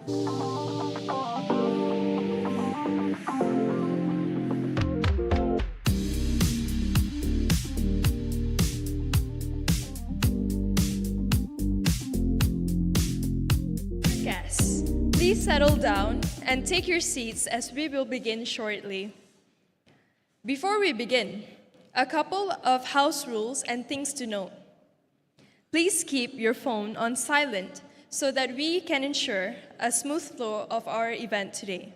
Guests, please settle down and take your seats as we will begin shortly. Before we begin, a couple of house rules and things to note. Please keep your phone on silent so that we can ensure a smooth flow of our event today.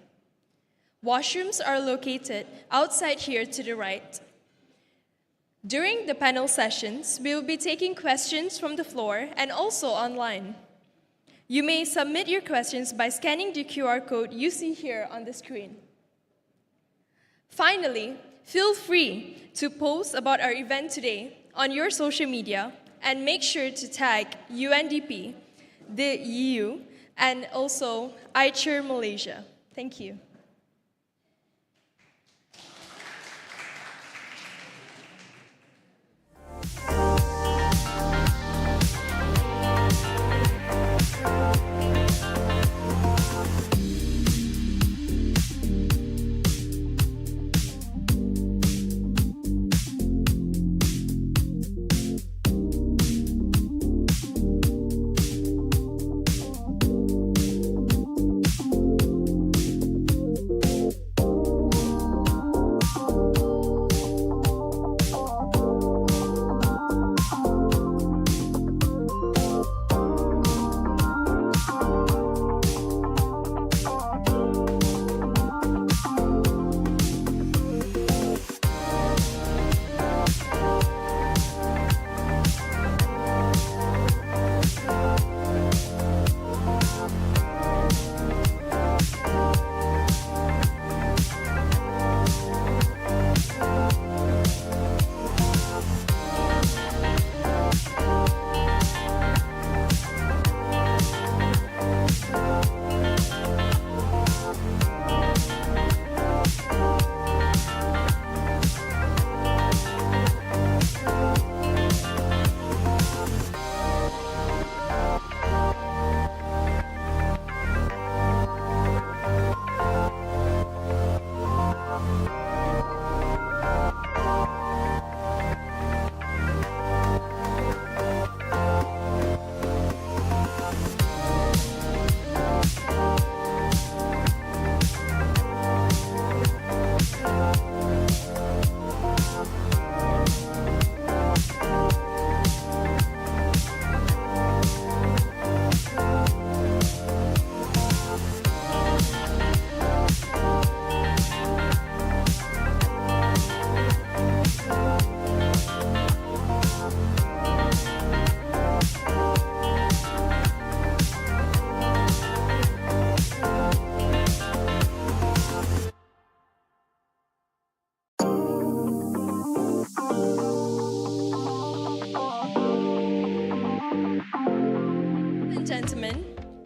Washrooms are located outside here to the right. During the panel sessions, we will be taking questions from the floor and also online. You may submit your questions by scanning the QR code you see here on the screen. Finally, feel free to post about our event today on your social media and make sure to tag UNDP, the EU, and also iCheer Malaysia. Thank you.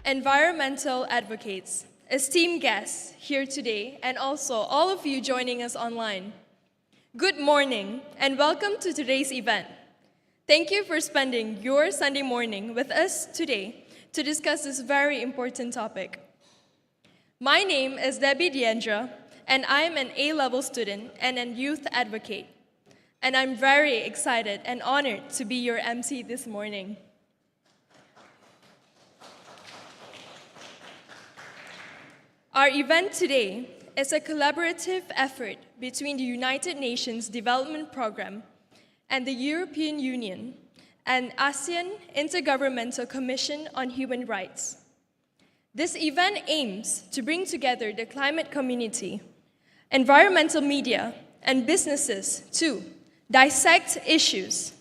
Environmental advocates, esteemed guests here today, and also all of you joining us online. Good morning, and welcome to today's event. Thank you for spending your Sunday morning with us today to discuss this very important topic. My name is Debbie Diendra, and I am an A-level student and a youth advocate. And I'm very excited and honored to be your MC this morning. Our event today is a collaborative effort between the United Nations Development Programme and the European Union and ASEAN Intergovernmental Commission on Human Rights. This event aims to bring together the climate community, environmental media, and businesses to dissect issues,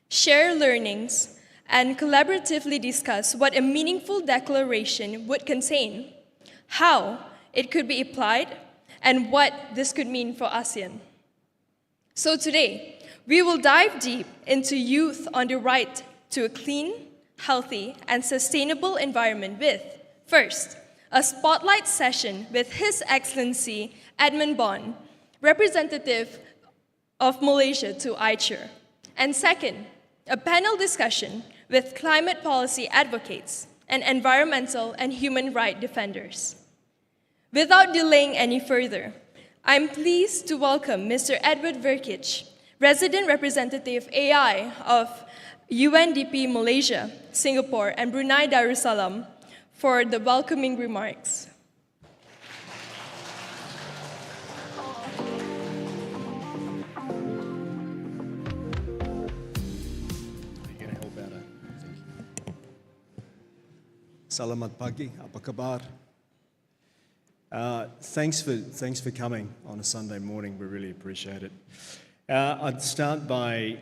share learnings, and collaboratively discuss what a meaningful declaration would contain, how it could be applied, and what this could mean for ASEAN. So today, we will dive deep into youth on the right to a clean, healthy, and sustainable environment with, first, a spotlight session with His Excellency Edmund Bond, representative of Malaysia to iCheer. And second, a panel discussion with climate policy advocates, and environmental and human rights defenders. Without delaying any further, I'm pleased to welcome Mr. Edward Verkic, Resident Representative AI of UNDP Malaysia, Singapore, and Brunei Darussalam, for the welcoming remarks. Selamat pagi, apa kabar? Thanks for coming on a Sunday morning. We really appreciate it. I'd start by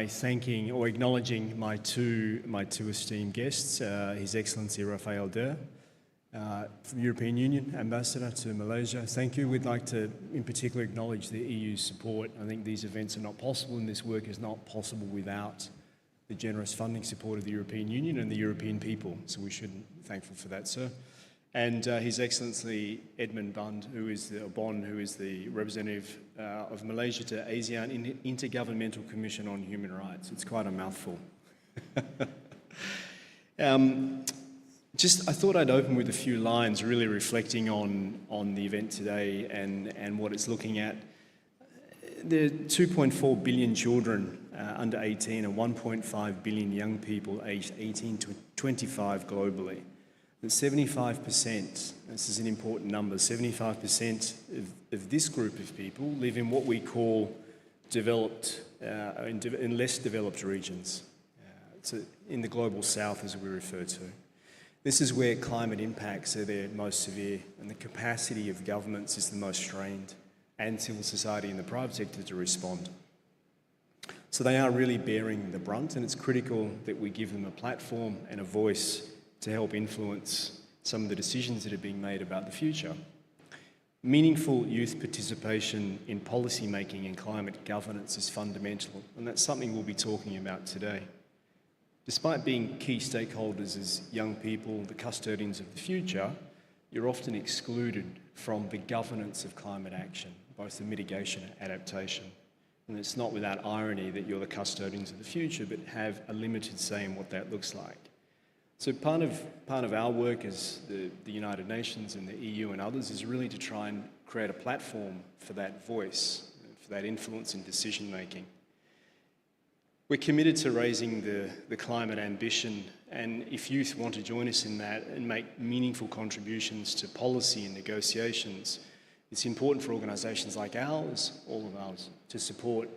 thanking or acknowledging my two esteemed guests, His Excellency Rafael Der, from European Union Ambassador to Malaysia. Thank you. We'd like to, in particular, acknowledge the EU's support. I think these events are not possible, and this work is not possible without the generous funding support of the European Union and the European people. So we should be thankful for that, sir. And His Excellency Edmund Bond, who is the representative of Malaysia to ASEAN Intergovernmental Commission on Human Rights. It's quite a mouthful. I thought I'd open with a few lines, really reflecting on the event today and what it's looking at. There are 2.4 billion children under 18 and 1.5 billion young people aged 18 to 25 globally. And 75%, this is an important number, 75% of this group of people live in what we call developed, in less developed regions. So in the global south, as we refer to. This is where climate impacts are the most severe and the capacity of governments is the most strained, and civil society and the private sector to respond. So they are really bearing the brunt, and it's critical that we give them a platform and a voice to help influence some of the decisions that are being made about the future. Meaningful youth participation in policy making and climate governance is fundamental, and that's something we'll be talking about today. Despite being key stakeholders as young people, the custodians of the future, you're often excluded from the governance of climate action, both the mitigation and adaptation. And it's not without irony that you're the custodians of the future, but have a limited say in what that looks like. So part of our work as the United Nations and the EU and others is really to try and create a platform for that voice, for that influence in decision making. We're committed to raising the climate ambition, and if youth want to join us in that and make meaningful contributions to policy and negotiations, it's important for organisations like ours, all of ours, to support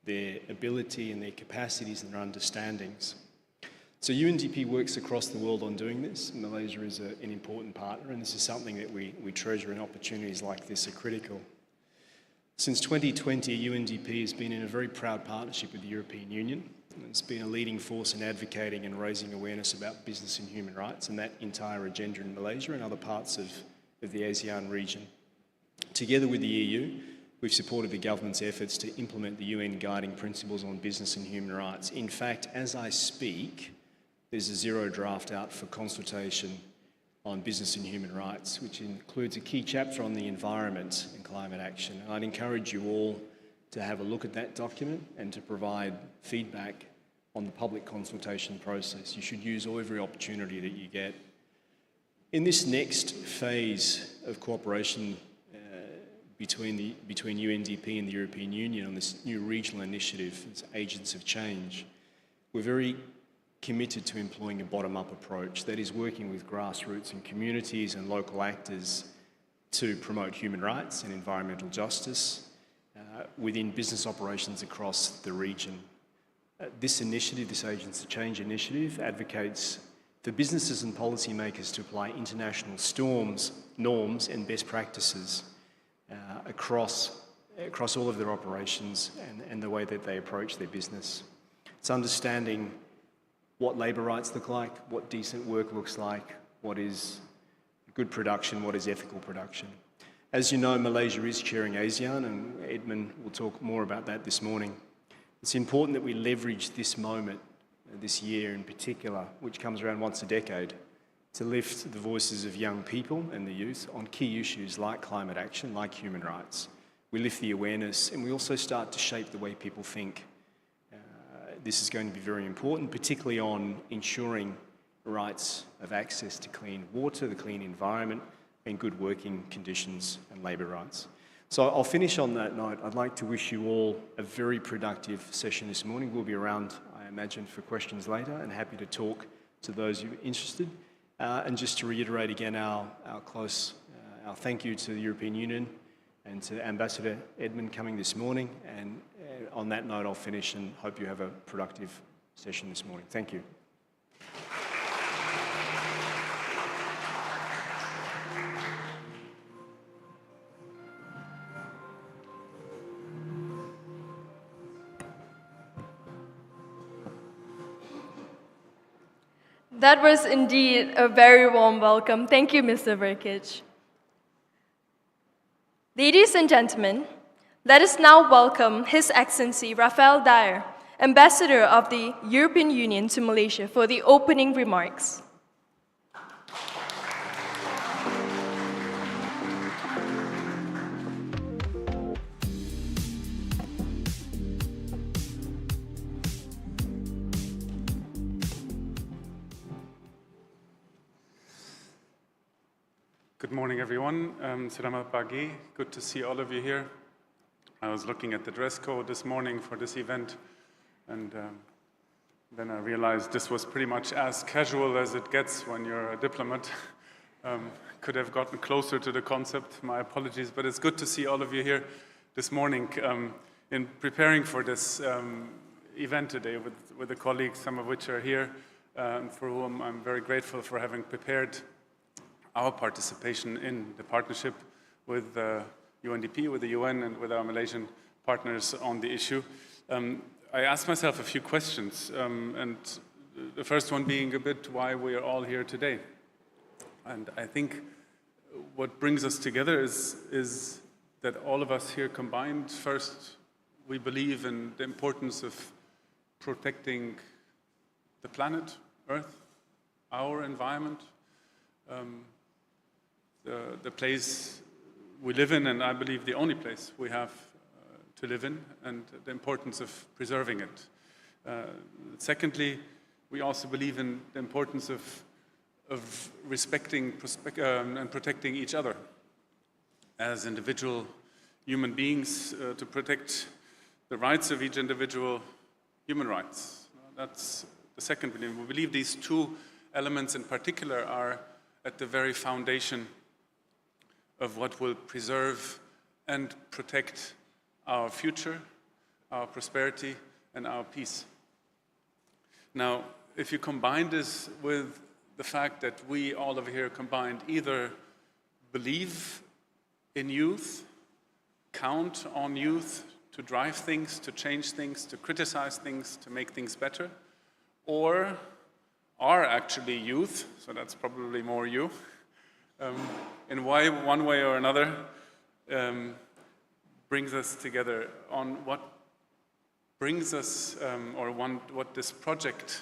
their ability and their capacities and their understandings. So UNDP works across the world on doing this. Malaysia is an important partner, and this is something that we treasure, and opportunities like this are critical. Since 2020, UNDP has been in a very proud partnership with the European Union. It's been a leading force in advocating and raising awareness about business and human rights and that entire agenda in Malaysia and other parts of the ASEAN region. Together with the EU, we've supported the government's efforts to implement the UN guiding principles on business and human rights. In fact, as I speak, there's a zero draft out for consultation on business and human rights, which includes a key chapter on the environment and climate action. And I'd encourage you all to have a look at that document and to provide feedback on the public consultation process. You should use every opportunity that you get. In this next phase of cooperation between UNDP and the European Union on this new regional initiative as agents of change, we're very committed to employing a bottom-up approach that is working with grassroots and communities and local actors to promote human rights and environmental justice within business operations across the region. This initiative, this Agents of Change initiative, advocates for businesses and policymakers to apply international norms and best practices across all of their operations and the way that they approach their business. It's understanding what labour rights look like, what decent work looks like, what is good production, what is ethical production. As you know, Malaysia is chairing ASEAN, and Edmund will talk more about that this morning. It's important that we leverage this moment, this year in particular, which comes around once a decade, to lift the voices of young people and the youth on key issues like climate action, like human rights. We lift the awareness, and we also start to shape the way people think. This is going to be very important, particularly on ensuring rights of access to clean water, the clean environment, and good working conditions and labour rights. So I'll finish on that note. I'd like to wish you all a very productive session this morning. We'll be around, I imagine, for questions later, and happy to talk to those who are interested. And just to reiterate again our thank you to the European Union and to Ambassador Edmund coming this morning. And on that note, I'll finish and hope you have a productive session this morning. Thank you. That was indeed a very warm welcome. Thank you, Mr. Verkic. Ladies and gentlemen, let us now welcome His Excellency Rafael Dyer, Ambassador of the European Union to Malaysia, for the opening remarks. Good morning, everyone. Selamat pagi. Good to see all of you here. I was looking at the dress code this morning for this event, and then I realized this was pretty much as casual as it gets when you're a diplomat. Could have gotten closer to the concept. My apologies, but it's good to see all of you here this morning. In preparing for this event today with the colleagues, some of which are here, and for whom I'm very grateful for having prepared our participation in the partnership with UNDP, with the UN, and with our Malaysian partners on the issue. I asked myself a few questions, and the first one being a bit why we are all here today. And I think what brings us together is that all of us here combined, first, we believe in the importance of protecting the planet, Earth, our environment, the place we live in, and I believe the only place we have to live in, and the importance of preserving it. Secondly, we also believe in the importance of respecting and protecting each other as individual human beings, to protect the rights of each individual, human rights. That's the second belief. We believe these two elements in particular are at the very foundation of what will preserve and protect our future, our prosperity, and our peace. Now, if you combine this with the fact that we all over here combined either believe in youth, count on youth to drive things, to change things, to criticize things, to make things better, or are actually youth, so that's probably more you, in one way or another, brings us together on what brings us, what this project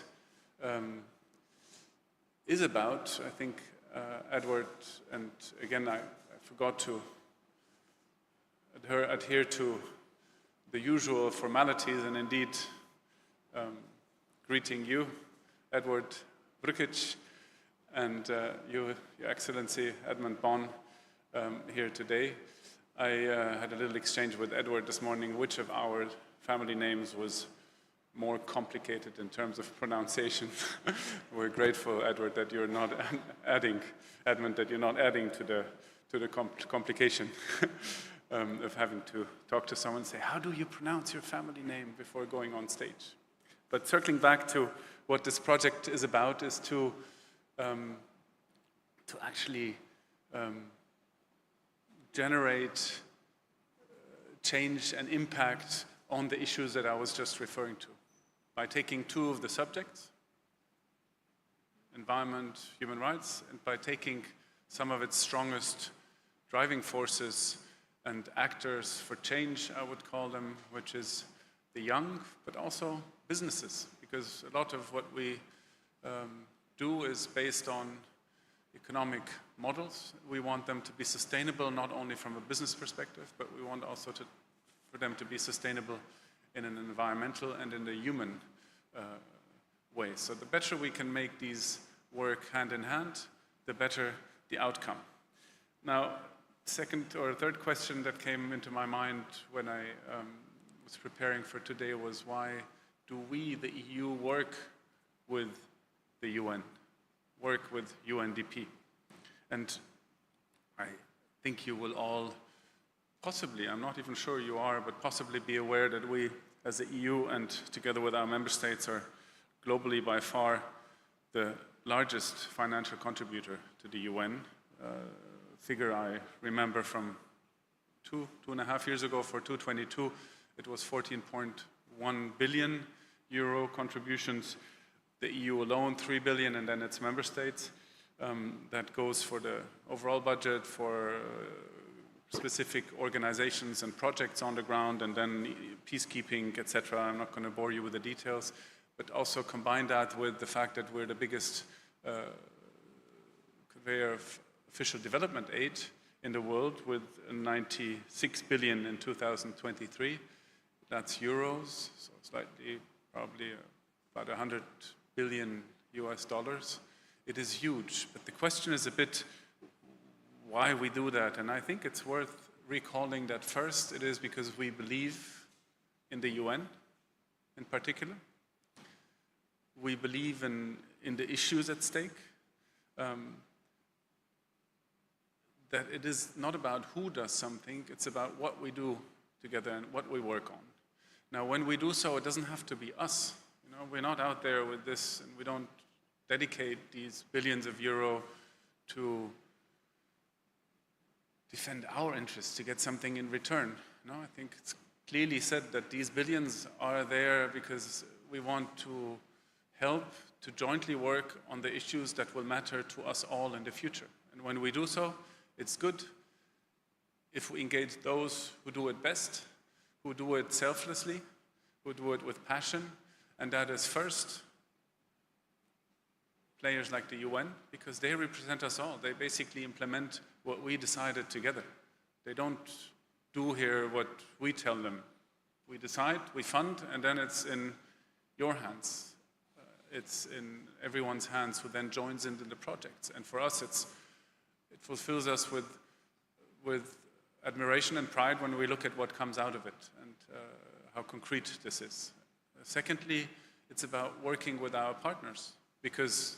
is about. I think Edward, and again, I forgot to adhere to the usual formalities, and indeed greeting you, Edward Brukic, and Your Excellency Edmund Bon here today. I had a little exchange with Edward this morning, which of our family names was more complicated in terms of pronunciation. We're grateful, Edward, that you're not adding, Edmund, that you're not adding to the complication of having to talk to someone and say, how do you pronounce your family name before going on stage? But circling back to what this project is about is to actually generate change and impact on the issues that I was just referring to. By taking two of the subjects, environment, human rights, and by taking some of its strongest driving forces and actors for change, I would call them, which is the young, but also businesses, because a lot of what we do is based on economic models. We want them to be sustainable, not only from a business perspective, but we want also for them to be sustainable in an environmental and in the human way. So the better we can make these work hand in hand, the better the outcome. Now, second or third question that came into my mind when I was preparing for today was, why do we, the EU, work with the UN, work with UNDP? And I think you will all possibly, I'm not even sure you are, but possibly be aware that we, as the EU and together with our member states, are globally by far the largest financial contributor to the UN. Figure I remember from 2.5 years ago, for 2022, it was 14.1 billion euro contributions. The EU alone, 3 billion, and then its member states. That goes for the overall budget, for specific organizations and projects on the ground, and then peacekeeping, etc. I'm not going to bore you with the details, but also combine that with the fact that we're the biggest conveyor of official development aid in the world, with 96 billion in 2023. That's euros, so slightly, probably about 100 billion US dollars. It is huge, but the question is a bit why we do that. And I think it's worth recalling that first, it is because we believe in the UN in particular. We believe in the issues at stake. That it is not about who does something, it's about what we do together and what we work on. Now, when we do so, it doesn't have to be us. You know, we're not out there with this, and we don't dedicate these billions of euro to defend our interests, to get something in return. No, I think it's clearly said that these billions are there because we want to help to jointly work on the issues that will matter to us all in the future. And when we do so, it's good if we engage those who do it best, who do it selflessly, who do it with passion, and that is first players like the UN, because they represent us all. They basically implement what we decided together. They don't do here what we tell them. We decide, we fund, and then it's in your hands. It's in everyone's hands who then joins into the projects. And for us, it fulfills us with admiration and pride when we look at what comes out of it and how concrete this is. Secondly, it's about working with our partners, because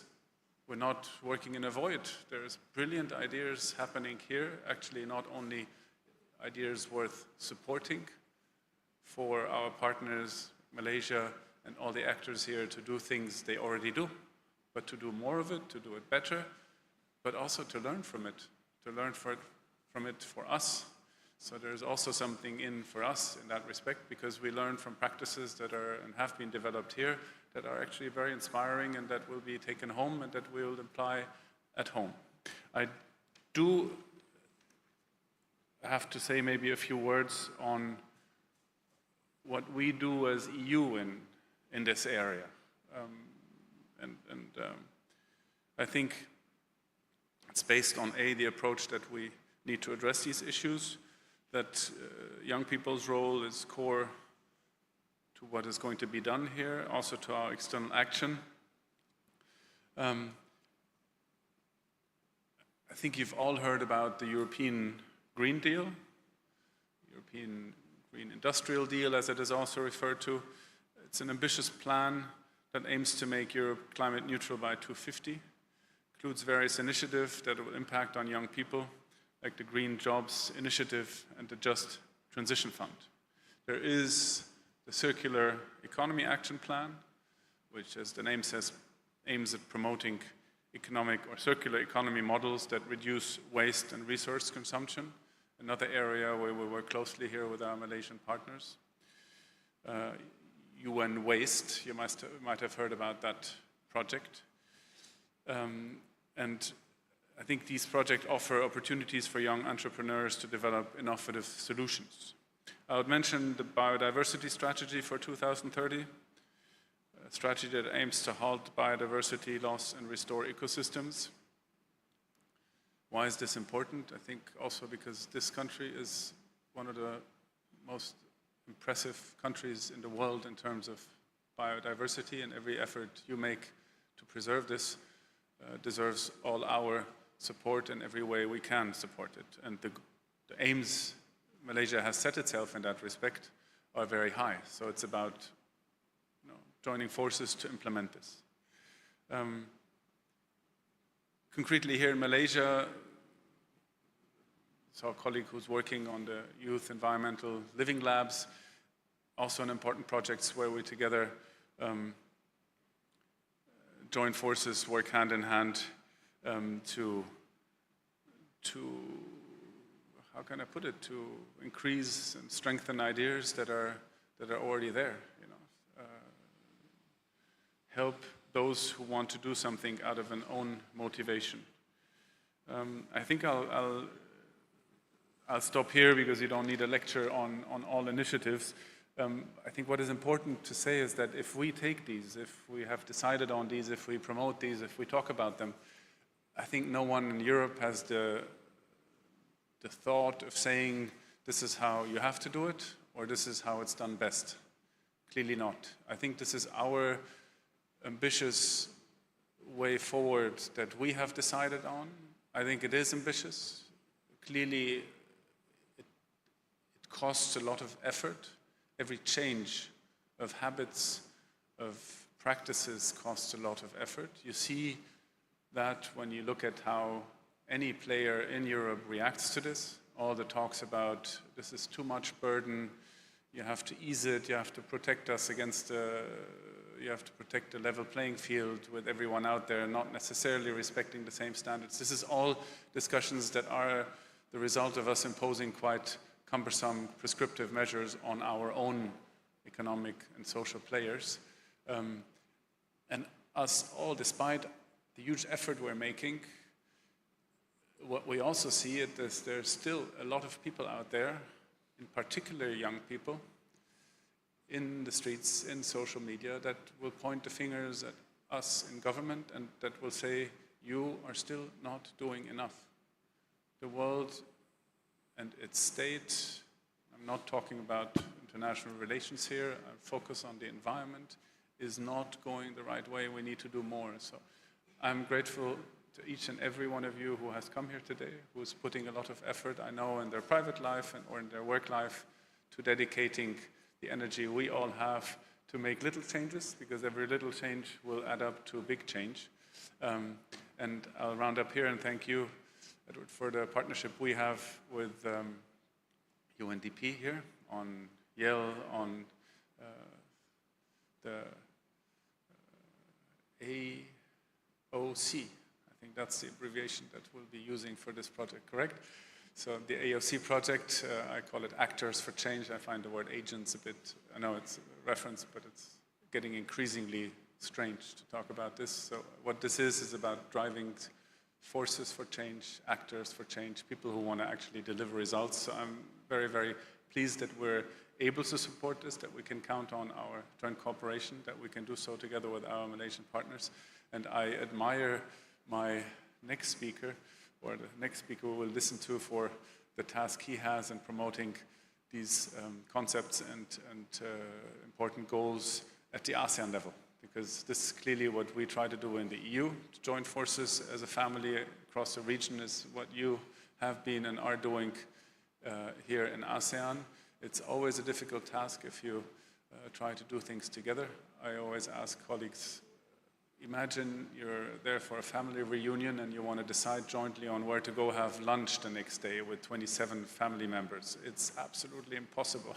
we're not working in a void. There's brilliant ideas happening here, actually not only ideas worth supporting for our partners, Malaysia, and all the actors here to do things they already do, but to do more of it, to do it better, but also to learn from it, to learn from it for us. So there's also something in for us in that respect, because we learn from practices that are and have been developed here that are actually very inspiring and that will be taken home and that we'll apply at home. I do have to say maybe a few words on what we do as EU in this area. I think it's based on the approach that we need to address these issues, that young people's role is core to what is going to be done here, also to our external action. I think you've all heard about the European Green Deal, European Green Industrial Deal, as it is also referred to. It's an ambitious plan that aims to make Europe climate neutral by 2050. Includes various initiatives that will impact on young people, like the Green Jobs Initiative and the Just Transition Fund. There is the Circular Economy Action Plan, which, as the name says, aims at promoting economic or circular economy models that reduce waste and resource consumption, another area where we work closely here with our Malaysian partners. UN Waste, you might have heard about that project. And I think these projects offer opportunities for young entrepreneurs to develop innovative solutions. I would mention the biodiversity strategy for 2030, a strategy that aims to halt biodiversity loss and restore ecosystems. Why is this important? I think also because this country is one of the most impressive countries in the world in terms of biodiversity, and every effort you make to preserve this deserves all our support in every way we can support it. And the aims Malaysia has set itself in that respect are very high. So it's about joining forces to implement this. Concretely here in Malaysia, so a colleague who's working on the youth environmental living labs, also an important projects where we together join forces, work hand in hand to how can I put it, to increase and strengthen ideas that are already there. Help those who want to do something out of an own motivation. I think I'll stop here because you don't need a lecture on all initiatives. I think what is important to say is that if we take these, if we have decided on these, if we promote these, if we talk about them, I think no one in Europe has the thought of saying this is how you have to do it or this is how it's done best. Clearly not. I think this is our ambitious way forward that we have decided on. I think it is ambitious. Clearly, it costs a lot of effort. Every change of habits, of practices costs a lot of effort. You see that when you look at how any player in Europe reacts to this. All the talks about this is too much burden, you have to ease it, you have to protect us against you have to protect the level playing field with everyone out there, not necessarily respecting the same standards. This is all discussions that are the result of us imposing quite cumbersome prescriptive measures on our own economic and social players. And us all, despite the huge effort we're making, what we also see is there's still a lot of people out there, in particular young people, in the streets, in social media, that will point the fingers at us in government and that will say, you are still not doing enough. The world and its state, I'm not talking about international relations here, I focus on the environment, is not going the right way. We need to do more. So I'm grateful to each and every one of you who has come here today, who's putting a lot of effort, I know, in their private life or in their work life, to dedicating the energy we all have to make little changes, because every little change will add up to a big change. And I'll round up here and thank you, Edward, for the partnership we have with UNDP here, on Yale, on the AOC. I think that's the abbreviation that we'll be using for this project, correct? So the AOC project, I call it Actors for Change. I find the word agents a bit, I know it's a reference, but it's getting increasingly strange to talk about this. So what this is about driving forces for change, actors for change, people who want to actually deliver results. So I'm very, very pleased that we're able to support this, that we can count on our joint cooperation, that we can do so together with our Malaysian partners. And I admire my next speaker, or the next speaker we will listen to, for the task he has in promoting these concepts and important goals at the ASEAN level. Because this is clearly what we try to do in the EU. To join forces as a family across the region is what you have been and are doing here in ASEAN. It's always a difficult task if you try to do things together. I always ask colleagues, imagine you're there for a family reunion and you want to decide jointly on where to go have lunch the next day with 27 family members. It's absolutely impossible.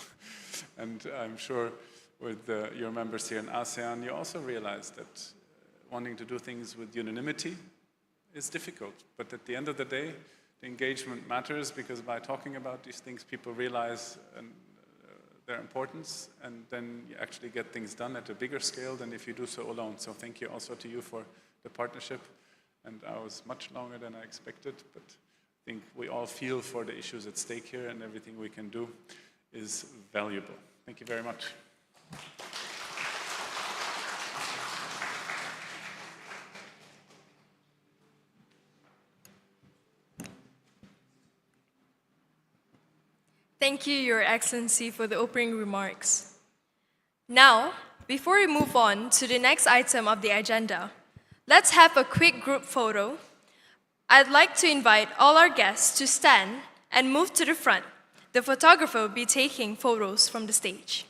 And I'm sure with your members here in ASEAN, you also realize that wanting to do things with unanimity is difficult. But at the end of the day, the engagement matters, because by talking about these things, people realize their importance, and then you actually get things done at a bigger scale than if you do so alone. So thank you also to you for the partnership. And I was much longer than I expected, but I think we all feel for the issues at stake here, and everything we can do is valuable. Thank you very much. Thank you, Your Excellency, for the opening remarks. Now, before we move on to the next item of the agenda, let's have a quick group photo. I'd like to invite all our guests to stand and move to the front. The photographer will be taking photos from the stage.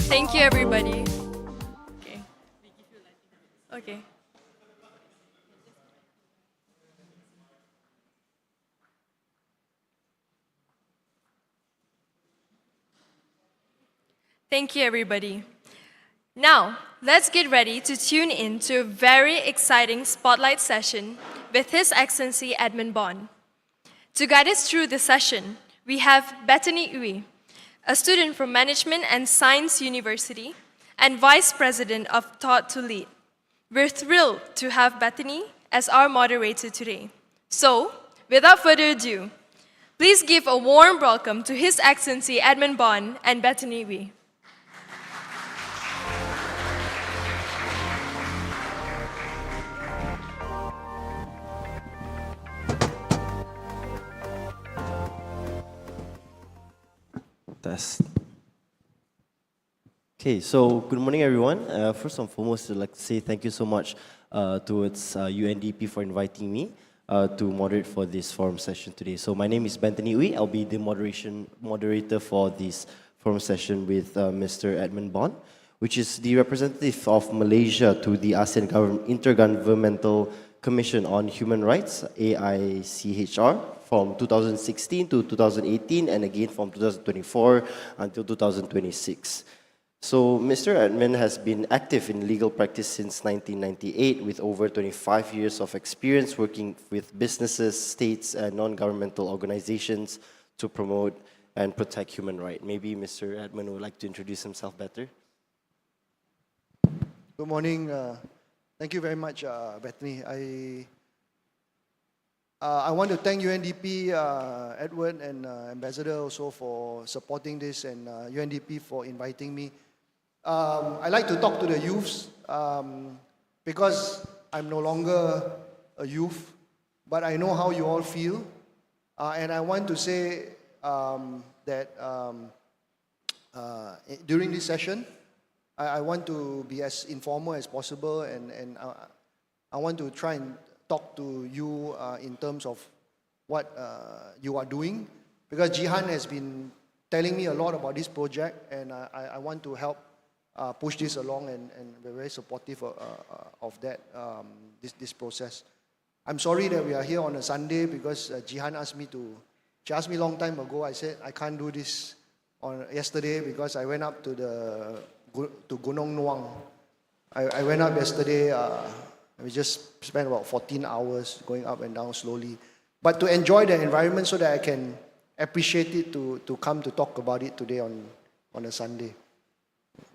Thank you, everybody. Okay. Okay. Thank you, everybody. Now, let's get ready to tune in to a very exciting spotlight session with His Excellency Edmund Bond. To guide us through the session, we have Bethany Uy, a student from Management and Science University and Vice President of Taught to Lead. We're thrilled to have Bethany as our moderator today. So, without further ado, please give a warm welcome to His Excellency Edmund Bond and Bethany Uy. Test. Okay, so good morning, everyone. First and foremost, I'd like to say thank you so much towards UNDP for inviting me to moderate for this forum session today. So my name is Bethany Uy. I'll be the moderator for this forum session with Mr. Edmund Bond, which is the representative of Malaysia to the ASEAN Intergovernmental Commission on Human Rights, AICHR, from 2016 to 2018, and again from 2024 until 2026. So Mr. Edmund has been active in legal practice since 1998 with over 25 years of experience working with businesses, states, and non-governmental organizations to promote and protect human rights. Maybe Mr. Edmund would like to introduce himself better. Good morning. Thank you very much, Bethany. I want to thank UNDP, Edward, and Ambassador also for supporting this, and UNDP for inviting me. I like to talk to the youths because I'm no longer a youth, but I know how you all feel. And I want to say that during this session, I want to be as informal as possible, and I want to try and talk to you in terms of what you are doing, because Jihan has been telling me a lot about this project, and I want to help push this along, and we're very supportive of that, this process. I'm sorry that we are here on a Sunday because Jihan asked me she asked me a long time ago. I said I can't do this on yesterday because I went up to Gunung Nuang. I went up yesterday. We just spent about 14 hours going up and down slowly. But to enjoy the environment so that I can appreciate it to come to talk about it today on a Sunday.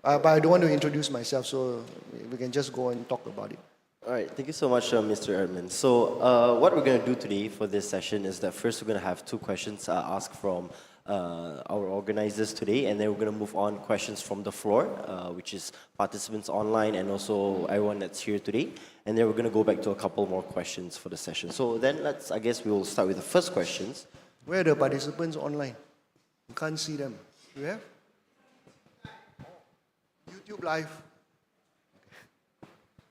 But I don't want to introduce myself, so we can just go and talk about it. All right, thank you so much, Mr. Erdman. So what we're going to do today for this session is that first we're going to have two questions asked from our organizers today, and then we're going to move on questions from the floor, which is participants online and also everyone that's here today. And then we're going to go back to a couple more questions for the session. So then I guess we will start with the first questions. Where are the participants online? You can't see them. You have? YouTube Live.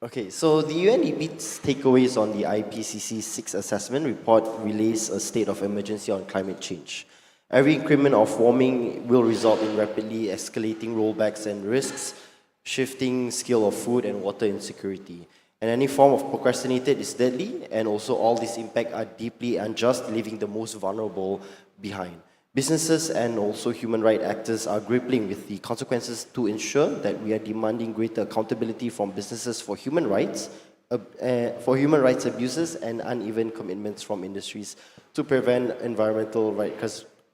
Okay, so the UNDP's takeaways on the IPCC 6th assessment report relays a state of emergency on climate change. Every increment of warming will result in rapidly escalating rollbacks and risks, shifting scale of food and water insecurity. And any form of procrastinated is deadly, and also all these impacts are deeply unjust, leaving the most vulnerable behind. Businesses and also human rights actors are grappling with the consequences to ensure that we are demanding greater accountability from businesses for human rights abuses and uneven commitments from industries to prevent environmental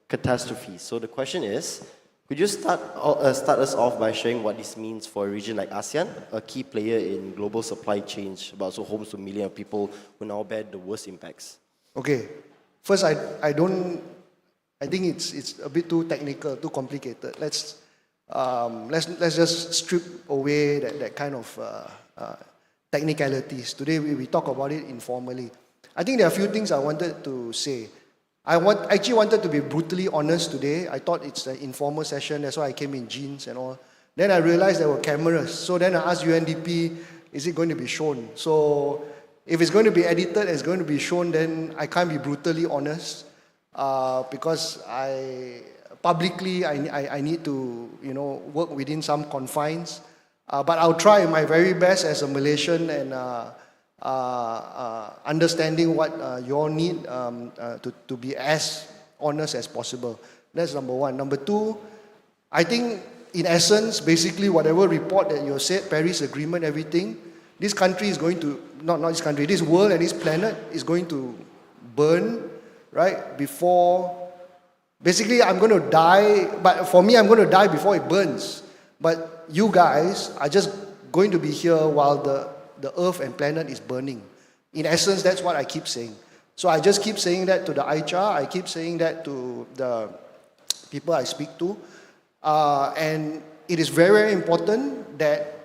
catastrophes. So the question is, could you start us off by sharing what this means for a region like ASEAN, a key player in global supply chains, but also homes to millions of people who now bear the worst impacts? Okay, first I think it's a bit too technical, too complicated. Let's just strip away that kind of technicalities. Today we talk about it informally. I think there are a few things I wanted to say. I actually wanted to be brutally honest today. I thought it's an informal session, that's why I came in jeans and all. Then I realized there were cameras. So then I asked UNDP, is it going to be shown? So if it's going to be edited and it's going to be shown, then I can't be brutally honest. Because I need to, work within some confines. But I'll try my very best as a Malaysian and understanding what you all need to be as honest as possible. That's number one. Number two, I think in essence, basically whatever report that you said, Paris Agreement, everything, this country is going to, not this country, this world and this planet is going to burn, right, before, basically I'm going to die, but for me I'm going to die before it burns. But you guys are just going to be here while the earth and planet is burning. In essence, that's what I keep saying. So I just keep saying that to the ICHA, I keep saying that to the people I speak to. And it is very, very important that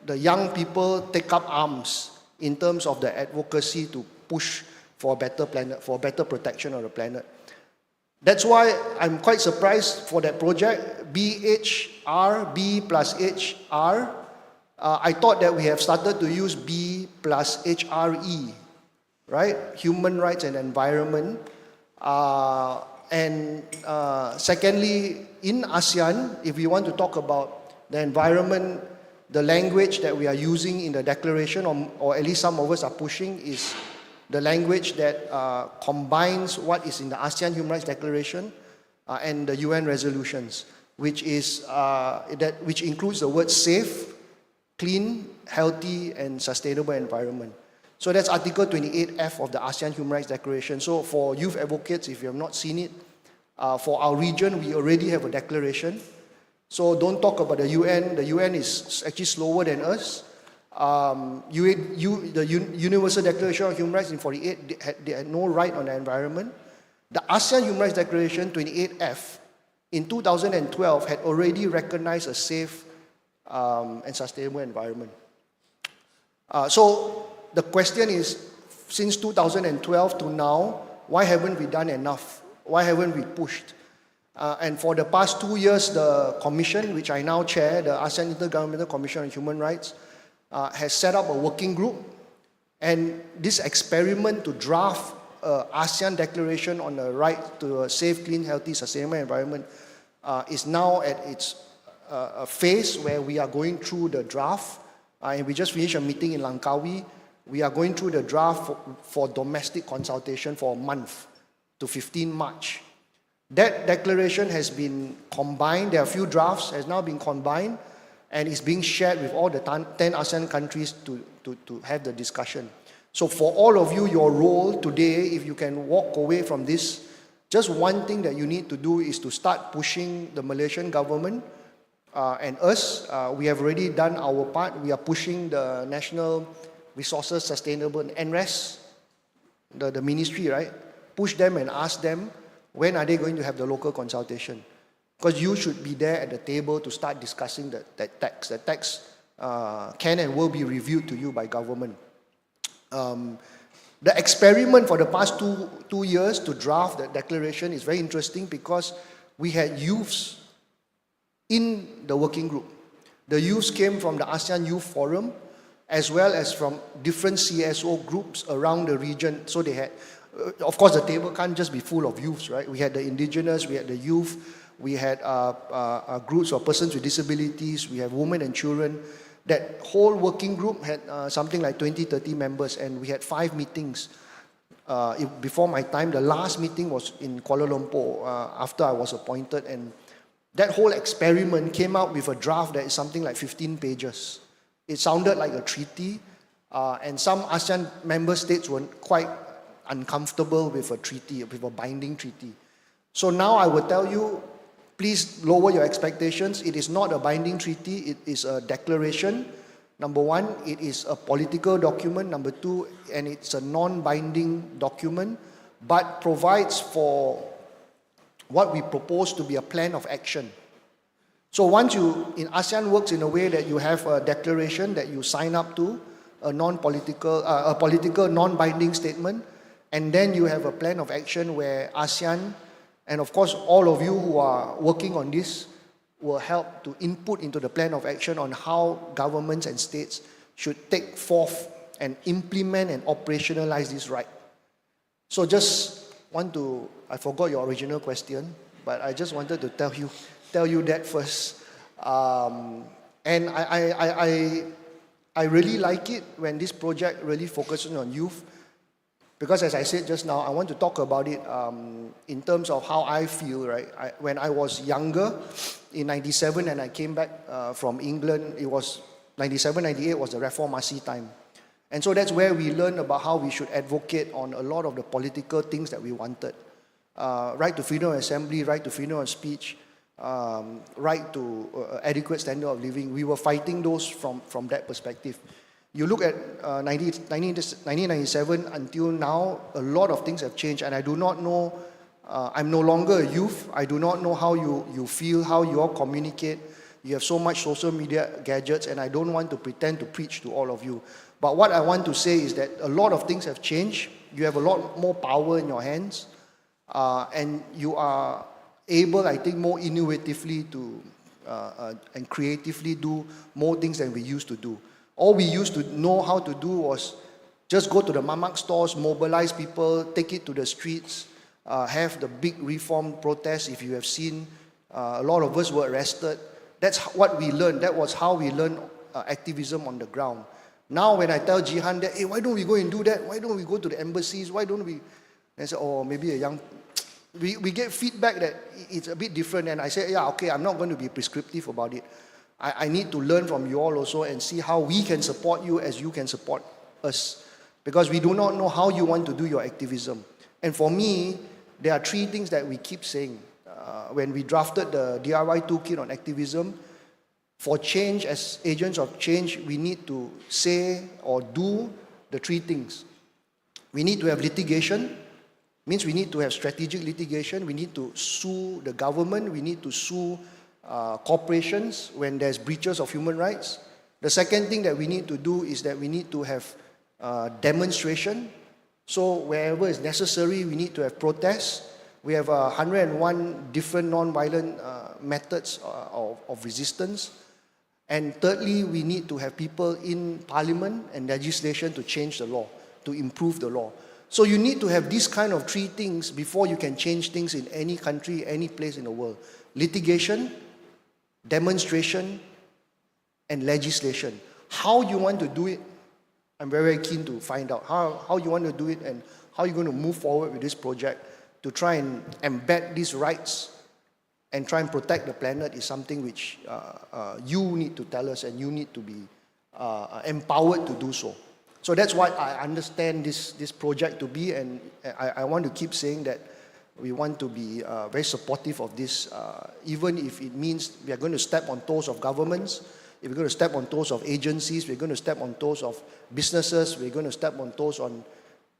the young people take up arms in terms of the advocacy to push for a better planet, for better protection of the planet. That's why I'm quite surprised for that project, BHR, B plus HR. I thought that we have started to use B plus HRE, right? Human rights and environment. Secondly, in ASEAN, if we want to talk about the environment, the language that we are using in the declaration, or at least some of us are pushing, is the language that combines what is in the ASEAN Human Rights Declaration and the UN resolutions, which includes the words safe, clean, healthy, and sustainable environment. So that's Article 28F of the ASEAN Human Rights Declaration. So for youth advocates, if you have not seen it, for our region, we already have a declaration. So don't talk about the UN. The UN is actually slower than us. The Universal Declaration of Human Rights in 48, they had no right on the environment. The ASEAN Human Rights Declaration 28F in 2012 had already recognized a safe and sustainable environment. So the question is, since 2012 to now, why haven't we done enough? Why haven't we pushed? And for the past 2 years, the commission, which I now chair, the ASEAN Intergovernmental Commission on Human Rights, has set up a working group. And this experiment to draft ASEAN declaration on the right to a safe, clean, healthy, sustainable environment is now at its phase where we are going through the draft. And we just finished a meeting in Langkawi. We are going through the draft for domestic consultation for a month to 15 March. That declaration has been combined. There are a few drafts, has now been combined, and is being shared with all the 10 ASEAN countries to have the discussion. So for all of you, your role today, if you can walk away from this Just one thing that you need to do is to start pushing the Malaysian government and us. We have already done our part. We are pushing the National Resources Sustainable, NRES, the ministry, right? Push them and ask them, when are they going to have the local consultation? Because you should be there at the table to start discussing that tax. That tax can and will be reviewed to you by government. The experiment for the past two years to draft the declaration is very interesting because we had youths in the working group. The youths came from the ASEAN Youth Forum as well as from different CSO groups around the region. So they had, of course, the table can't just be full of youths, right? We had the indigenous, we had the youth, we had groups of persons with disabilities, we have women and children. That whole working group had something like 20, 30 members, and we had 5 meetings. Before my time, the last meeting was in Kuala Lumpur after I was appointed, and that whole experiment came out with a draft that is something like 15 pages. It sounded like a treaty, and some ASEAN member states were quite uncomfortable with a treaty, with a binding treaty. So now I will tell you, please lower your expectations. It is not a binding treaty, it is a declaration. Number one, it is a political document. Number two, and it's a non-binding document, but provides for what we propose to be a plan of action. So once you, in ASEAN works in a way that you have a declaration that you sign up to, a non-political, a political non-binding statement, and then you have a plan of action where ASEAN, and of course all of you who are working on this, will help to input into the plan of action on how governments and states should take forth and implement and operationalize this right. So just want to, I forgot your original question, but I just wanted to tell you that first. And I really like it when this project really focuses on youth, because as I said just now, I want to talk about it in terms of how I feel, right? When I was younger, in 97, and I came back from England, it was 97, 98 was the Reformasi time. And so that's where we learned about how we should advocate on a lot of the political things that we wanted. Right to freedom of assembly, right to freedom of speech, right to adequate standard of living. We were fighting those from that perspective. You look at 1997 until now, a lot of things have changed, and I do not know, I'm no longer a youth. I do not know how you feel, how you all communicate. You have so much social media gadgets, and I don't want to pretend to preach to all of you. But what I want to say is that a lot of things have changed. You have a lot more power in your hands, and you are able, I think, more innovatively to and creatively do more things than we used to do. All we used to know how to do was just go to the mamak stores, mobilize people, take it to the streets, have the big reform protests. If you have seen, a lot of us were arrested. That's what we learned. That was how we learned activism on the ground. Now when I tell Jihan that, hey, why don't we go and do that? Why don't we go to the embassies? Why don't we? And I say, oh, maybe a young... We get feedback that it's a bit different, and I say, yeah, okay, I'm not going to be prescriptive about it. I need to learn from you all also and see how we can support you as you can support us. Because we do not know how you want to do your activism. And for me, there are 3 things that we keep saying. When we drafted the DIY toolkit on activism, for change, as agents of change, we need to say or do the 3 things. We need to have litigation, means we need to have strategic litigation, we need to sue the government, we need to sue corporations when there's breaches of human rights. The second thing that we need to do is that we need to have demonstration. So wherever is necessary, we need to have protests. We have 101 different non-violent methods of resistance. And thirdly, we need to have people in parliament and legislation to change the law, to improve the law. So you need to have these kind of 3 things before you can change things in any country, any place in the world. Litigation, demonstration, and legislation. How you want to do it, I'm very, very keen to find out. How you want to do it and how you're going to move forward with this project to try and embed these rights and try and protect the planet is something which you need to tell us, and you need to be empowered to do so. So that's what I understand this project to be, and I want to keep saying that We want to be very supportive of this, even if it means we are going to step on toes of governments, if we're going to step on toes of agencies, we're going to step on toes of businesses, we're going to step on toes on,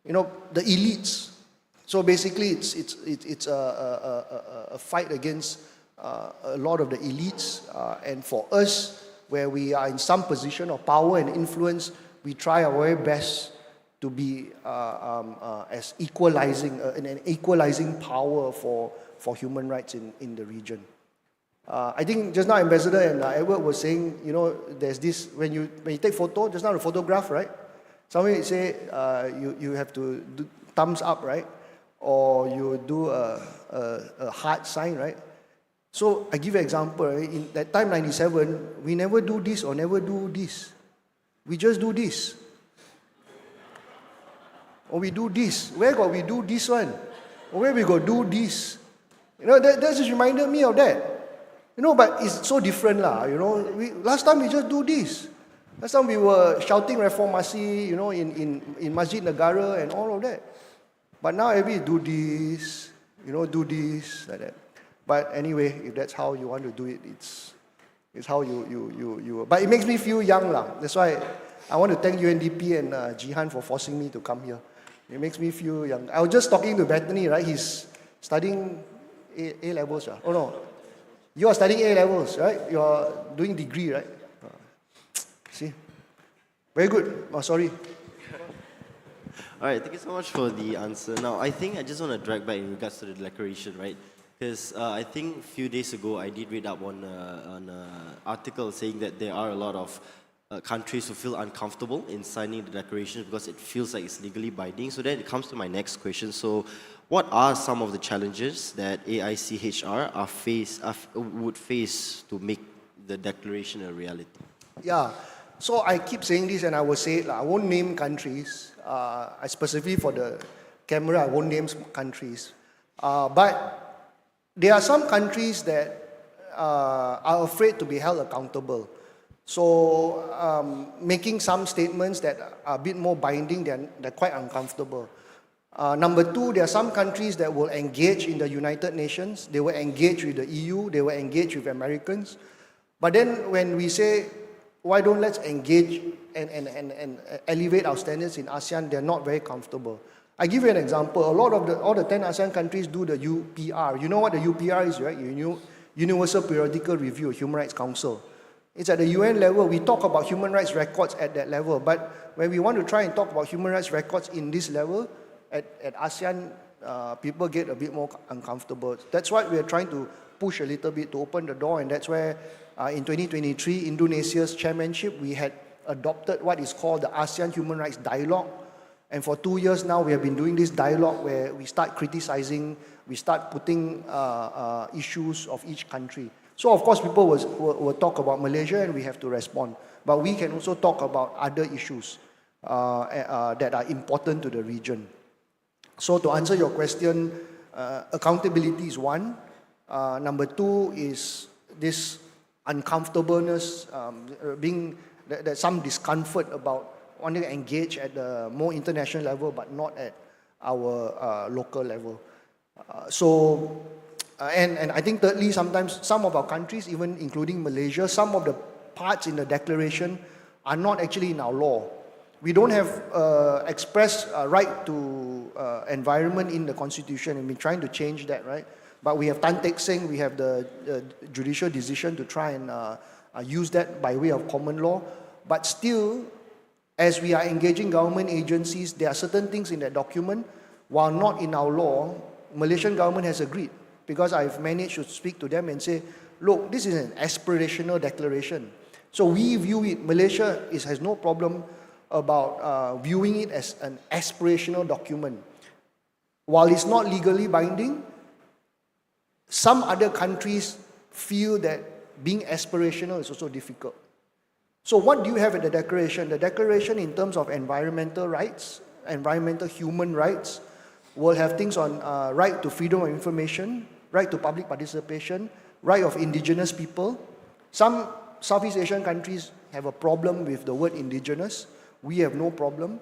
the elites. So basically, it's a fight against a lot of the elites, and for us, where we are in some position of power and influence, we try our very best to be as an equalizing power for human rights in the region. I think just now Ambassador and Edward was saying, there's this, when you take photo, just now the photograph, right? Somebody say you have to do thumbs up, right? Or you do a heart sign, right? So I give you an example, right? In that time, 97, we never do this or never do this. We just do this. Or we do this. Where got we do this one? Or where we got do this? That just reminded me of that. But it's so different lah. Last time we just do this. Last time we were shouting Reformasi, in Masjid Negara and all of that. But now every do this, do this, like that. But anyway, if that's how you want to do it, it's how you. But it makes me feel young lah. That's why I want to thank UNDP and Jihan for forcing me to come here. It makes me feel young. I was just talking to Bethany, right? He's studying A levels, right? Oh no, you are studying A levels, right? You are doing degree, right? See, very good. Oh, sorry. All right, thank you so much for the answer. Now, I think I just want to drag back in regards to the declaration, right? Because I think a few days ago, I did read up on an article saying that there are a lot of countries who feel uncomfortable in signing the declaration because it feels like it's legally binding. So then it comes to my next question. So what are some of the challenges that AICHR would face to make the declaration a reality? Yeah, so I keep saying this and I will say it. I won't name countries. Specifically for the camera, I won't name countries. But there are some countries that are afraid to be held accountable. So making some statements that are a bit more binding, they're quite uncomfortable. Number two, there are some countries that will engage in the United Nations. They will engage with the EU. They will engage with Americans. But then when we say, why don't let's engage and elevate our standards in ASEAN, they're not very comfortable. I give you an example. All the 10 ASEAN countries do the UPR. You know what the UPR is, right? Universal Periodical Review, Human Rights Council. It's at the UN level. We talk about human rights records at that level. But when we want to try and talk about human rights records in this level, at ASEAN, people get a bit more uncomfortable. That's why we're trying to push a little bit to open the door, and that's where in 2023, Indonesia's chairmanship, we had adopted what is called the ASEAN Human Rights Dialogue. And for 2 years now, we have been doing this dialogue where we start criticizing, we start putting issues of each country. So of course, people will talk about Malaysia and we have to respond. But we can also talk about other issues that are important to the region. So to answer your question, accountability is one. Number two is this uncomfortableness, there's some discomfort about wanting to engage at the more international level, but not at our local level. And I think thirdly, sometimes some of our countries, even including Malaysia, some of the parts in the declaration are not actually in our law. We don't have express right to environment in the constitution, and we're trying to change that, right? But we have Tan Teck Seng, we have the judicial decision to try and use that by way of common law. But still, as we are engaging government agencies, there are certain things in that document, while not in our law, Malaysian government has agreed. Because I've managed to speak to them and say, look, this is an aspirational declaration. So we view it, Malaysia has no problem about viewing it as an aspirational document. While it's not legally binding, some other countries feel that being aspirational is also difficult. So what do you have in the declaration? The declaration in terms of environmental rights, environmental human rights, will have things on right to freedom of information, right to public participation, right of indigenous people. Some Southeast Asian countries have a problem with the word indigenous. We have no problem.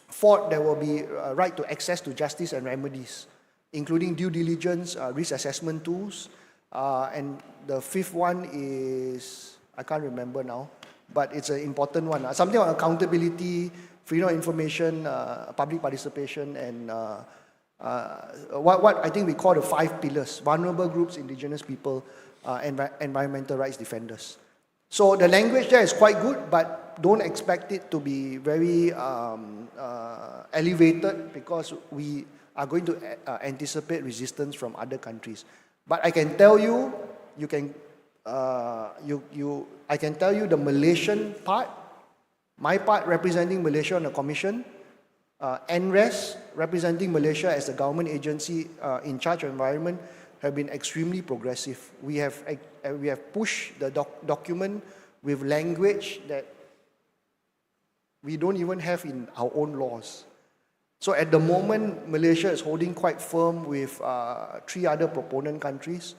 Fourth, there will be right to access to justice and remedies. including due diligence, risk assessment tools. And the fifth one is, I can't remember now, but it's an important one. Something on accountability, freedom of information, public participation, and what I think we call the 5 pillars: vulnerable groups, indigenous people, environmental rights defenders. So the language there is quite good, but don't expect it to be very elevated, because we are going to anticipate resistance from other countries. But I can tell you, I can tell you the Malaysian part, my part representing Malaysia on the Commission, NRES representing Malaysia as the government agency in charge of environment, have been extremely progressive. We have pushed the document with language that we don't even have in our own laws. So at the moment, Malaysia is holding quite firm with 3 other proponent countries,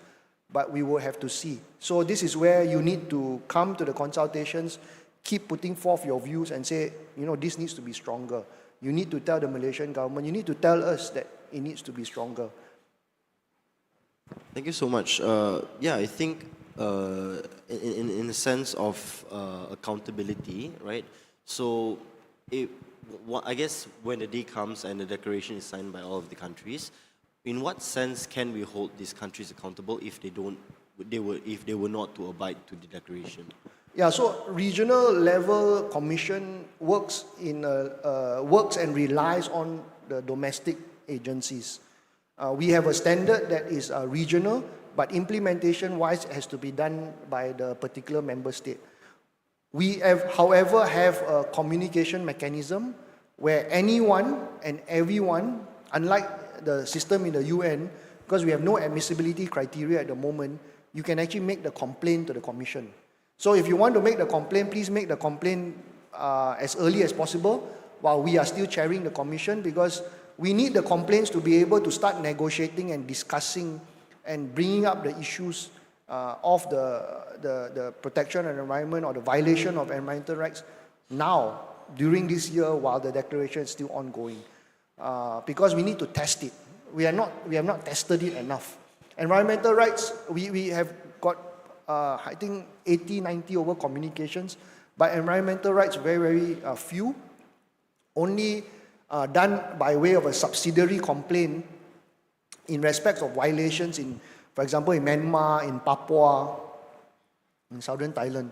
but we will have to see. So this is where you need to come to the consultations, keep putting forth your views and say, this needs to be stronger. You need to tell the Malaysian government, you need to tell us that it needs to be stronger. Thank you so much. I think in the sense of accountability, right? So I guess when the day comes and the declaration is signed by all of the countries, in what sense can we hold these countries accountable if they were not to abide to the declaration? Yeah, so regional level commission works and relies on the domestic agencies. We have a standard that is regional, but implementation-wise has to be done by the particular member state. We have, however, have a communication mechanism where anyone and everyone, unlike the system in the UN, because we have no admissibility criteria at the moment, you can actually make the complaint to the Commission. So if you want to make the complaint, please make the complaint as early as possible while we are still chairing the Commission, because we need the complaints to be able to start negotiating and discussing and bringing up the issues of the protection of the environment or the violation of environmental rights now, during this year, while the declaration is still ongoing. Because we need to test it. We have not tested it enough. Environmental rights, we have got, I think, 80, 90 over communications, but environmental rights, very, very few. Only done by way of a subsidiary complaint in respect of violations in, for example, in Myanmar, in Papua, in southern Thailand.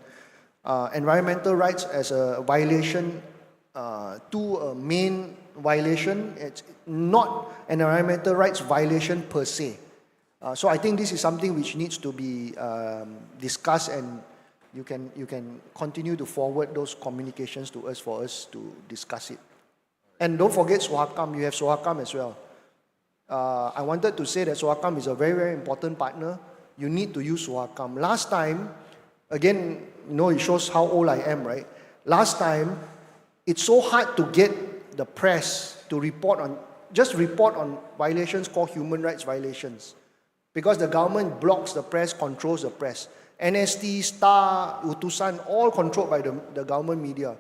Environmental rights as a violation to a main violation. It's not an environmental rights violation per se. So I think this is something which needs to be discussed, and you can continue to forward those communications to us for us to discuss it. And don't forget SOHACAM. You have SOHACAM as well. I wanted to say that SOHACAM is a very, very important partner. You need to use SOHACAM. Last time, again, it shows how old I am, right? Last time, it's so hard to get the press to report on violations called human rights violations, because the government blocks the press, controls the press. NST, Star, Utusan, all controlled by the government media.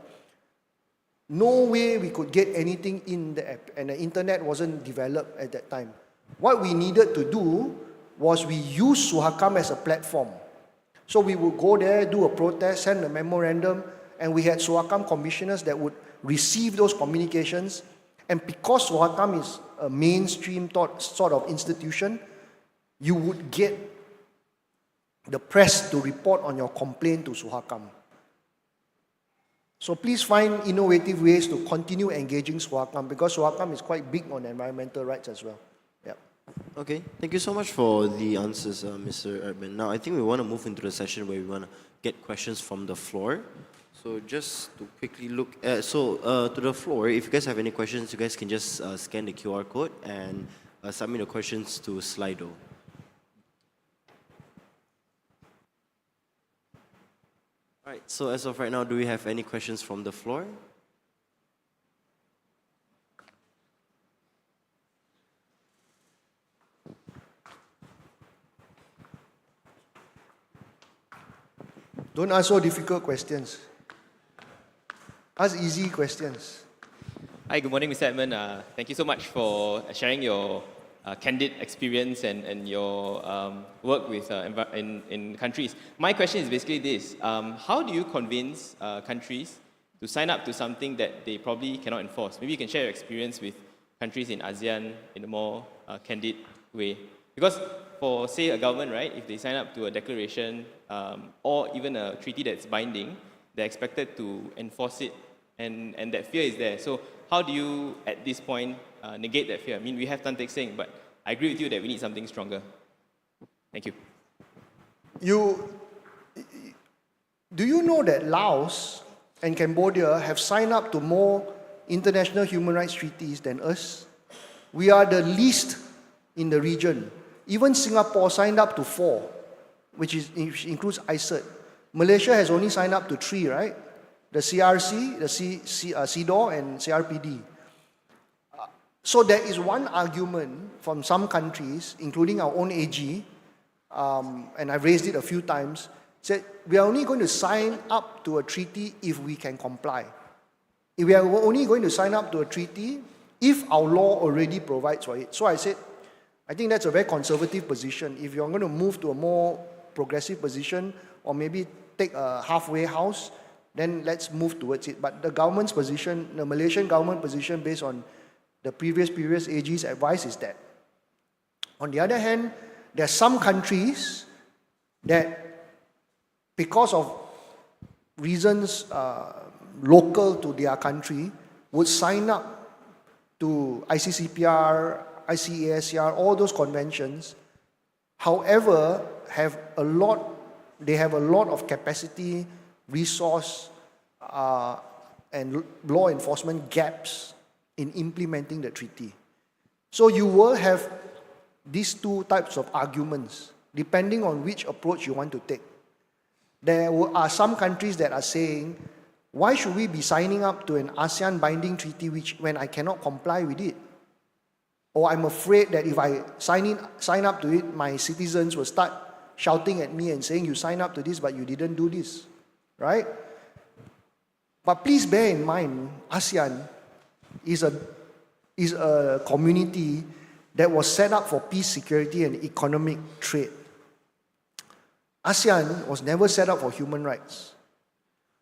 No way we could get anything in the app, and the internet wasn't developed at that time. What we needed to do was we use SOHACAM as a platform. So we would go there, do a protest, send a memorandum, and we had SOHACAM commissioners that would receive those communications. And because SOHACAM is a mainstream sort of institution, you would get the press to report on your complaint to SOHACAM. So please find innovative ways to continue engaging SOHACAM, because SOHACAM is quite big on environmental rights as well. Yeah. Okay, thank you so much for the answers, Mr. Erdman. Now, I think we want to move into the session where we want to get questions from the floor. So just to quickly look at, to the floor, if you guys have any questions, you guys can just scan the QR code and submit the questions to Slido. All right, so as of right now, do we have any questions from the floor? Don't ask so difficult questions. Ask easy questions. Hi, good morning, Mr. Edmund. Thank you so much for sharing your candid experience and your work with in countries. My question is basically this: how do you convince countries to sign up to something that they probably cannot enforce? Maybe you can share your experience with countries in ASEAN in a more candid way. Because for, say, a government, right, if they sign up to a declaration or even a treaty that's binding, they're expected to enforce it, and that fear is there. So how do you, at this point, negate that fear? I mean, we have Tan Teck Seng, but I agree with you that we need something stronger. Thank you. Do you know that Laos and Cambodia have signed up to more international human rights treaties than us? We are the least in the region. Even Singapore signed up to 4, which includes ICET. Malaysia has only signed up to 3, right? The CRC, the CEDAW, and CRPD. So there is one argument from some countries, including our own AG, and I've raised it a few times, said we are only going to sign up to a treaty if we can comply. We are only going to sign up to a treaty if our law already provides for it. So I said, I think that's a very conservative position. If you're going to move to a more progressive position, or maybe take a halfway house, then let's move towards it. But the government's position, the Malaysian government position, based on the previous AG's advice, is that. On the other hand, there are some countries that, because of reasons local to their country, would sign up to ICCPR, ICASR, all those conventions. However, they have a lot of capacity, resource, and law enforcement gaps in implementing the treaty. So you will have these two types of arguments, depending on which approach you want to take. There are some countries that are saying, why should we be signing up to an ASEAN binding treaty when I cannot comply with it? Or I'm afraid that if I sign up to it, my citizens will start shouting at me and saying, you signed up to this, but you didn't do this, right? But please bear in mind, ASEAN is a community that was set up for peace, security, and economic trade. ASEAN was never set up for human rights.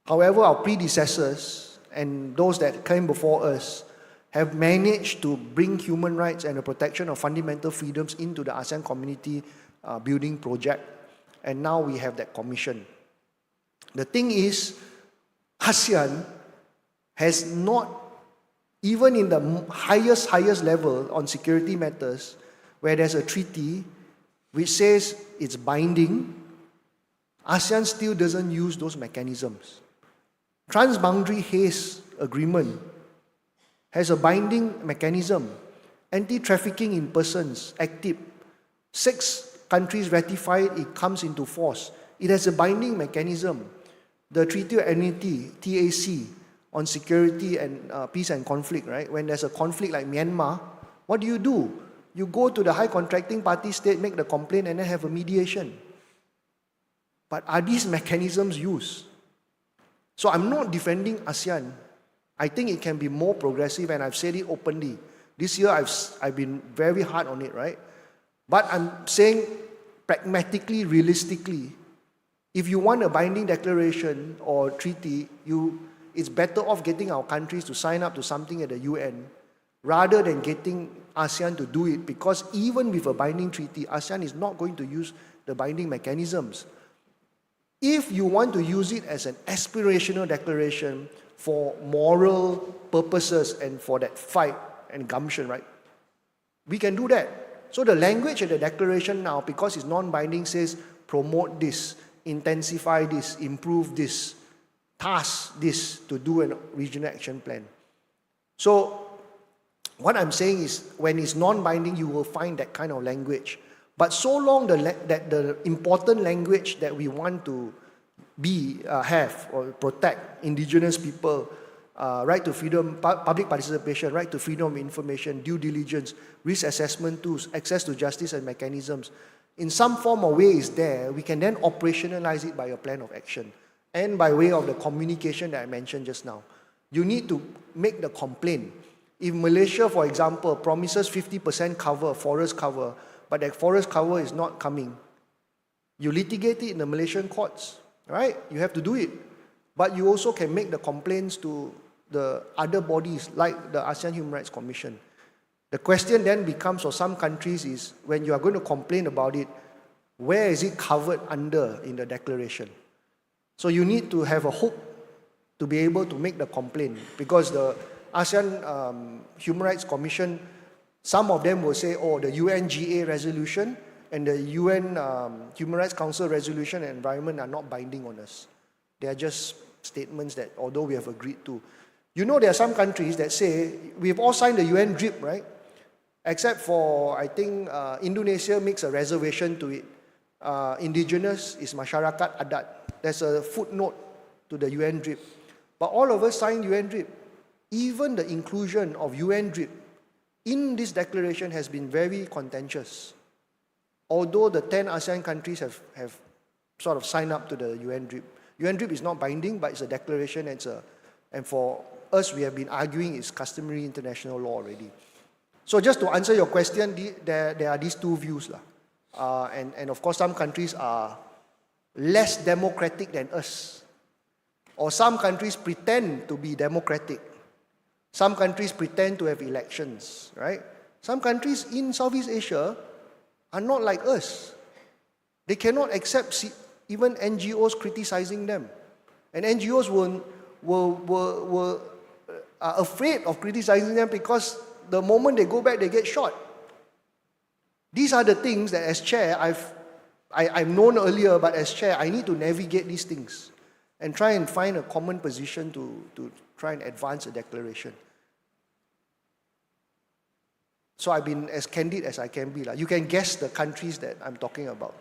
However, our predecessors and those that came before us have managed to bring human rights and the protection of fundamental freedoms into the ASEAN community building project. And now we have that commission. The thing is, ASEAN has not, even in the highest level on security matters, where there's a treaty which says it's binding, ASEAN still doesn't use those mechanisms. Transboundary Haze Agreement has a binding mechanism. Anti-trafficking in persons, active. 6 countries ratified, it comes into force. It has a binding mechanism. The Treaty of Amity, TAC, on security and peace and conflict, right? When there's a conflict like Myanmar, what do? You go to the high contracting party state, make the complaint, and then have a mediation. But are these mechanisms used? So I'm not defending ASEAN. I think it can be more progressive, and I've said it openly. This year I've been very hard on it, right? But I'm saying pragmatically, realistically, if you want a binding declaration or treaty, it's better off getting our countries to sign up to something at the UN rather than getting ASEAN to do it, because even with a binding treaty, ASEAN is not going to use the binding mechanisms. If you want to use it as an aspirational declaration for moral purposes and for that fight and gumption, right? We can do that. So the language of the declaration now, because it's non-binding, says promote this, intensify this, improve this, task this to do a regional action plan. So what I'm saying is, when it's non-binding, you will find that kind of language. But so long that the important language that we want to have or protect, indigenous people, right to freedom, public participation, right to freedom of information, due diligence, risk assessment tools, access to justice and mechanisms, in some form or way is there, we can then operationalize it by a plan of action and by way of the communication that I mentioned just now. You need to make the complaint. If Malaysia, for example, promises 50% cover, forest cover, but that forest cover is not coming, you litigate it in the Malaysian courts, right? You have to do it. But you also can make the complaints to the other bodies like the ASEAN Human Rights Commission. The question then becomes for some countries is, when you are going to complain about it, where is it covered under in the declaration? So you need to have a hope to be able to make the complaint, because the ASEAN Human Rights Commission, some of them will say, oh, the UNGA resolution and the UN Human Rights Council resolution and environment are not binding on us. They are just statements that, although we have agreed to. You know, there are some countries that say, we've all signed the UN DRIP, right? Except for, I think, Indonesia makes a reservation to it. Indigenous is masyarakat adat. There's a footnote to the UN DRIP. But all of us signed UN DRIP. Even the inclusion of UN DRIP in this declaration has been very contentious. Although the 10 ASEAN countries have sort of signed up to the UN DRIP. UN DRIP is not binding, but it's a declaration, and for us, we have been arguing it's customary international law already. So just to answer your question, there are these two views. And of course, some countries are less democratic than us. Or some countries pretend to be democratic. Some countries pretend to have elections, right? Some countries in Southeast Asia are not like us. They cannot accept even NGOs criticizing them. And NGOs are afraid of criticizing them because the moment they go back, they get shot. These are the things that as chair, I've known earlier, but as chair, I need to navigate these things and try and find a common position to try and advance a declaration. So I've been as candid as I can be. You can guess the countries that I'm talking about.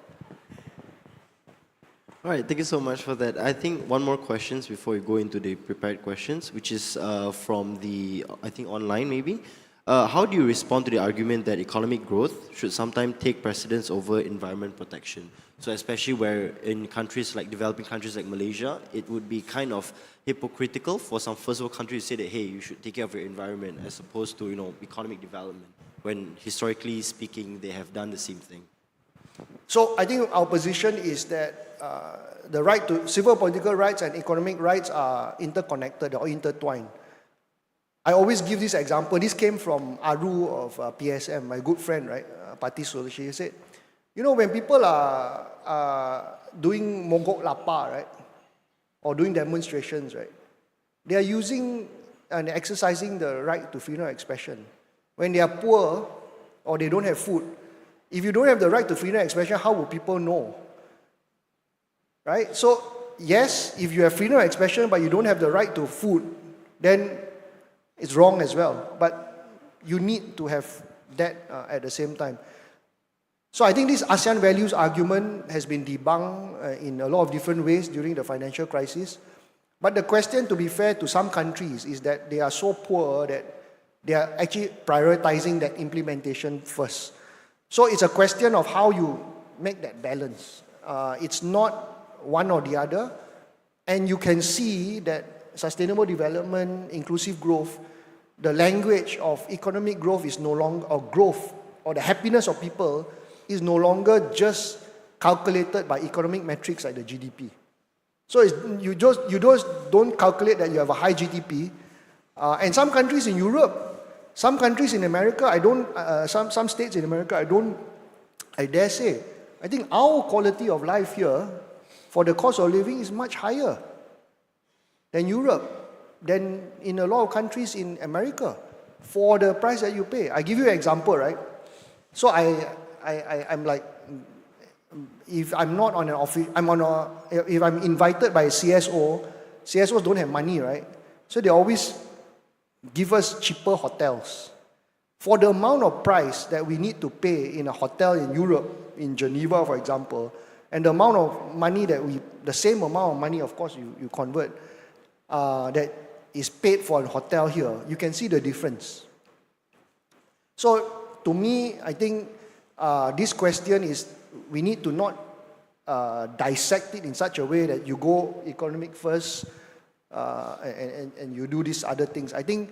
All right, thank you so much for that. I think one more questions before we go into the prepared questions, which is from the, I think online maybe. How do you respond to the argument that economic growth should sometimes take precedence over environment protection? So especially where in countries like developing countries like Malaysia, it would be kind of hypocritical for some first world countries to say that, hey, you should take care of your environment as opposed to, economic development, when historically speaking, they have done the same thing. So I think our position is that the right to civil political rights and economic rights are interconnected or intertwined. I always give this example. This came from Aru of PSM, my good friend, right? Pati Solushi. He said, when people are doing mogok lapar, right? Or doing demonstrations, right? They are using and exercising the right to freedom of expression. When they are poor or they don't have food, if you don't have the right to freedom of expression, how will people know? Right? So, yes, if you have freedom of expression but you don't have the right to food, then it's wrong as well. But you need to have that at the same time. So I think this ASEAN values argument has been debunked in a lot of different ways during the financial crisis. But the question, to be fair to some countries, is that they are so poor that they are actually prioritizing that implementation first. So it's a question of how you make that balance. It's not one or the other. And you can see that sustainable development, inclusive growth, the language of economic growth is no longer, or growth, or the happiness of people is no longer just calculated by economic metrics like the GDP. So you just don't calculate that you have a high GDP. And some countries in Europe, some countries in America, some states in America, I dare say, I think our quality of life here for the cost of living is much higher than Europe, than in a lot of countries in America for the price that you pay. I give you an example, right? So I'm like, if I'm not on an office, if I'm invited by a CSO, CSOs don't have money, right? So they always give us cheaper hotels. For the amount of price that we need to pay in a hotel in Europe, in Geneva, for example, and the amount of money the same amount of money, of course, you convert, that is paid for a hotel here, you can see the difference. So, to me, I think this question is, we need to not dissect it in such a way that you go economic first and you do these other things. I think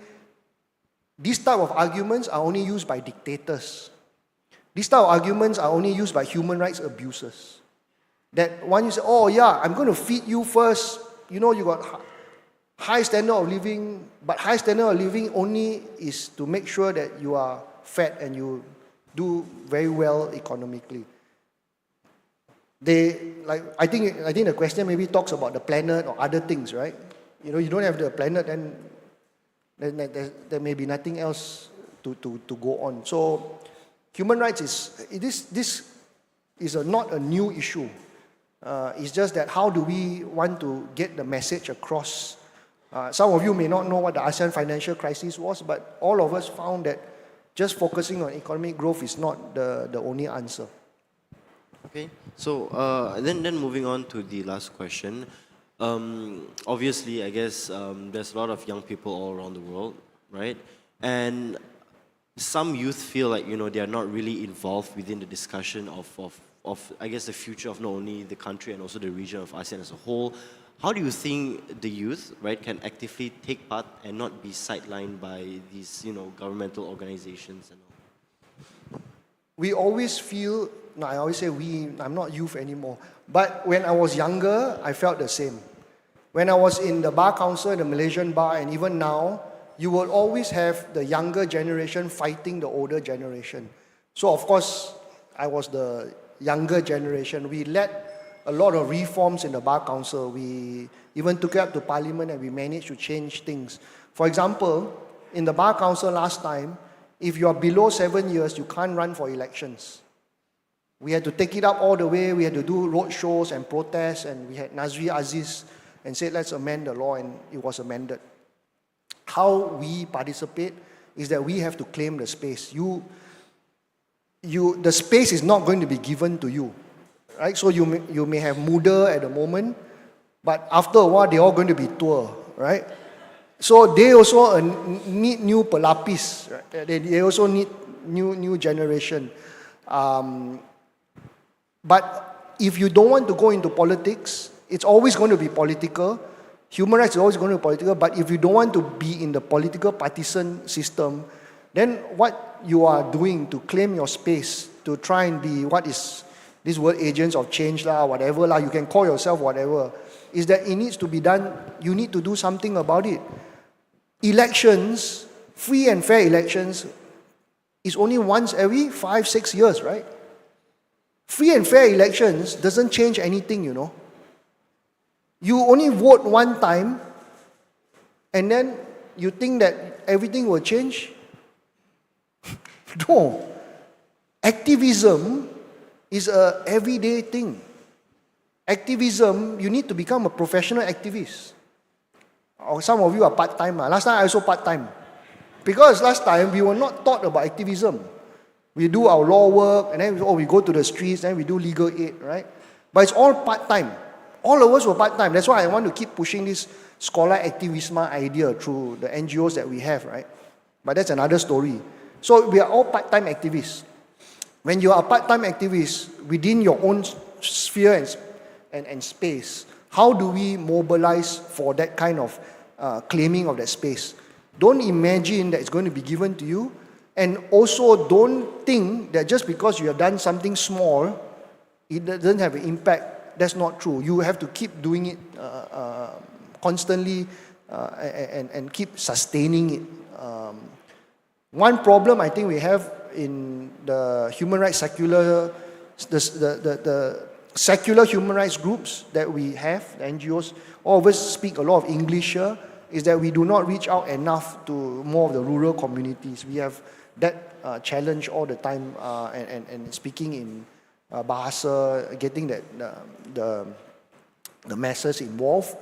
These type of arguments are only used by dictators. These type of arguments are only used by human rights abusers. That one you say, oh yeah, I'm going to feed you first. You know, you got high standard of living, but high standard of living only is to make sure that you are fed and you do very well economically. I think the question maybe talks about the planet or other things, right? You know, you don't have the planet, then there may be nothing else to go on. So human rights this is not a new issue. It's just that how do we want to get the message across? Some of you may not know what the ASEAN financial crisis was, but all of us found that just focusing on economic growth is not the only answer. Okay, so then moving on to the last question. Obviously, I guess there's a lot of young people all around the world, right? And some youth feel like, you know, they are not really involved within the discussion of I guess, the future of not only the country and also the region of ASEAN as a whole. How do you think the youth, right, can actively take part and not be sidelined by these, you know, governmental organizations and all? We always feel, no, I always say I'm not youth anymore. But when I was younger, I felt the same. When I was in the bar council, the Malaysian bar, and even now, you will always have the younger generation fighting the older generation. So of course, I was the younger generation. We led a lot of reforms in the bar council. We even took it up to parliament and we managed to change things. For example, in the bar council last time, if you are below 7 years, you can't run for elections. We had to take it up all the way. We had to do road shows and protests, and we had Nazri Aziz and said, let's amend the law, and it was amended. How we participate is that we have to claim the space. The space is not going to be given to you, right? So you may have Muda at the moment, but after a while, they're all going to be tour, right? So they also need new pelapis, right? They also need new generation. But if you don't want to go into politics, it's always going to be political. Human rights is always going to be political, but if you don't want to be in the political partisan system, then what you are doing to claim your space, to try and be what is this word agents of change whatever you can call yourself whatever, is that it needs to be done. You need to do something about it. Elections, free and fair elections, is only once every 5-6 years, right? Free and fair elections doesn't change anything, you know. You only vote one time, and then you think that everything will change? No. Activism is a everyday thing. Activism, you need to become a professional activist. Or some of you are part-time. Last time I also part-time. Because last time we were not taught about activism. We do our law work, and then we go to the streets, and we do legal aid, right? But it's all part-time. All of us were part-time. That's why I want to keep pushing this scholar activism idea through the NGOs that we have, right? But that's another story. So we are all part-time activists. When you are a part-time activist within your own sphere and space, how do we mobilize for that kind of claiming of that space? Don't imagine that it's going to be given to you. And also don't think that just because you have done something small, it doesn't have an impact. That's not true. You have to keep doing it constantly and keep sustaining it. One problem I think we have in the human rights the secular human rights groups that we have, the NGOs, all of us speak a lot of English here, is that we do not reach out enough to more of the rural communities. We have that challenge all the time, and speaking in Bahasa, getting the masses involved.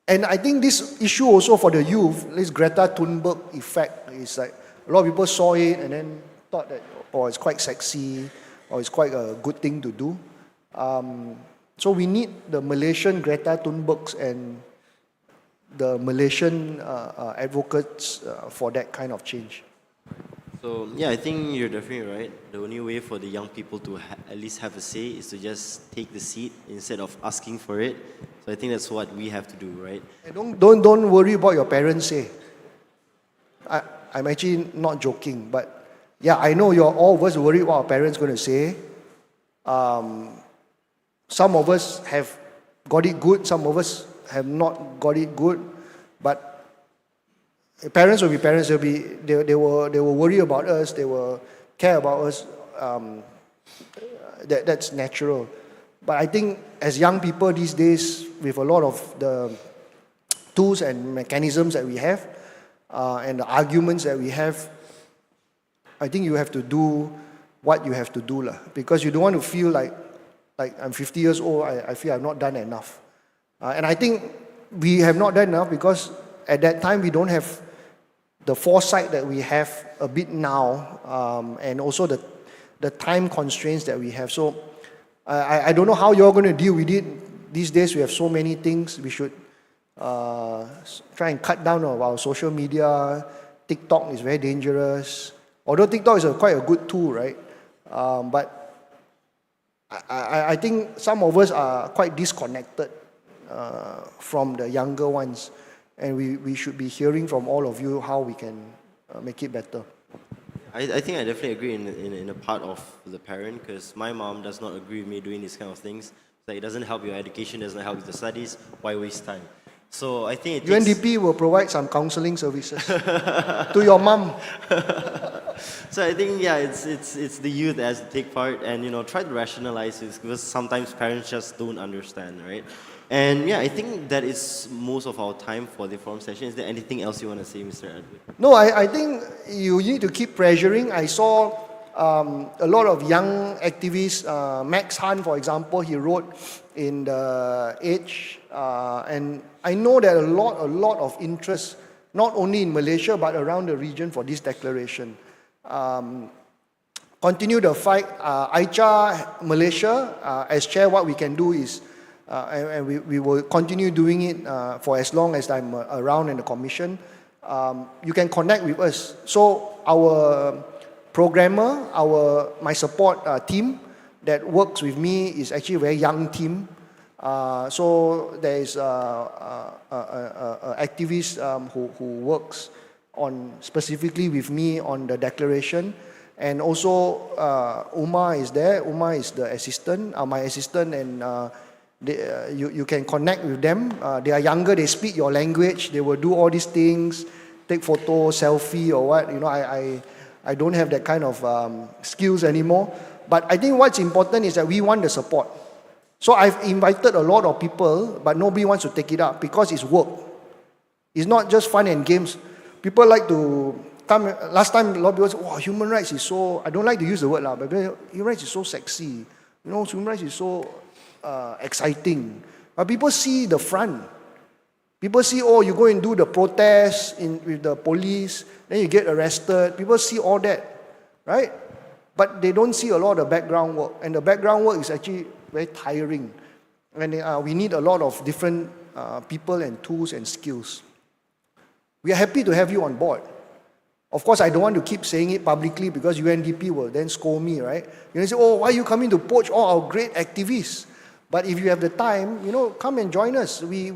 And I think this issue also for the youth, this Greta Thunberg effect, is like a lot of people saw it and then thought that, oh, it's quite sexy, or it's quite a good thing to do. So we need the Malaysian Greta Thunbergs and the Malaysian advocates for that kind of change. So yeah, I think you're definitely right. The only way for the young people to at least have a say is to just take the seat instead of asking for it. So I think that's what we have to do, right? Don't worry about your parents say. I'm actually not joking, but yeah, I know you're all of us worried what our parents going to say. Some of us have got it good, some of us have not got it good, but parents will be parents. They will worry about us. They will care about us. That's natural. But I think as young people these days, with a lot of the tools and mechanisms that we have, and the arguments that we have, I think you have to do what you have to do lah. Because you don't want to feel like I'm 50 years old, I feel I've not done enough. And I think we have not done enough because at that time we don't have the foresight that we have a bit now, and also the time constraints that we have. So I don't know how you're going to deal with it. These days we have so many things. We should try and cut down on our social media. TikTok is very dangerous. Although TikTok is quite a good tool, right? But I think some of us are quite disconnected from the younger ones. And we should be hearing from all of you how we can make it better. I think I definitely agree in a part of the parent, because my mom does not agree with me doing these kind of things. Like, it doesn't help your education, doesn't help with the studies, why waste time? So I think UNDP will provide some counseling services to your mom. So I think, yeah, it's the youth that has to take part and, try to rationalize this, because sometimes parents just don't understand, right? And yeah, I think that is most of our time for the forum session. Is there anything else you want to say, Mr. Edward? No, I think you need to keep pressuring. I saw a lot of young activists. Max Han, for example, he wrote in the Age, and I know that a lot of interest, not only in Malaysia but around the region, for this declaration. Continue the fight. Aicha Malaysia, as chair, what we can do is, and we will continue doing it for as long as I'm around in the commission. You can connect with us. So our programmer, my support team that works with me is actually a very young team. So there is an activist who works specifically with me on the declaration. And also Uma is there. Uma is the assistant, my assistant, and you can connect with them. They are younger, they speak your language, they will do all these things, take photo, selfie or what. I don't have that kind of skills anymore. But I think what's important is that we want the support. So I've invited a lot of people, but nobody wants to take it up because it's work. It's not just fun and games. People like to come. Last time a lot of people said, "Wow, human rights is so," I don't like to use the word lah, but human rights is so sexy. Human rights is so exciting. But people see the front. People see, you go and do the protest with the police, then you get arrested. People see all that, right? But they don't see a lot of the background work. And the background work is actually very tiring. And we need a lot of different people and tools and skills. We are happy to have you on board. Of course, I don't want to keep saying it publicly because UNDP will then scold me, right? You say, why are you coming to poach all our great activists? But if you have the time, come and join us. We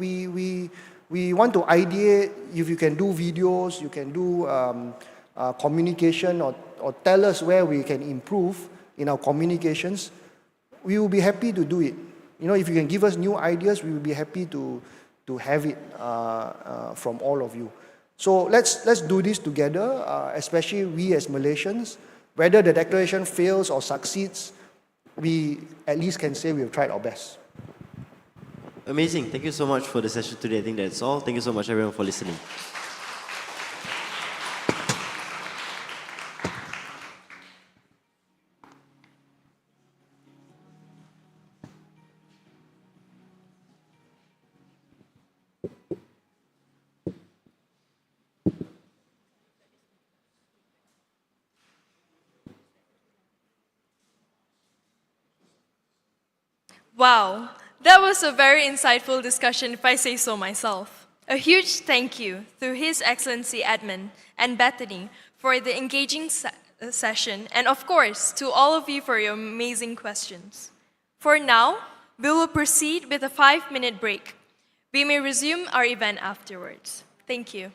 want to ideate. If you can do videos, you can do communication, or tell us where we can improve in our communications. We will be happy to do it. If you can give us new ideas, we will be happy to have it from all of you. So let's do this together, especially we as Malaysians. Whether the declaration fails or succeeds, we at least can say we've tried our best. Amazing. Thank you so much for the session today. I think that's all. Thank you so much, everyone, for listening. Wow, that was a very insightful discussion, if I say so myself. A huge thank you to His Excellency Edmund and Bethany for the engaging session, and of course, to all of you for your amazing questions. For now, we will proceed with a 5-minute break. We may resume our event afterwards. Thank you.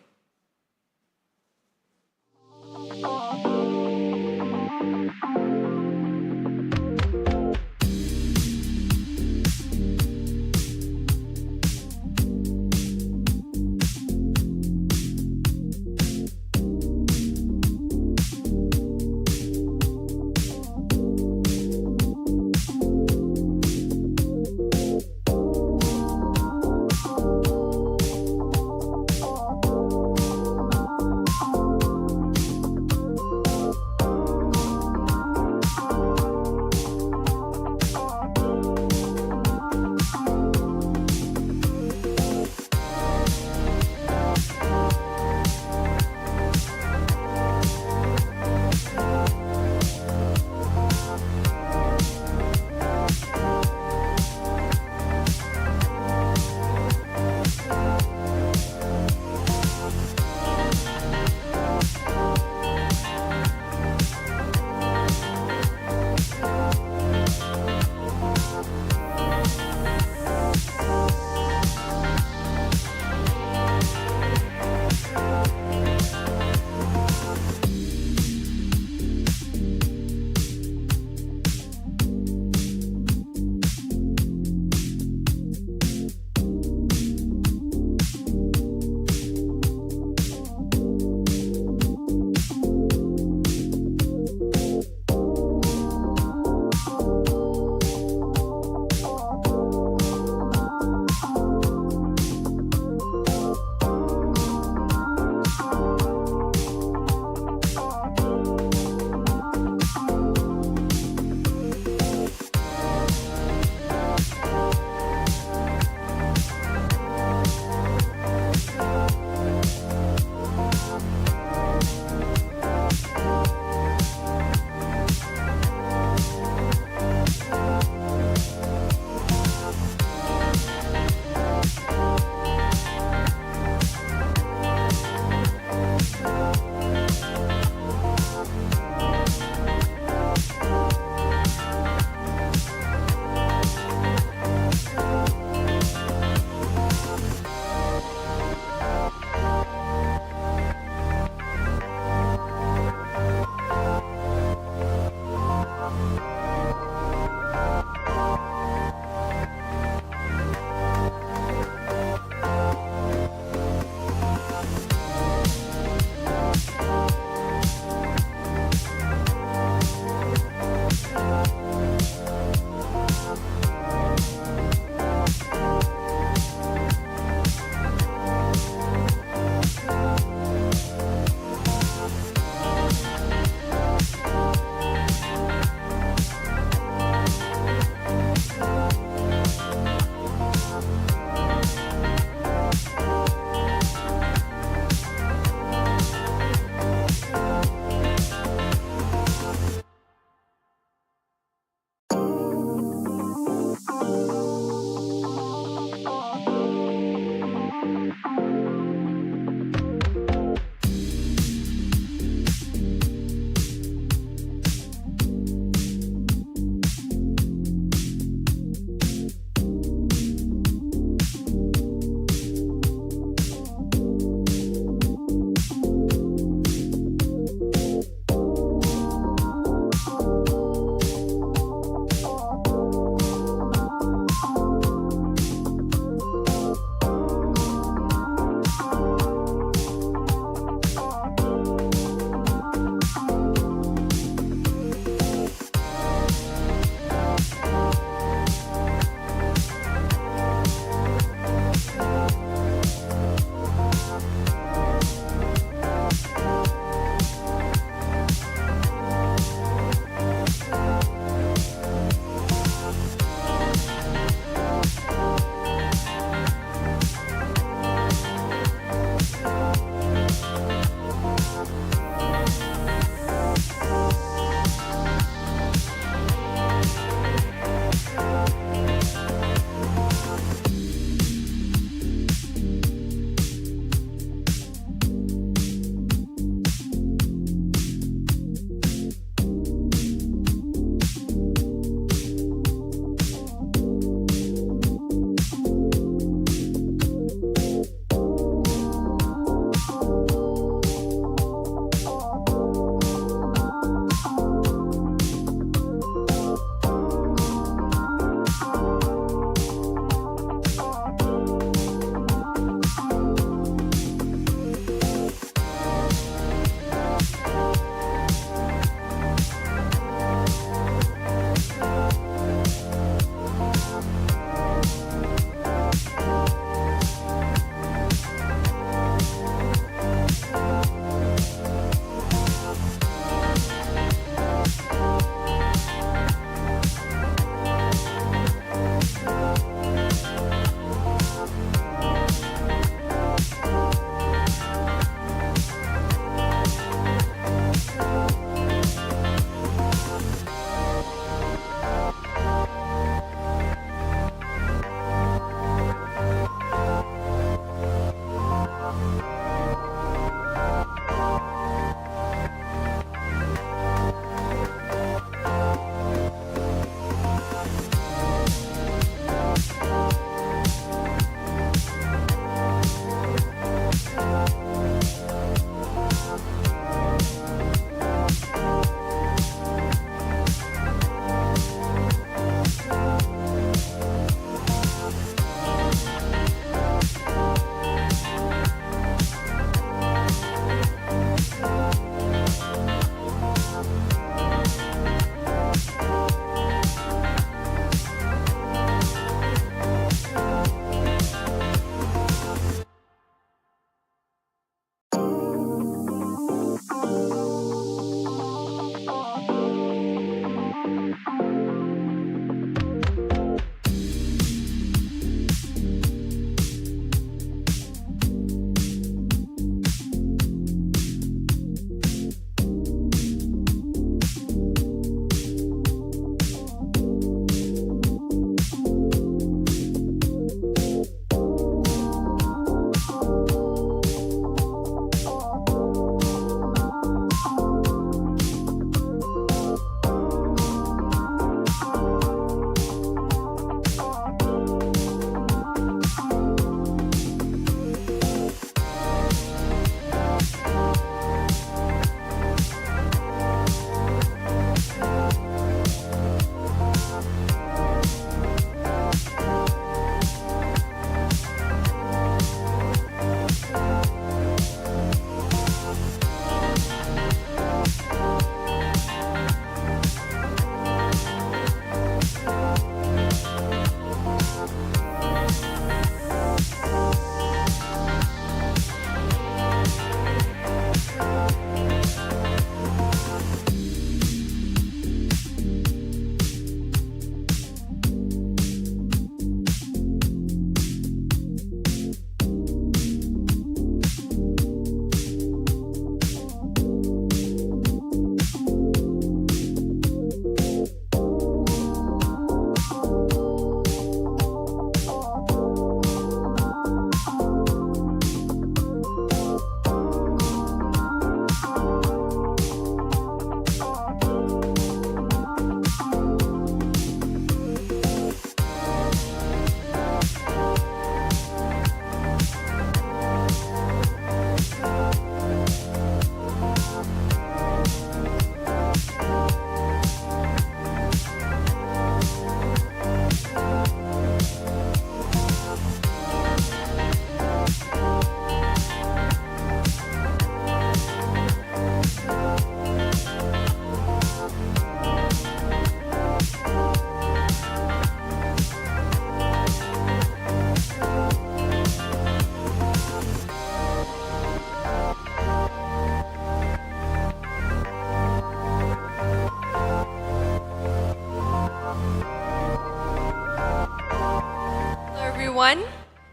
everyone.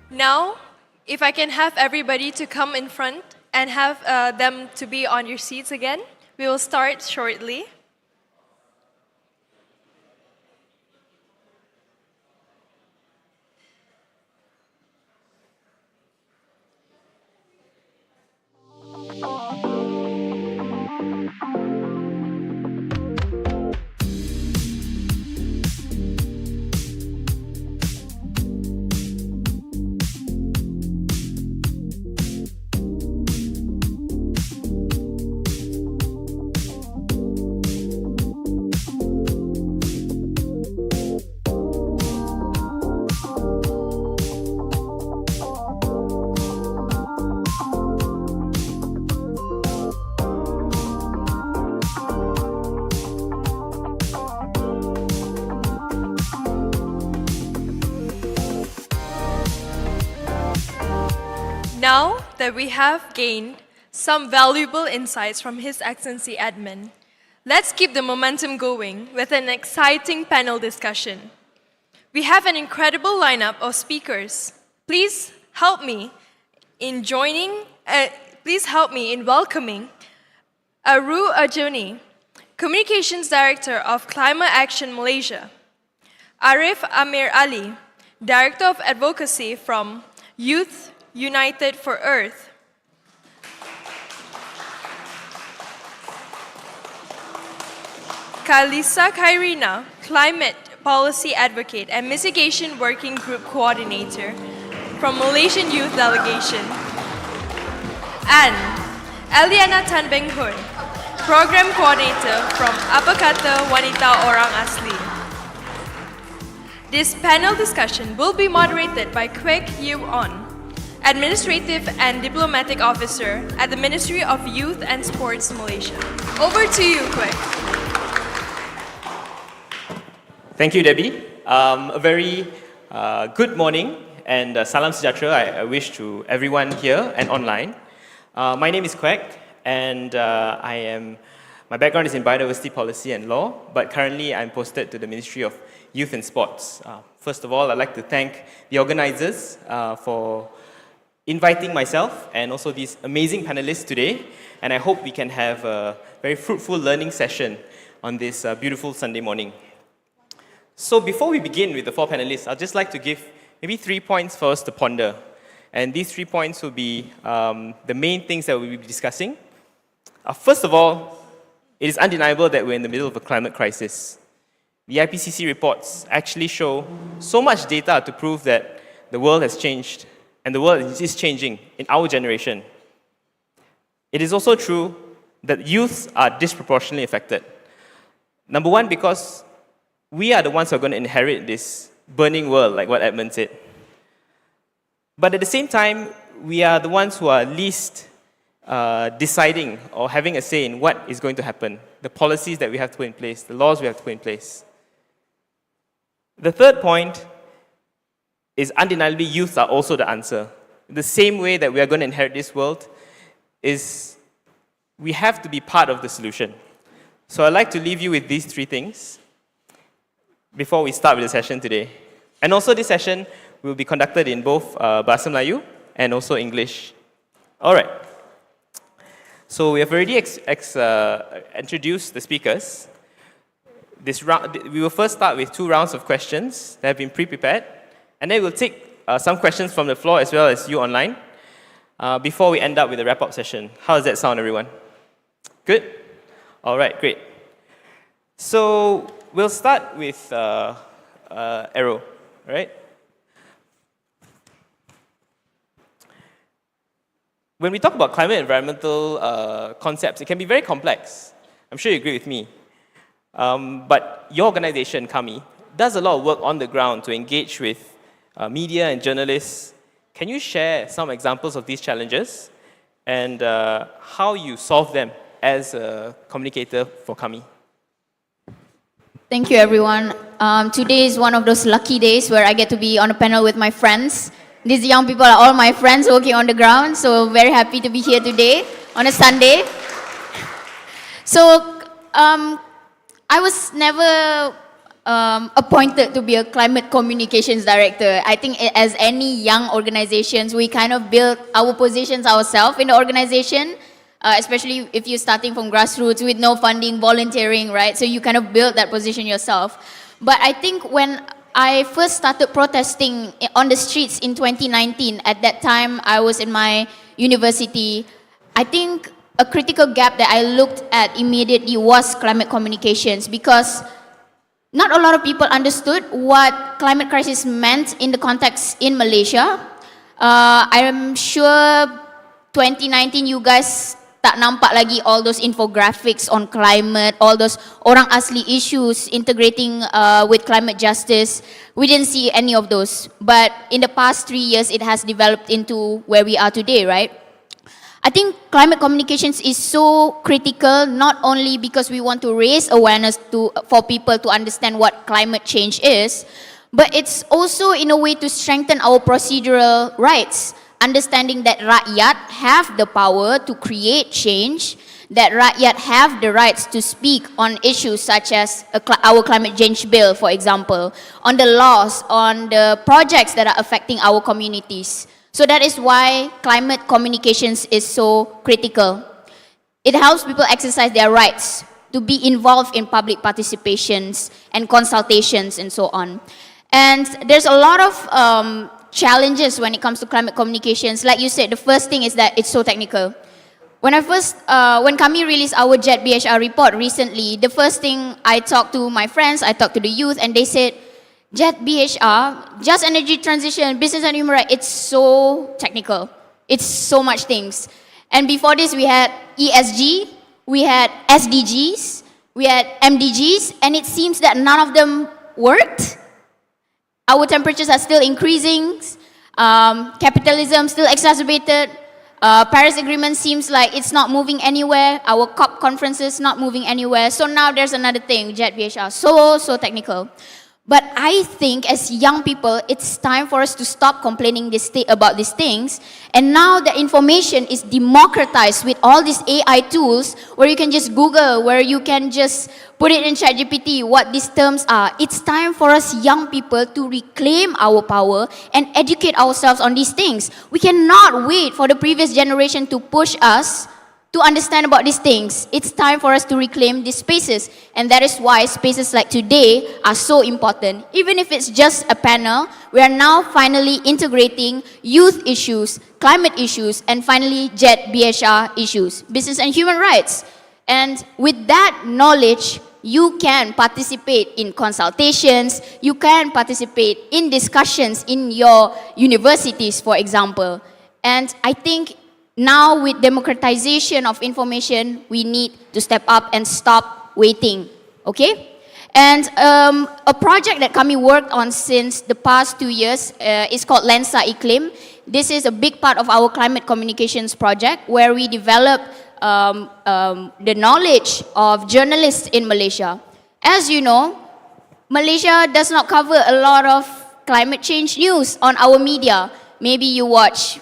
Now, if I can have everybody to come in front and have them to be on your seats again, we will start shortly. Now that we have gained some valuable insights from His Excellency Edmund, let's keep the momentum going with an exciting panel discussion. We have an incredible lineup of speakers. Please help me in welcoming Aru Ajuni, Communications Director of Climate Action Malaysia, Arif Amir Ali, Director of Advocacy from Youth United for Earth, Kalisa Khairina, Climate Policy Advocate and Mitigation Working Group Coordinator from Malaysian Youth Delegation, and Eliana Tanbeng Hun, Program Coordinator from Apa Kata Wanita Orang Asli. This panel discussion will be moderated by Kwek Yew On, Administrative and Diplomatic Officer at the Ministry of Youth and Sports Malaysia. Over to you, Kwek. Thank you, Debbie. A very good morning and salam sejahtera I wish to everyone here and online. My name is Kwek, and my background is in biodiversity policy and law, but currently I'm posted to the Ministry of Youth and Sports. First of all, I'd like to thank the organizers for inviting myself and also these amazing panelists today, and I hope we can have a very fruitful learning session on this beautiful Sunday morning. So before we begin with the four panelists, I'd just like to give maybe 3 points for us to ponder, and these 3 points will be the main things that we'll be discussing. First of all, it is undeniable that we're in the middle of a climate crisis. The IPCC reports actually show so much data to prove that the world has changed, and the world is changing in our generation. It is also true that youths are disproportionately affected. Number one, because we are the ones who are going to inherit this burning world, like what Edmund said. But at the same time, we are the ones who are least deciding or having a say in what is going to happen, the policies that we have to put in place, the laws we have to put in place. The third point is undeniably youth are also the answer. The same way that we are going to inherit this world is we have to be part of the solution. So I'd like to leave you with these 3 things before we start with the session today. And also this session will be conducted in both Bahasa Melayu and also English. All right. So we have already introduced the speakers. We will first start with 2 rounds of questions that have been pre-prepared, and then we'll take some questions from the floor as well as you online before we end up with a wrap-up session. How does that sound, everyone? Good? All right, great. So we'll start with Arrow, right? When we talk about climate and environmental concepts, it can be very complex. I'm sure you agree with me. But your organization, Kami, does a lot of work on the ground to engage with media and journalists. Can you share some examples of these challenges and how you solve them as a communicator for Kami? Thank you, everyone. Today is one of those lucky days where I get to be on a panel with my friends. These young people are all my friends working on the ground, so very happy to be here today on a Sunday. So I was never appointed to be a climate communications director. I think as any young organizations, we kind of build our positions ourselves in the organization, especially if you're starting from grassroots with no funding, volunteering, right? So you kind of build that position yourself. But I think when I first started protesting on the streets in 2019, at that time I was in my university, I think a critical gap that I looked at immediately was climate communications, because not a lot of people understood what climate crisis meant in the context in Malaysia. I am sure 2019 you guys tak nampak lagi all those infographics on climate, all those orang asli issues integrating with climate justice. We didn't see any of those. But in the past 3 years, it has developed into where we are today, right? I think climate communications is so critical, not only because we want to raise awareness for people to understand what climate change is, but it's also in a way to strengthen our procedural rights, understanding that rakyat have the power to create change, that rakyat have the rights to speak on issues such as our climate change bill, for example, on the laws, on the projects that are affecting our communities. So that is why climate communications is so critical. It helps people exercise their rights to be involved in public participations and consultations and so on. And there's a lot of challenges when it comes to climate communications. Like you said, the first thing is that it's so technical. When kami released our JET BHR report recently, the first thing I talked to my friends, I talked to the youth, and they said, JET BHR, just energy transition, business and human rights, it's so technical. It's so much things. And before this, we had ESG, we had SDGs, we had MDGs, and it seems that none of them worked. Our temperatures are still increasing, capitalism still exacerbated, Paris Agreement seems like it's not moving anywhere, our COP conferences not moving anywhere, so now there's another thing, JET BHR, so technical. But I think as young people, it's time for us to stop complaining about these things. And now the information is democratized with all these AI tools where you can just Google, where you can just put it in ChatGPT what these terms are. It's time for us young people to reclaim our power and educate ourselves on these things. We cannot wait for the previous generation to push us to understand about these things. It's time for us to reclaim these spaces. And that is why spaces like today are so important. Even if it's just a panel, we are now finally integrating youth issues, climate issues, and finally JET BHR issues, business and human rights. And with that knowledge, you can participate in consultations, you can participate in discussions in your universities, for example. And I think now, with democratization of information, we need to step up and stop waiting, okay? And a project that kami worked on since the past 2 years is called Lensa Iklim. This is a big part of our climate communications project where we develop the knowledge of journalists in Malaysia. As you know, Malaysia does not cover a lot of climate change news on our media. Maybe you watch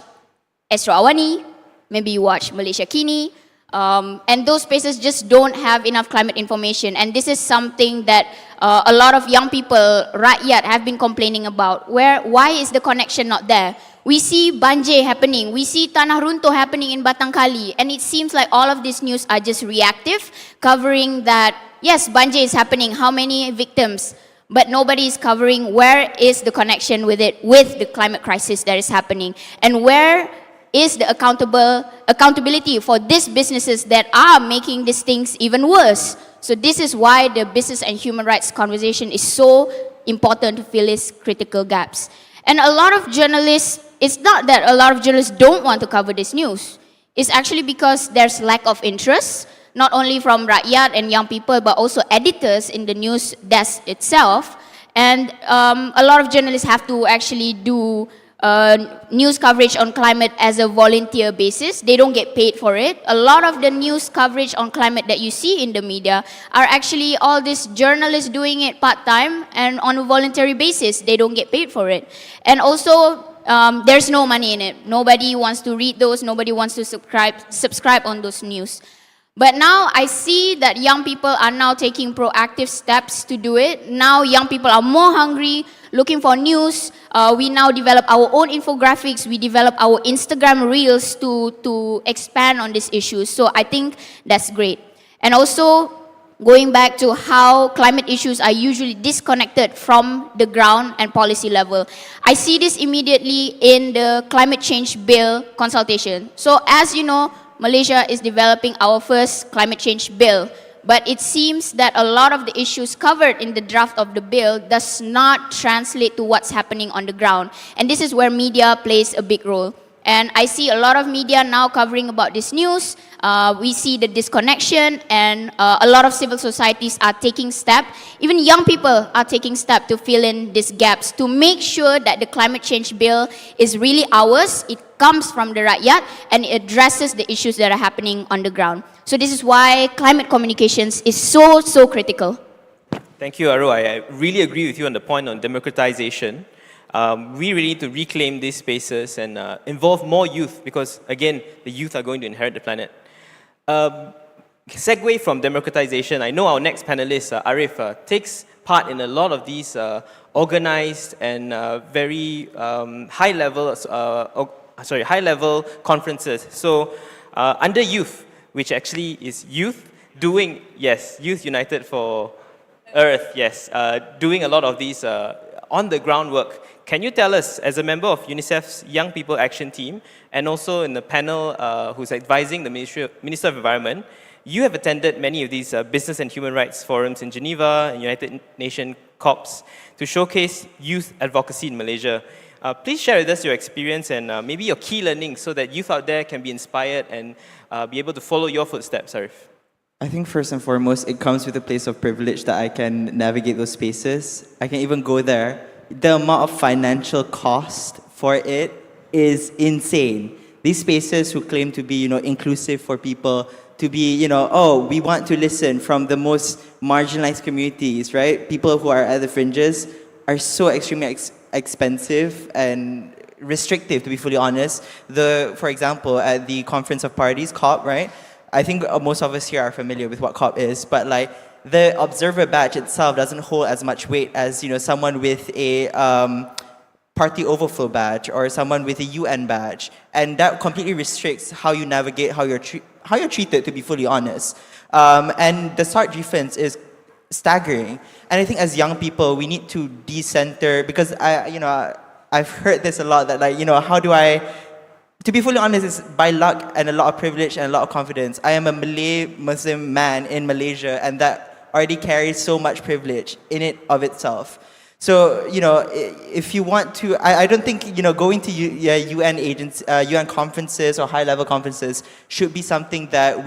Astro Awani, maybe you watch Malaysia Kini, and those spaces just don't have enough climate information. And this is something that a lot of young people, rakyat, have been complaining about. Why is the connection not there? We see banjir happening, we see tanah runtuh happening in Batang Kali, and it seems like all of these news are just reactive, covering that, yes, banjir is happening, how many victims? But nobody is covering where is the connection with it, with the climate crisis that is happening, and where is the accountability for these businesses that are making these things even worse. So this is why the business and human rights conversation is so important to fill these critical gaps. And a lot of journalists, it's not that a lot of journalists don't want to cover this news. It's actually because there's lack of interest, not only from rakyat and young people, but also editors in the news desk itself. And a lot of journalists have to actually do news coverage on climate as a volunteer basis. They don't get paid for it. A lot of the news coverage on climate that you see in the media are actually all these journalists doing it part-time and on a voluntary basis. They don't get paid for it. And also, there's no money in it. Nobody wants to read those. Nobody wants to subscribe on those news. But now I see that young people are now taking proactive steps to do it. Now young people are more hungry, looking for news. We now develop our own infographics. We develop our Instagram reels to expand on these issues. So I think that's great. And also, going back to how climate issues are usually disconnected from the ground and policy level. I see this immediately in the climate change bill consultation. So as you know, Malaysia is developing our first climate change bill. But it seems that a lot of the issues covered in the draft of the bill does not translate to what's happening on the ground. And this is where media plays a big role. And I see a lot of media now covering about this news. We see the disconnection, and a lot of civil societies are taking steps. Even young people are taking steps to fill in these gaps, to make sure that the climate change bill is really ours. It comes from the rakyat, and it addresses the issues that are happening on the ground. So this is why climate communications is so critical. Thank you, Aru. I really agree with you on the point on democratization. We really need to reclaim these spaces and involve more youth, because, again, the youth are going to inherit the planet. Segue from democratization, I know our next panelist, Arif, takes part in a lot of these organized and very high-level conferences. So, under youth, which actually is youth doing, yes, Youth United for Earth, yes, doing a lot of these on-the-ground work. Can you tell us, as a member of UNICEF's Young People Action Team, and also in the panel who's advising the Minister of Environment, you have attended many of these business and human rights forums in Geneva and United Nations COPs to showcase youth advocacy in Malaysia. Please share with us your experience and maybe your key learnings so that youth out there can be inspired and be able to follow your footsteps, Arif. I think first and foremost, it comes with a place of privilege that I can navigate those spaces. I can even go there. The amount of financial cost for it is insane. These spaces who claim to be, inclusive for people, to be, we want to listen from the most marginalized communities, right? People who are at the fringes are so extremely expensive and restrictive, to be fully honest. For example, at the Conference of Parties, COP, right? I think most of us here are familiar with what COP is, but the observer badge itself doesn't hold as much weight as someone with a party overflow badge or someone with a UN badge, and that completely restricts how you navigate, how you're treated, to be fully honest. And the stark difference is staggering. And I think as young people, we need to decenter, because I've heard this a lot, that how do I? To be fully honest, it's by luck and a lot of privilege and a lot of confidence. I am a Malay Muslim man in Malaysia, and that already carries so much privilege in it of itself. So, if you want to, I don't think, going to UN conferences or high-level conferences should be something that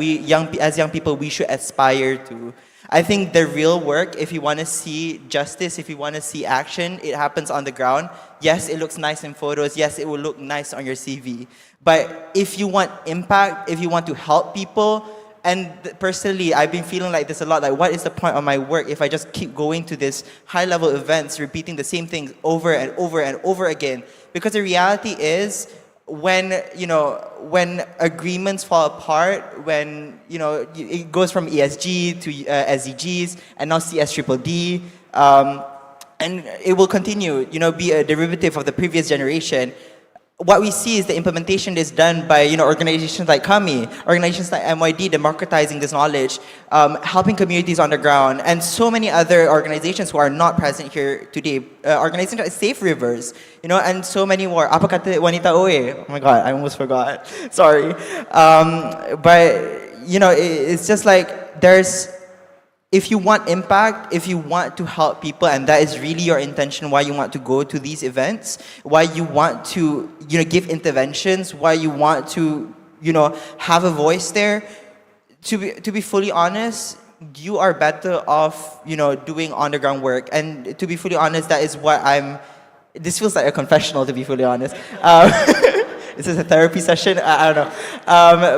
as young people, we should aspire to. I think the real work, if you want to see justice, if you want to see action, it happens on the ground. Yes, it looks nice in photos. Yes, it will look nice on your CV. But if you want impact, if you want to help people, and personally, I've been feeling like this a lot, what is the point of my work if I just keep going to these high-level events, repeating the same things over and over and over again? Because the reality is, when agreements fall apart, when it goes from ESG to SDGs and now CSDDD, and it will continue, be a derivative of the previous generation. What we see is the implementation is done by organizations like KAMI, organizations like MYD, democratizing this knowledge, helping communities on the ground, and so many other organizations who are not present here today. Organizations like Safe Rivers, and so many more. Apa kata wanita OE? Oh my God, I almost forgot. Sorry. But it's just if you want impact, if you want to help people, and that is really your intention, why you want to go to these events, why you want to, give interventions, why you want to, have a voice there, to be fully honest, you are better off, doing on-the-ground work. And to be fully honest, that is what this feels like a confessional, to be fully honest. Is this a therapy session? I don't know.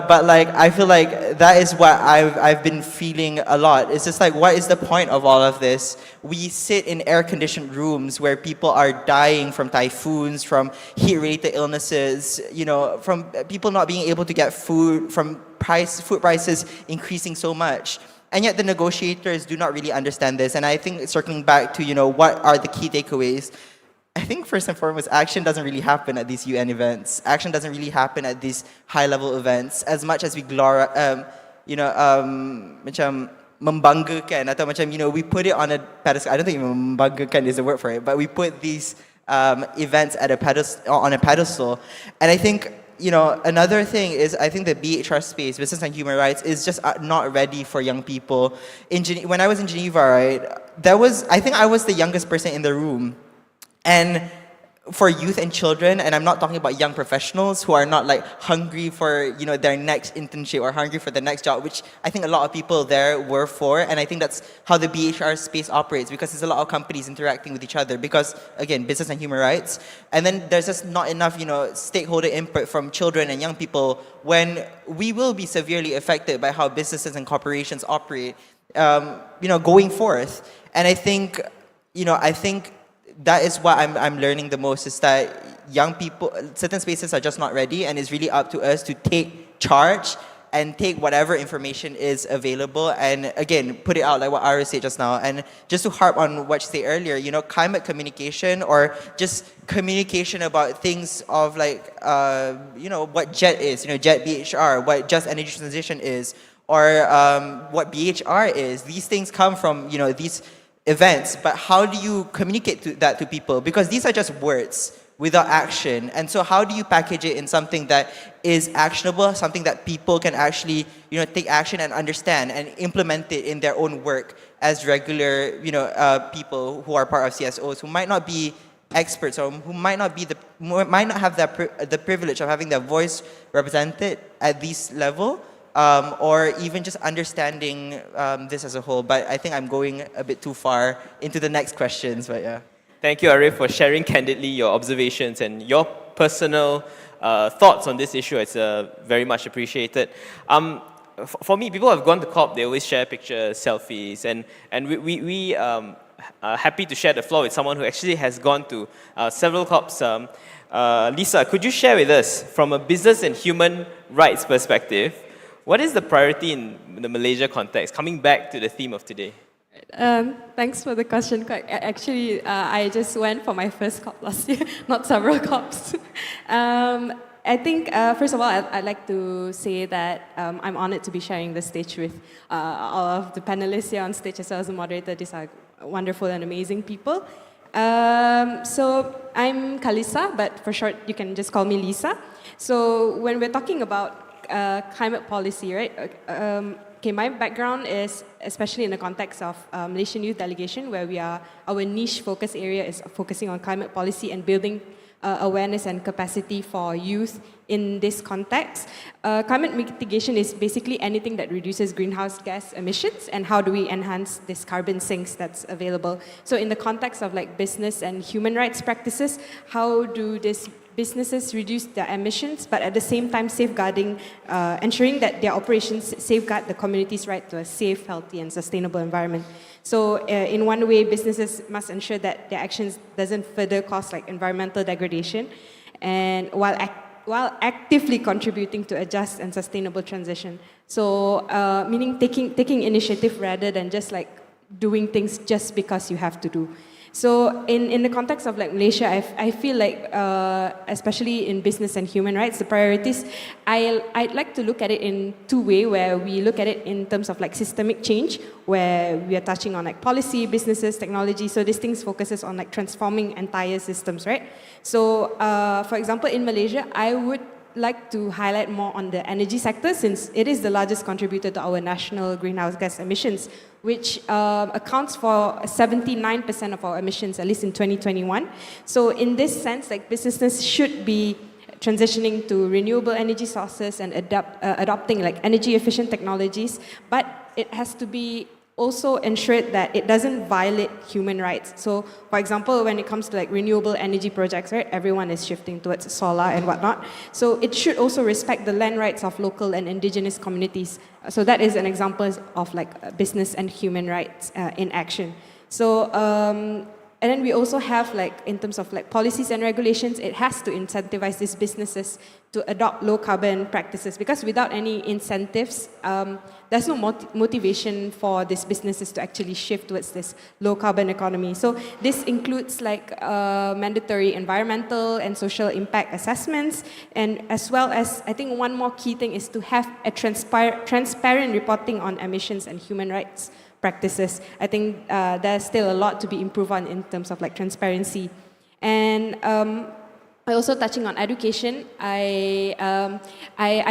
But I feel like that is what I've been feeling a lot. It's just what is the point of all of this? We sit in air-conditioned rooms where people are dying from typhoons, from heat-related illnesses, from people not being able to get food, from food prices increasing so much. And yet the negotiators do not really understand this. And I think circling back to, what are the key takeaways, I think first and foremost, action doesn't really happen at these UN events. Action doesn't really happen at these high-level events as much as we macam membanggakan atau macam, we put it on a pedestal. I don't think membanggakan is the word for it, but we put these events at on a pedestal. And I think, another thing is I think the BHR space, business and human rights, is just not ready for young people. When I was in Geneva, right, I think I was the youngest person in the room. And for youth and children, and I'm not talking about young professionals who are not like hungry for their next internship or hungry for the next job, which I think a lot of people there were for, and I think that's how the BHR space operates, because there's a lot of companies interacting with each other because, again, business and human rights, and then there's just not enough stakeholder input from children and young people when we will be severely affected by how businesses and corporations operate going forth. And I think that is what I'm learning the most, is that young people, certain spaces are just not ready, and it's really up to us to take charge and take whatever information is available and, again, put it out like what Ara said just now. And just to harp on what you said earlier, climate communication, or just communication about things of like, what JET is, JET BHR, what Just Energy Transition is, or what BHR is. These things come from, these events, but how do you communicate that to people? Because these are just words without action. And so how do you package it in something that is actionable, something that people can actually, take action and understand and implement it in their own work as regular, people who are part of CSOs, who might not be experts, or who might not have the privilege of having their voice represented at this level. Or even just understanding this as a whole. But I think I'm going a bit too far into the next questions, but yeah. Thank you, Arif, for sharing candidly your observations and your personal thoughts on this issue. It's very much appreciated. For me, people have gone to COP, they always share pictures, selfies, and we are happy to share the floor with someone who actually has gone to several COPs. Lisa, could you share with us, from a business and human rights perspective, what is the priority in the Malaysia context, coming back to the theme of today? Thanks for the question. Actually, I just went for my first COP last year, not several COPs. I think, first of all, I'd like to say that I'm honored to be sharing the stage with all of the panelists here on stage, as well as the moderator. These are wonderful and amazing people. So I'm Kalisa, but for short, you can just call me Lisa. So when we're talking about climate policy, right? My background is especially in the context of Malaysian Youth Delegation, where our niche focus area is focusing on climate policy and building awareness and capacity for youth in this context. Climate mitigation is basically anything that reduces greenhouse gas emissions, and how do we enhance this carbon sinks that's available. So in the context of like business and human rights practices, how do these businesses reduce their emissions, but at the same time safeguarding, ensuring that their operations safeguard the community's right to a safe, healthy, and sustainable environment. So in one way, businesses must ensure that their actions doesn't further cause like environmental degradation, and while actively contributing to a just and sustainable transition. So meaning taking initiative rather than just like doing things just because you have to do. So in the context of like Malaysia, I feel like, especially in business and human rights, the priorities, I'd like to look at it in two ways, where we look at it in terms of like systemic change, where we are touching on like policy, businesses, technology. So these things focuses on like transforming entire systems, right? So for example, in Malaysia, I would like to highlight more on the energy sector, since it is the largest contributor to our national greenhouse gas emissions, which accounts for 79% of our emissions, at least in 2021. So in this sense, like businesses should be transitioning to renewable energy sources and adopting like energy efficient technologies, but it has to be also ensured that it doesn't violate human rights. So, for example, when it comes to like renewable energy projects, right, everyone is shifting towards solar and whatnot. So it should also respect the land rights of local and indigenous communities. So that is an example of like business and human rights in action. So And then we also have like, in terms of like policies and regulations, it has to incentivize these businesses to adopt low carbon practices, because without any incentives, there's no motivation for these businesses to actually shift towards this low carbon economy. So this includes like mandatory environmental and social impact assessments, and as well as, I think one more key thing is to have a transparent reporting on emissions and human rights practices. I think there's still a lot to be improved on in terms of like transparency. And I also touching on education, I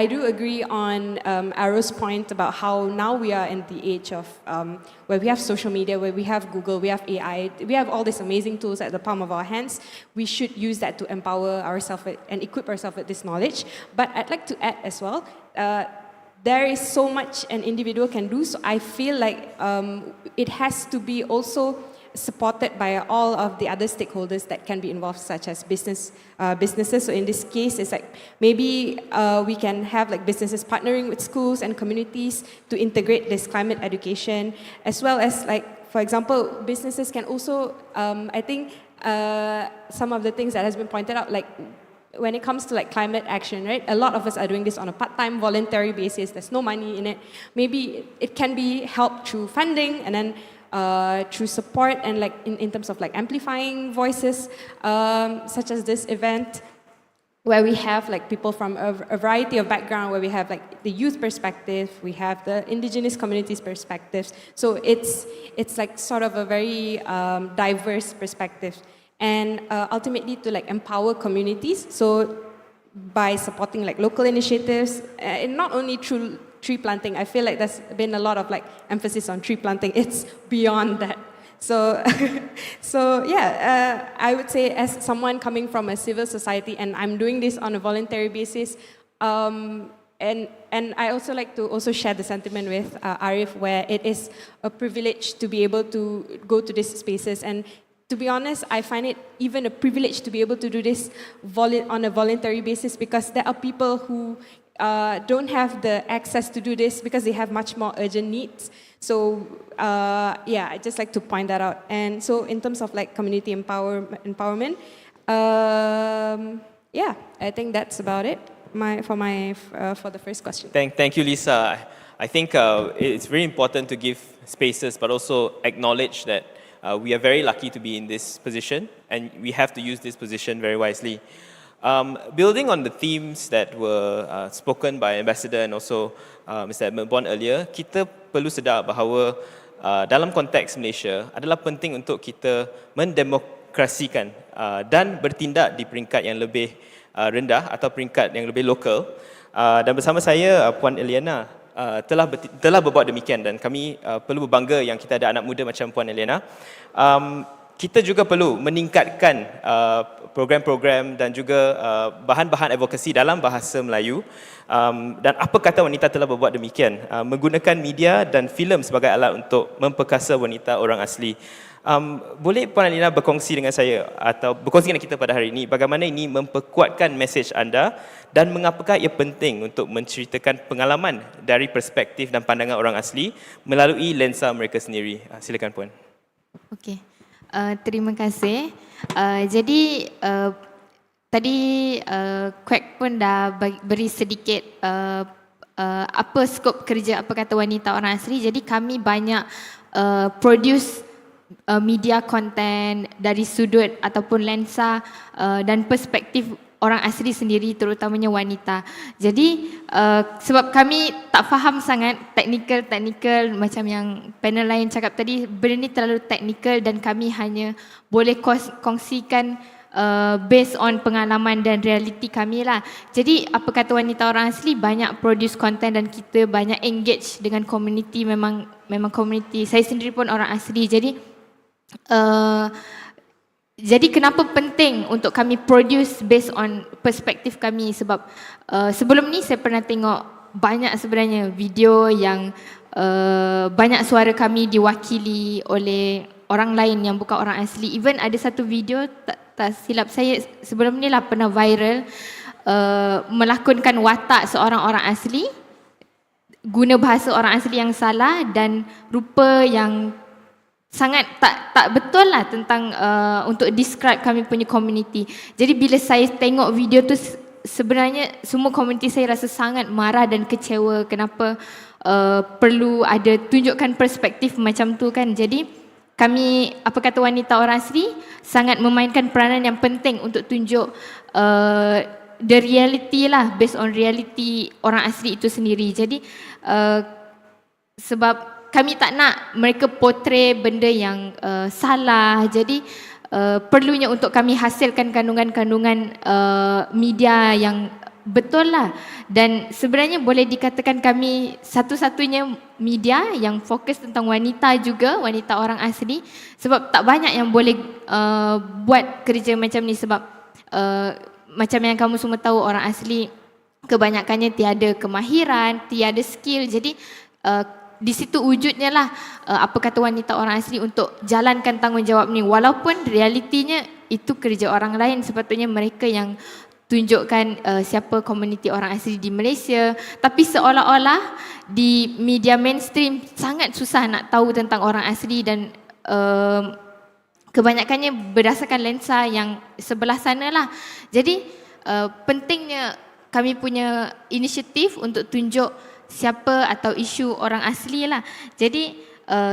do agree on Arrow's point about how now we are in the age of where we have social media, where we have Google, we have AI, we have all these amazing tools at the palm of our hands. We should use that to empower ourselves and equip ourselves with this knowledge. But I'd like to add as well, there is so much an individual can do, so I feel like it has to be also supported by all of the other stakeholders that can be involved, such as businesses. So in this case, it's like maybe we can have like businesses partnering with schools and communities to integrate this climate education, as well as like, for example, businesses can also, I think some of the things that has been pointed out, like when it comes to like climate action, right? A lot of us are doing this on a part-time voluntary basis. There's no money in it. Maybe it can be helped through funding, and then through support and like in terms of like amplifying voices, such as this event, where we have like people from a variety of background, where we have like the youth perspective, we have the indigenous communities perspectives. So it's like sort of a very diverse perspective. And ultimately to like empower communities. So by supporting like local initiatives, and not only through tree planting, I feel like there's been a lot of like emphasis on tree planting. It's beyond that. So, I would say as someone coming from a civil society, and I'm doing this on a voluntary basis, and I also like to also share the sentiment with Arif, where it is a privilege to be able to go to these spaces. And to be honest, I find it even a privilege to be able to do this on a voluntary basis, because there are people who don't have the access to do this because they have much more urgent needs. So I just like to point that out. And so in terms of like community empowerment, I think that's about it for the first question. Thank you, Lisa. I think it's very important to give spaces, but also acknowledge that we are very lucky to be in this position, and we have to use this position very wisely. Building on the themes that were spoken by Ambassador and also Mr. Edmund Bond earlier, kita perlu sedar bahawa dalam konteks Malaysia adalah penting untuk kita mendemokrasikan dan bertindak di peringkat yang lebih rendah atau peringkat yang lebih lokal. Dan bersama saya, Puan Eliana telah berbuat demikian, dan kami perlu berbangga yang kita ada anak muda macam Puan Eliana. Kita juga perlu meningkatkan program-program dan juga bahan-bahan advokasi dalam bahasa Melayu. Dan apa kata wanita telah berbuat demikian, menggunakan media dan filem sebagai alat untuk memperkasa wanita orang asli. Boleh Puan Alina berkongsi dengan saya atau berkongsi dengan kita pada hari ini bagaimana ini memperkuatkan mesej anda, dan mengapakah ia penting untuk menceritakan pengalaman dari perspektif dan pandangan orang asli melalui lensa mereka sendiri. Silakan Puan. Okey. Terima kasih. Jadi tadi Kwek pun dah beri sedikit apa skop kerja apa kata wanita orang asli. Jadi kami banyak produce media content dari sudut ataupun lensa dan perspektif orang asli sendiri, terutamanya wanita. Jadi sebab kami tak faham sangat teknikal macam yang panel lain cakap tadi, benda ni terlalu teknikal dan kami hanya boleh kongsikan based on pengalaman dan realiti kami lah. Jadi apa kata wanita orang asli banyak produce content dan kita banyak engage dengan community, memang community. Saya sendiri pun orang asli. Jadi kenapa penting untuk kami produce based on perspektif kami, sebab sebelum ni saya pernah tengok banyak sebenarnya video yang banyak suara kami diwakili oleh orang lain yang bukan orang asli. Even ada satu video tak silap saya sebelum ni lah pernah viral, melakonkan watak seorang orang asli, guna bahasa orang asli yang salah dan rupa yang sangat tak betul lah tentang untuk describe kami punya community. Jadi bila saya tengok video tu, sebenarnya semua community saya rasa sangat marah dan kecewa kenapa perlu ada tunjukkan perspektif macam tu kan. Jadi kami, apa kata wanita orang asli, sangat memainkan peranan yang penting untuk tunjuk the reality lah, based on reality orang asli itu sendiri. Jadi sebab kami tak nak mereka portray benda yang salah. Jadi perlunya untuk kami hasilkan kandungan-kandungan media yang betul lah. Dan sebenarnya boleh dikatakan kami satu-satunya media yang fokus tentang wanita juga, wanita orang asli. Sebab tak banyak yang boleh buat kerja macam ni. Sebab macam yang kamu semua tahu, orang asli kebanyakannya tiada kemahiran, tiada skill. Jadi di situ wujudnya lah apa kata wanita orang asli untuk jalankan tanggungjawab ni. Walaupun realitinya itu kerja orang lain, sepatutnya mereka yang tunjukkan siapa komuniti orang asli di Malaysia. Tapi seolah-olah di media mainstream sangat susah nak tahu tentang orang asli dan kebanyakannya berdasarkan lensa yang sebelah sana lah. Jadi pentingnya kami punya inisiatif untuk tunjuk siapa atau isu orang asli lah. Jadi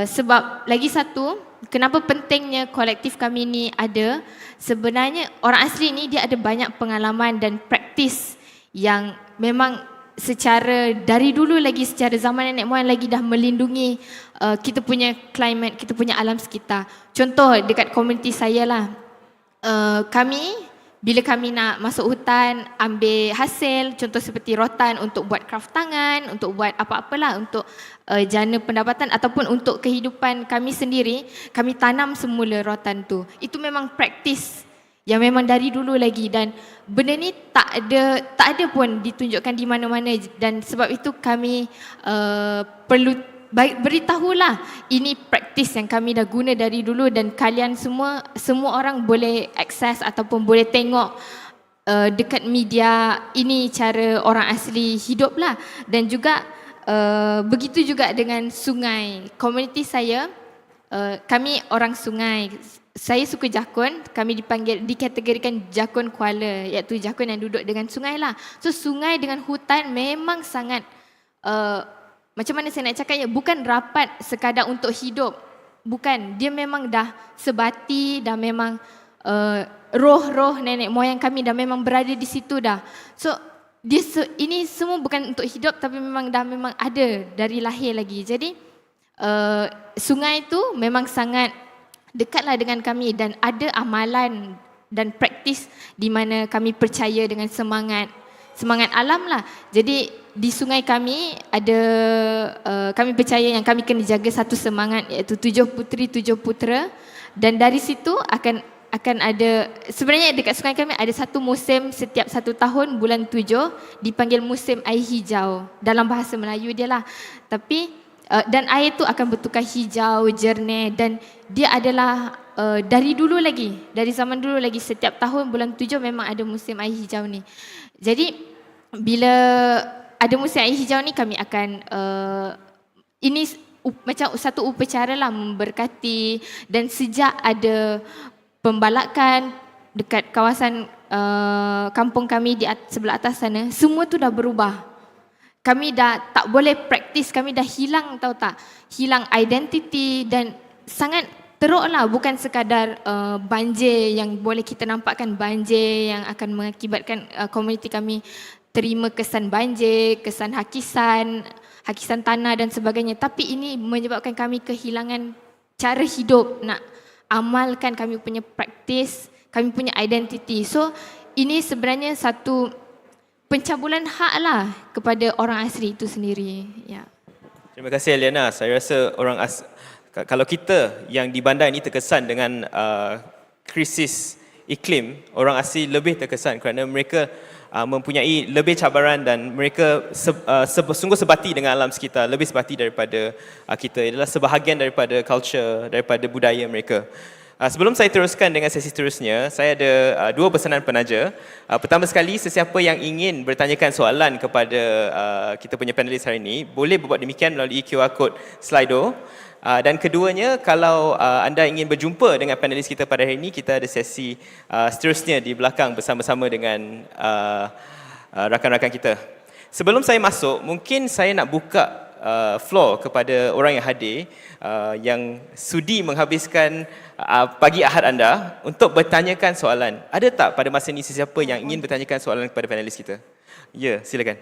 sebab lagi satu, kenapa pentingnya kolektif kami ni ada, sebenarnya orang asli ni dia ada banyak pengalaman dan praktis yang memang secara dari dulu lagi, secara zaman nenek moyang lagi dah melindungi kita punya climate, kita punya alam sekitar. Contoh dekat komuniti saya lah, kami bila kami nak masuk hutan, ambil hasil, contoh seperti rotan untuk buat kraft tangan, untuk buat apa-apalah, untuk jana pendapatan ataupun untuk kehidupan kami sendiri, kami tanam semula rotan tu. Itu memang praktis yang memang dari dulu lagi, dan benda ni tak ada pun ditunjukkan di mana-mana, dan sebab itu kami perlu beritahulah ini praktis yang kami dah guna dari dulu, dan kalian semua orang boleh akses ataupun boleh tengok dekat media ini cara orang asli hidup lah. Dan juga begitu juga dengan sungai. Komuniti saya, kami orang sungai. Saya suka jakun, kami dikategorikan jakun Kuala, iaitu jakun yang duduk dengan sungai lah. So sungai dengan hutan memang sangat macam mana saya nak cakap ya, bukan rapat sekadar untuk hidup. Bukan, dia memang dah sebati, dah memang roh-roh nenek moyang kami dah memang berada di situ dah. So ini semua bukan untuk hidup, tapi memang ada dari lahir lagi. Jadi sungai itu memang sangat dekatlah dengan kami, dan ada amalan dan praktis di mana kami percaya dengan semangat alam lah. Jadi di sungai kami ada, kami percaya yang kami kena jaga satu semangat, iaitu 7 puteri 7 putera. Dan dari situ akan ada, sebenarnya dekat sungai kami ada satu musim setiap 1 tahun bulan 7 dipanggil musim air hijau, dalam bahasa Melayu dia lah. Tapi dan air tu akan bertukar hijau, jernih, dan dia adalah dari dulu lagi, dari zaman dulu lagi, setiap tahun bulan 7 memang ada musim air hijau ni. Jadi bila ada musim air hijau ni, kami akan ini macam satu upacara lah, memberkati. Dan sejak ada pembalakan dekat kawasan kampung kami di sebelah atas sana, semua tu dah berubah. Kami dah tak boleh praktis, kami dah hilang, tahu tak, hilang identiti, dan sangat teruk lah. Bukan sekadar banjir yang boleh kita nampakkan, banjir yang akan mengakibatkan komuniti kami terima kesan banjir, kesan hakisan tanah dan sebagainya. Tapi ini menyebabkan kami kehilangan cara hidup, nak amalkan kami punya praktis, kami punya identiti. So ini sebenarnya satu pencabulan hak lah kepada orang asli itu sendiri. Ya. Terima kasih Eliana. Saya rasa kalau kita yang di bandar ini terkesan dengan krisis iklim, orang asli lebih terkesan kerana mereka mempunyai lebih cabaran, dan mereka sungguh sebati dengan alam sekitar, lebih sebati daripada kita. Adalah sebahagian daripada culture, daripada budaya mereka. Sebelum saya teruskan dengan sesi seterusnya, saya ada 2 pesanan penaja. Pertama sekali, sesiapa yang ingin bertanyakan soalan kepada kita punya panelis hari ini, boleh berbuat demikian melalui QR code Slido. Dan keduanya, kalau anda ingin berjumpa dengan panelis kita pada hari ini, kita ada sesi seterusnya di belakang bersama-sama dengan rakan-rakan kita. Sebelum saya masuk, mungkin saya nak buka floor kepada orang yang hadir yang sudi menghabiskan pagi Ahad anda untuk bertanyakan soalan. Ada tak pada masa ini sesiapa yang ingin bertanyakan soalan kepada panelis kita? Ya, silakan.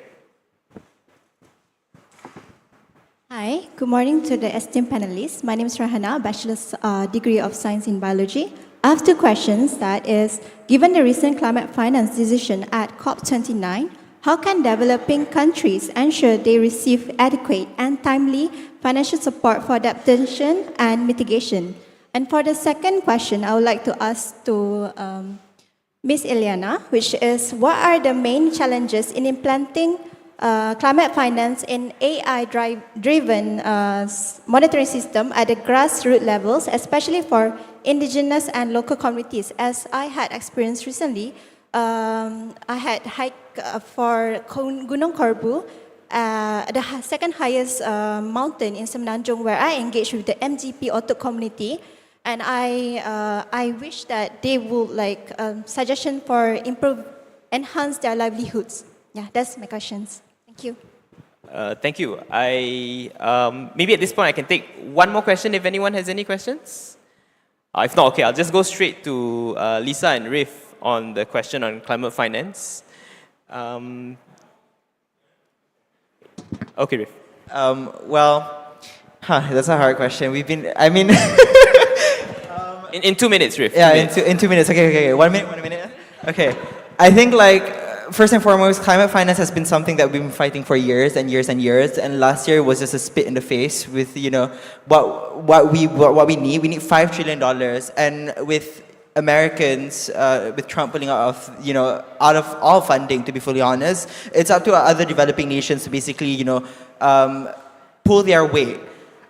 Hi, good morning to the esteemed panelists. My name is Rahana, Bachelor's degree of Science in Biology. I have two questions. That is, given the recent climate finance decision at COP29, how can developing countries ensure they receive adequate and timely financial support for adaptation and mitigation? And for the second question, I would like to ask to Ms. Eliana, which is, what are the main challenges in implementing climate finance in AI-driven monetary system at the grassroots levels, especially for indigenous and local communities? As I had experienced recently, I had hiked for Gunung Korbu, the second highest mountain in Semenanjung, where I engaged with the MGP Otuk community, and I wish that they would like suggestion for enhance their livelihoods. Yeah, that's my questions. Thank you. Thank you. Maybe at this point I can take one more question if anyone has any questions. If not, okay, I'll just go straight to Lisa and Rif on the question on climate finance. Okay, Rif. That's a hard question. In 2 minutes, Rif. Yeah, in 2 minutes. Okay. 1 minute. Okay. I think first and foremost, climate finance has been something that we've been fighting for years and years and years. And last year was just a spit in the face with what we need. We need $5 trillion, and with Americans, with Trump pulling out of all funding, to be fully honest, it's up to other developing nations to basically pull their weight.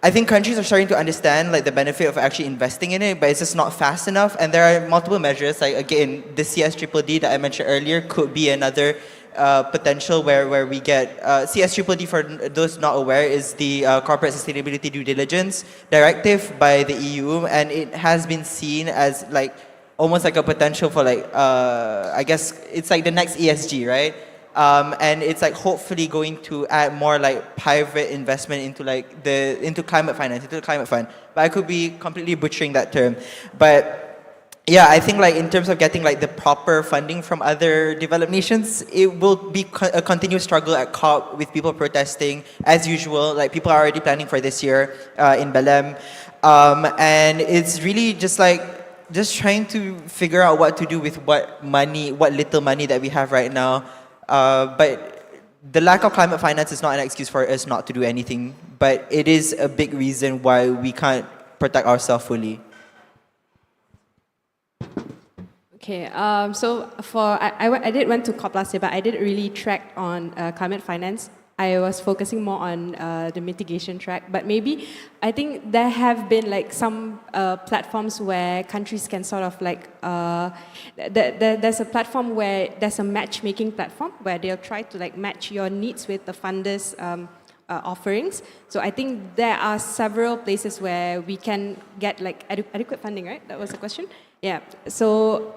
I think countries are starting to understand the benefit of actually investing in it, but it's just not fast enough. And there are multiple measures, again, the CSDDD that I mentioned earlier could be another potential where we get CSDDD, for those not aware, is the Corporate Sustainability Due Diligence Directive by the EU, and it has been seen as almost a potential for I guess it's the next ESG, right? And it's hopefully going to add more private investment into into climate finance, into the climate fund. But I could be completely butchering that term. But yeah, I think in terms of getting the proper funding from other developed nations, it will be a continuous struggle at COP with people protesting as usual. People are already planning for this year in Belém, and it's really just trying to figure out what to do with what little money that we have right now. But the lack of climate finance is not an excuse for us not to do anything, but it is a big reason why we can't protect ourselves fully. Okay, so I did went to COP last year, but I didn't really track on climate finance. I was focusing more on the mitigation track, but maybe I think there have been some platforms where countries can sort of there's a platform where there's a matchmaking platform where they'll try to match your needs with the funders' offerings. So I think there are several places where we can get adequate funding, right? That was the question. Yeah. So.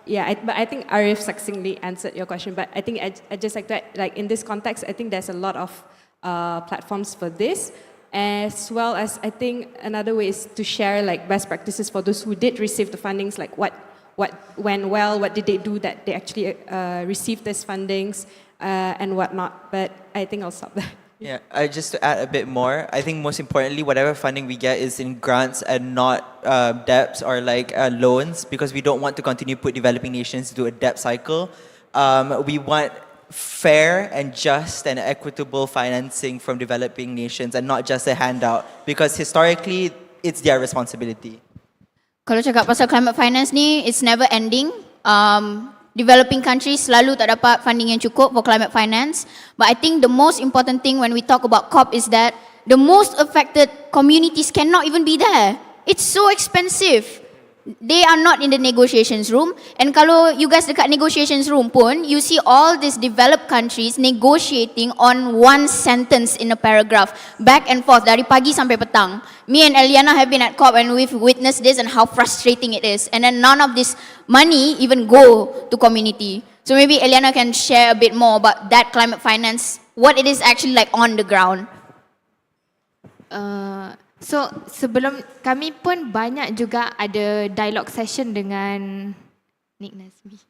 But I think Arif succinctly answered your question. But I think I just like that, in this context, I think there's a lot of platforms for this, as well as I think another way is to share best practices for those who did receive the fundings, what went well, what did they do that they actually received these fundings, and whatnot. But I think I'll stop there. Yeah, just to add a bit more, I think most importantly, whatever funding we get is in grants and not debts or loans, because we don't want to continue to put developing nations into a debt cycle. We want fair and just and equitable financing from developing nations and not just a handout, because historically, it's their responsibility. Kalau cakap pasal climate finance ni, it's never ending. Developing countries selalu tak dapat funding yang cukup for climate finance. But I think the most important thing when we talk about COP is that the most affected communities cannot even be there. It's so expensive. They are not in the negotiations room. And kalau you guys dekat negotiations room pun, you see all these developed countries negotiating on one sentence in a paragraph, back and forth dari pagi sampai petang. Me and Eliana have been at COP and we've witnessed this and how frustrating it is. And then none of this money even go to community. So maybe Eliana can share a bit more about that climate finance, what it is actually like on the ground. So sebelum kami pun banyak juga ada dialog session dengan Nick Nazmi,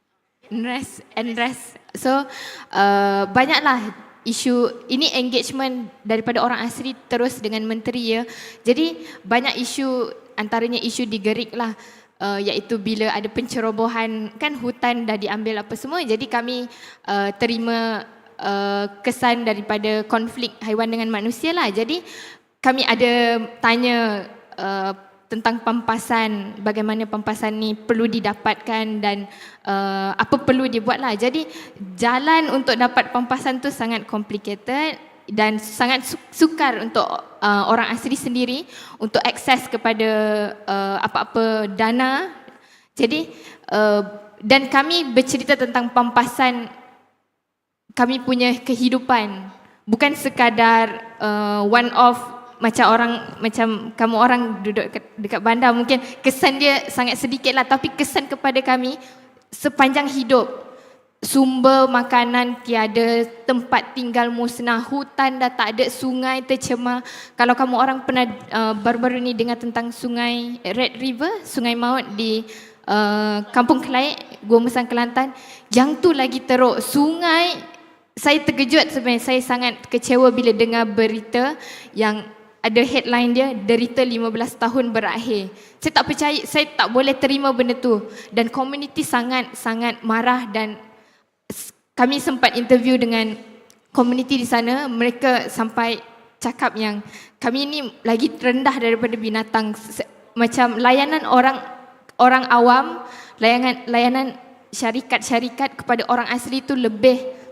Nres. So banyaklah isu ini, engagement daripada orang asli terus dengan menteri ya. Jadi banyak isu, antaranya isu di Gerik lah, iaitu bila ada pencerobohan, kan hutan dah diambil apa semua. Jadi kami terima kesan daripada konflik haiwan dengan manusia lah. Jadi kami ada tanya tentang pampasan, bagaimana pampasan ni perlu didapatkan dan apa perlu dibuat lah. Jadi jalan untuk dapat pampasan tu sangat complicated dan sangat sukar untuk orang asli sendiri untuk akses kepada apa-apa dana. Jadi dan kami bercerita tentang pampasan kami punya kehidupan, bukan sekadar one off. Macam kamu orang duduk dekat bandar, mungkin kesan dia sangat sedikit lah, tapi kesan kepada kami sepanjang hidup. Sumber makanan tiada, tempat tinggal musnah, hutan dah tak ada, sungai tercemar. Kalau kamu orang pernah baru-baru ni dengar tentang sungai Red River, sungai maut di Kampung Kelaik, Gua Mesang, Kelantan, yang tu lagi teruk. Sungai, saya terkejut sebenarnya, saya sangat kecewa bila dengar berita yang ada headline dia, derita 15 tahun berakhir. Saya tak percaya, saya tak boleh terima benda tu. Dan komuniti sangat-sangat marah dan kami sempat interview dengan komuniti di sana. Mereka sampai cakap yang kami ni lagi rendah daripada binatang. Macam layanan orang awam, layanan syarikat-syarikat kepada orang asli tu lebih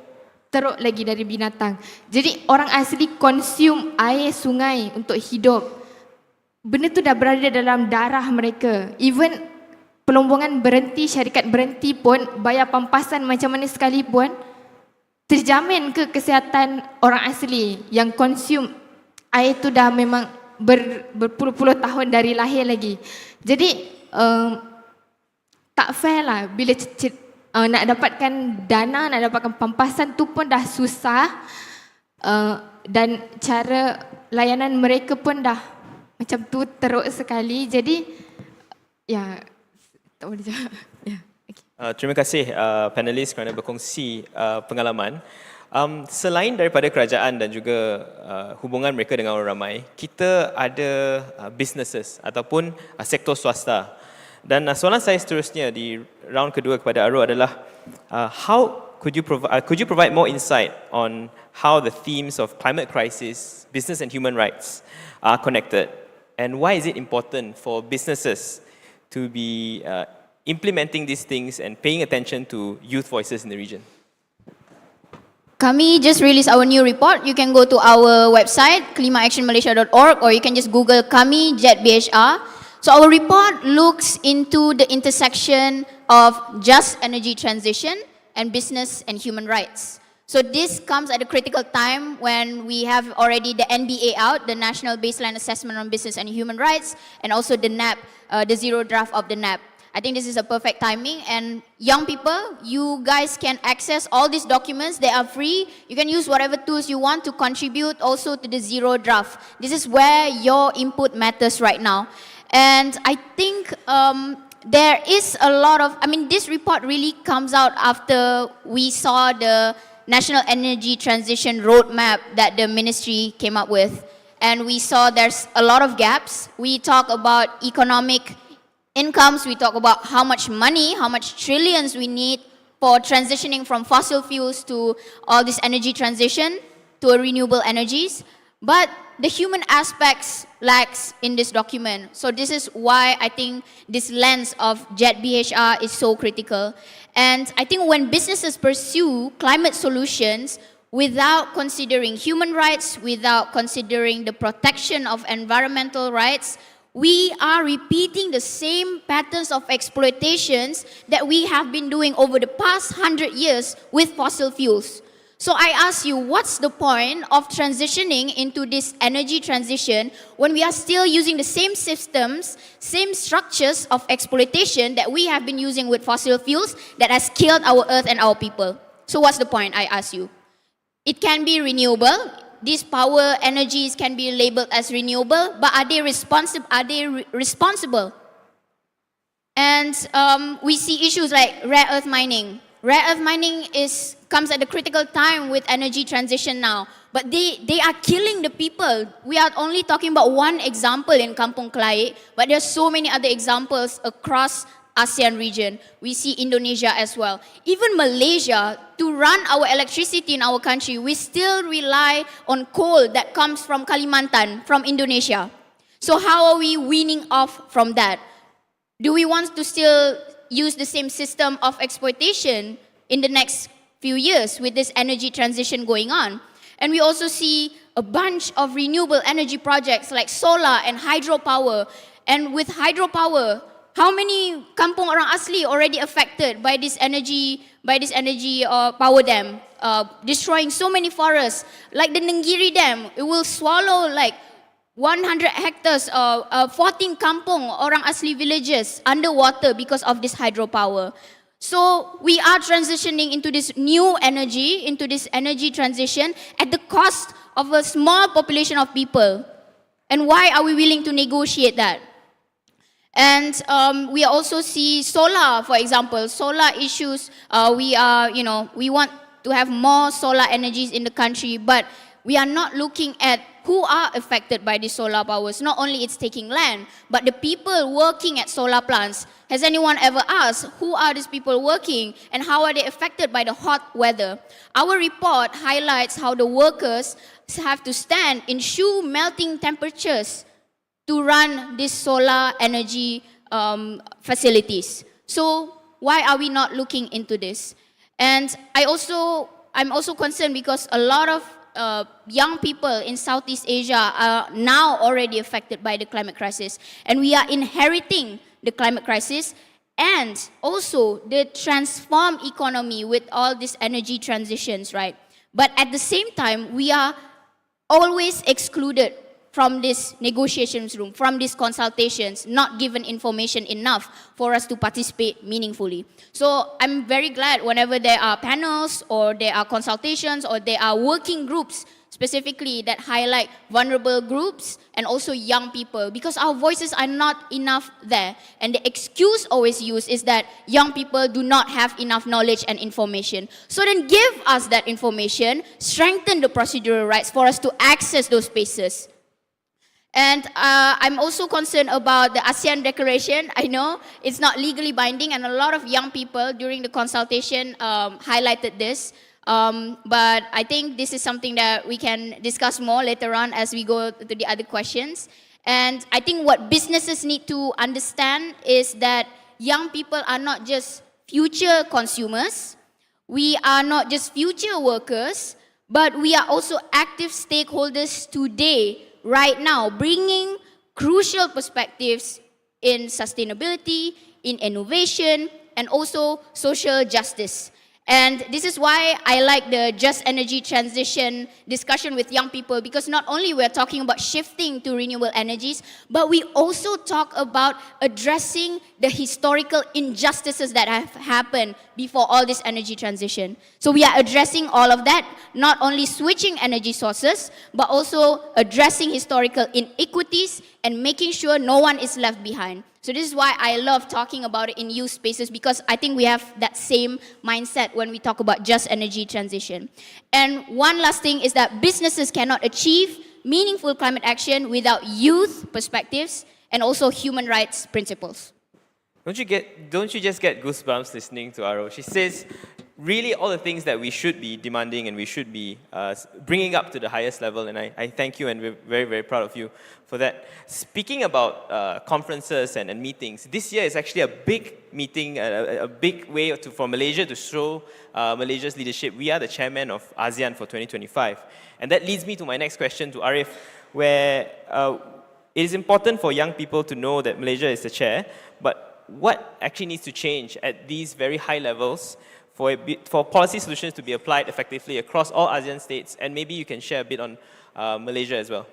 teruk lagi dari binatang. Jadi orang asli consume air sungai untuk hidup. Benda tu dah berada dalam darah mereka. Even pelombongan berhenti, syarikat berhenti pun, bayar pampasan macam mana sekalipun, terjamin ke kesihatan orang asli yang consume air tu dah memang berpuluh-puluh tahun dari lahir lagi. Jadi tak fair lah bila nak dapatkan dana, nak dapatkan pampasan tu pun dah susah, dan cara layanan mereka pun dah macam tu teruk sekali. Jadi ya, tak boleh jawab. Ya, okay. Terima kasih panelis kerana berkongsi pengalaman. Selain daripada kerajaan dan juga hubungan mereka dengan orang ramai, kita ada businesses ataupun sektor swasta. Dan soalan saya seterusnya di round kedua kepada Arul adalah how could you provide more insight on how the themes of climate crisis, business and human rights are connected, and why is it important for businesses to be implementing these things and paying attention to youth voices in the region? Kami just released our new report. You can go to our website klimaactionmalaysia.org or you can just Google kami JET-BHR. So our report looks into the intersection of just energy transition and business and human rights. So this comes at a critical time when we have already the NBA out, the National Baseline Assessment on Business and Human Rights, and also the NAP, the zero draft of the NAP. I think this is a perfect timing, and young people, you guys can access all these documents. They are free. You can use whatever tools you want to contribute also to the zero draft. This is where your input matters right now. And I think there is a lot of, this report really comes out after we saw the National Energy Transition Roadmap that the ministry came up with. And we saw there's a lot of gaps. We talk about economic incomes, we talk about how much money, how much trillions we need for transitioning from fossil fuels to all this energy transition to renewable energies. But the human aspects lacks in this document. So this is why I think this lens of JET-BHR is so critical. And I think when businesses pursue climate solutions without considering human rights, without considering the protection of environmental rights, we are repeating the same patterns of exploitations that we have been doing over the past 100 years with fossil fuels. So I ask you, what's the point of transitioning into this energy transition when we are still using the same systems, same structures of exploitation that we have been using with fossil fuels that has killed our earth and our people? So what's the point, I ask you? It can be renewable. These power energies can be labeled as renewable, but are they responsible? And we see issues like rare earth mining. Rare earth mining comes at a critical time with energy transition now. But they are killing the people. We are only talking about one example in Kampung Klai, but there are so many other examples across ASEAN region. We see Indonesia as well. Even Malaysia, to run our electricity in our country, we still rely on coal that comes from Kalimantan, from Indonesia. So how are we weaning off from that? Do we want to still use the same system of exploitation in the next few years with this energy transition going on? And we also see a bunch of renewable energy projects like solar and hydropower. And with hydropower, how many kampung orang asli already affected by this energy power dam, destroying so many forests? Like the Nenggiri Dam, it will swallow like 100 hectares, 14 kampung orang asli villages underwater because of this hydropower. So we are transitioning into this new energy, into this energy transition at the cost of a small population of people. And why are we willing to negotiate that? And we also see solar, for example, solar issues. We want to have more solar energies in the country, but we are not looking at who are affected by the solar powers. Not only it's taking land, but the people working at solar plants. Has anyone ever asked who are these people working and how are they affected by the hot weather? Our report highlights how the workers have to stand in shoe melting temperatures to run these solar energy facilities. So why are we not looking into this? And I'm also concerned because a lot of young people in Southeast Asia are now already affected by the climate crisis. And we are inheriting the climate crisis and also the transformed economy with all these energy transitions, right? But at the same time, we are always excluded from this negotiations room, from these consultations, not given information enough for us to participate meaningfully. So I'm very glad whenever there are panels or there are consultations or there are working groups specifically that highlight vulnerable groups and also young people, because our voices are not enough there. And the excuse always used is that young people do not have enough knowledge and information. So then give us that information, strengthen the procedural rights for us to access those spaces. And I'm also concerned about the ASEAN Declaration. I know it's not legally binding, and a lot of young people during the consultation highlighted this. But I think this is something that we can discuss more later on as we go to the other questions. And I think what businesses need to understand is that young people are not just future consumers. We are not just future workers, but we are also active stakeholders today, right now, bringing crucial perspectives in sustainability, in innovation, and also social justice. And this is why I like the just energy transition discussion with young people, because not only we're talking about shifting to renewable energies, but we also talk about addressing the historical injustices that have happened before all this energy transition. So we are addressing all of that, not only switching energy sources, but also addressing historical inequities and making sure no one is left behind. So this is why I love talking about it in youth spaces, because I think we have that same mindset when we talk about just energy transition. And one last thing is that businesses cannot achieve meaningful climate action without youth perspectives and also human rights principles. Don't you just get goosebumps listening to Aro? She says really all the things that we should be demanding and we should be bringing up to the highest level, and I thank you and we're very, very proud of you for that. Speaking about conferences and meetings, this year is actually a big meeting, a big way for Malaysia to show Malaysia's leadership. We are the chairman of ASEAN for 2025. And that leads me to my next question to Arif, where it is important for young people to know that Malaysia is the chair, but what actually needs to change at these very high levels for policy solutions to be applied effectively across all ASEAN states? And maybe you can share a bit on Malaysia as well.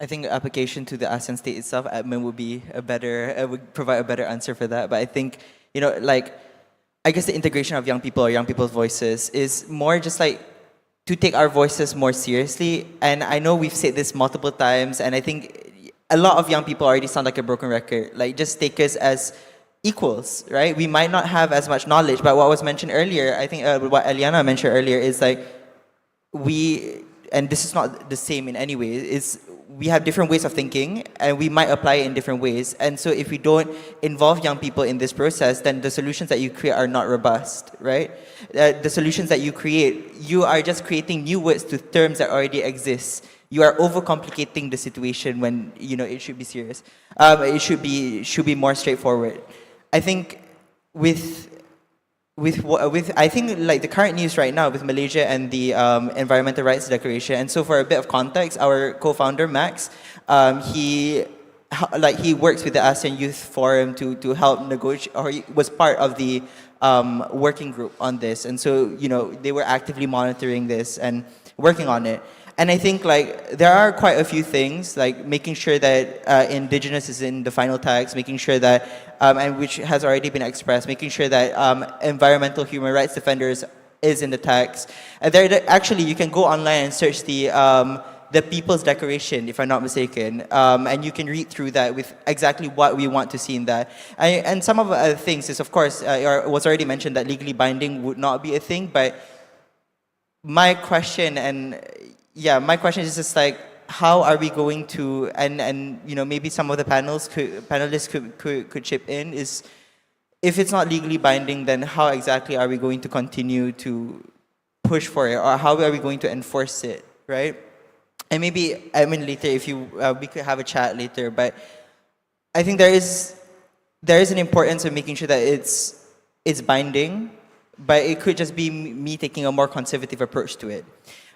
I think application to the ASEAN state itself, admin would provide a better answer for that. But I think, I guess the integration of young people or young people's voices is more just like to take our voices more seriously. And I know we've said this multiple times, and I think a lot of young people already sound like a broken record. Like, just take us as equals, right? We might not have as much knowledge, but what was mentioned earlier, I think what Eliana mentioned earlier is like, and this is not the same in any way, is we have different ways of thinking and we might apply it in different ways. And so if we don't involve young people in this process, then the solutions that you create are not robust, right? The solutions that you create, you are just creating new words to terms that already exist. You are overcomplicating the situation when, it should be serious. It should be more straightforward. I think with I think like the current news right now with Malaysia and the Environmental Rights Declaration, and so for a bit of context, our co-founder Max, he works with the ASEAN Youth Forum to help negotiate, or he was part of the working group on this, and so they were actively monitoring this and working on it. And I think there are quite a few things, like making sure that indigenous is in the final tags, making sure that, and which has already been expressed, making sure that environmental human rights defenders is in the tags. And actually, you can go online and search the People's Declaration, if I'm not mistaken, and you can read through that with exactly what we want to see in that. And some of the other things is, of course, it was already mentioned that legally binding would not be a thing, but my question is just like, how are we going to, and maybe some of the panelists could chip in, is if it's not legally binding, then how exactly are we going to continue to push for it, or how are we going to enforce it, right? And maybe, later, if we could have a chat later, but I think there is an importance of making sure that it's binding, but it could just be me taking a more conservative approach to it.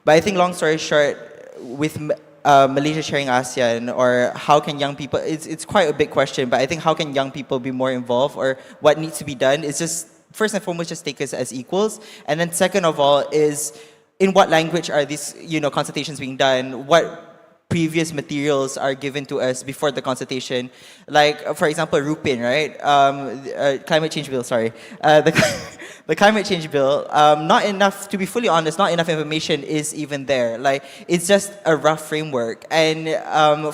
But I think, long story short, with Malaysia sharing ASEAN, or how can young people, it's quite a big question, but I think how can young people be more involved, or what needs to be done is just, first and foremost, just take us as equals. And then second of all is, in what language are these consultations being done? What previous materials are given to us before the consultation? Like, for example, Rupin, right? Climate change bill, sorry. The climate change bill, not enough, to be fully honest, not enough information is even there. Like, it's just a rough framework. And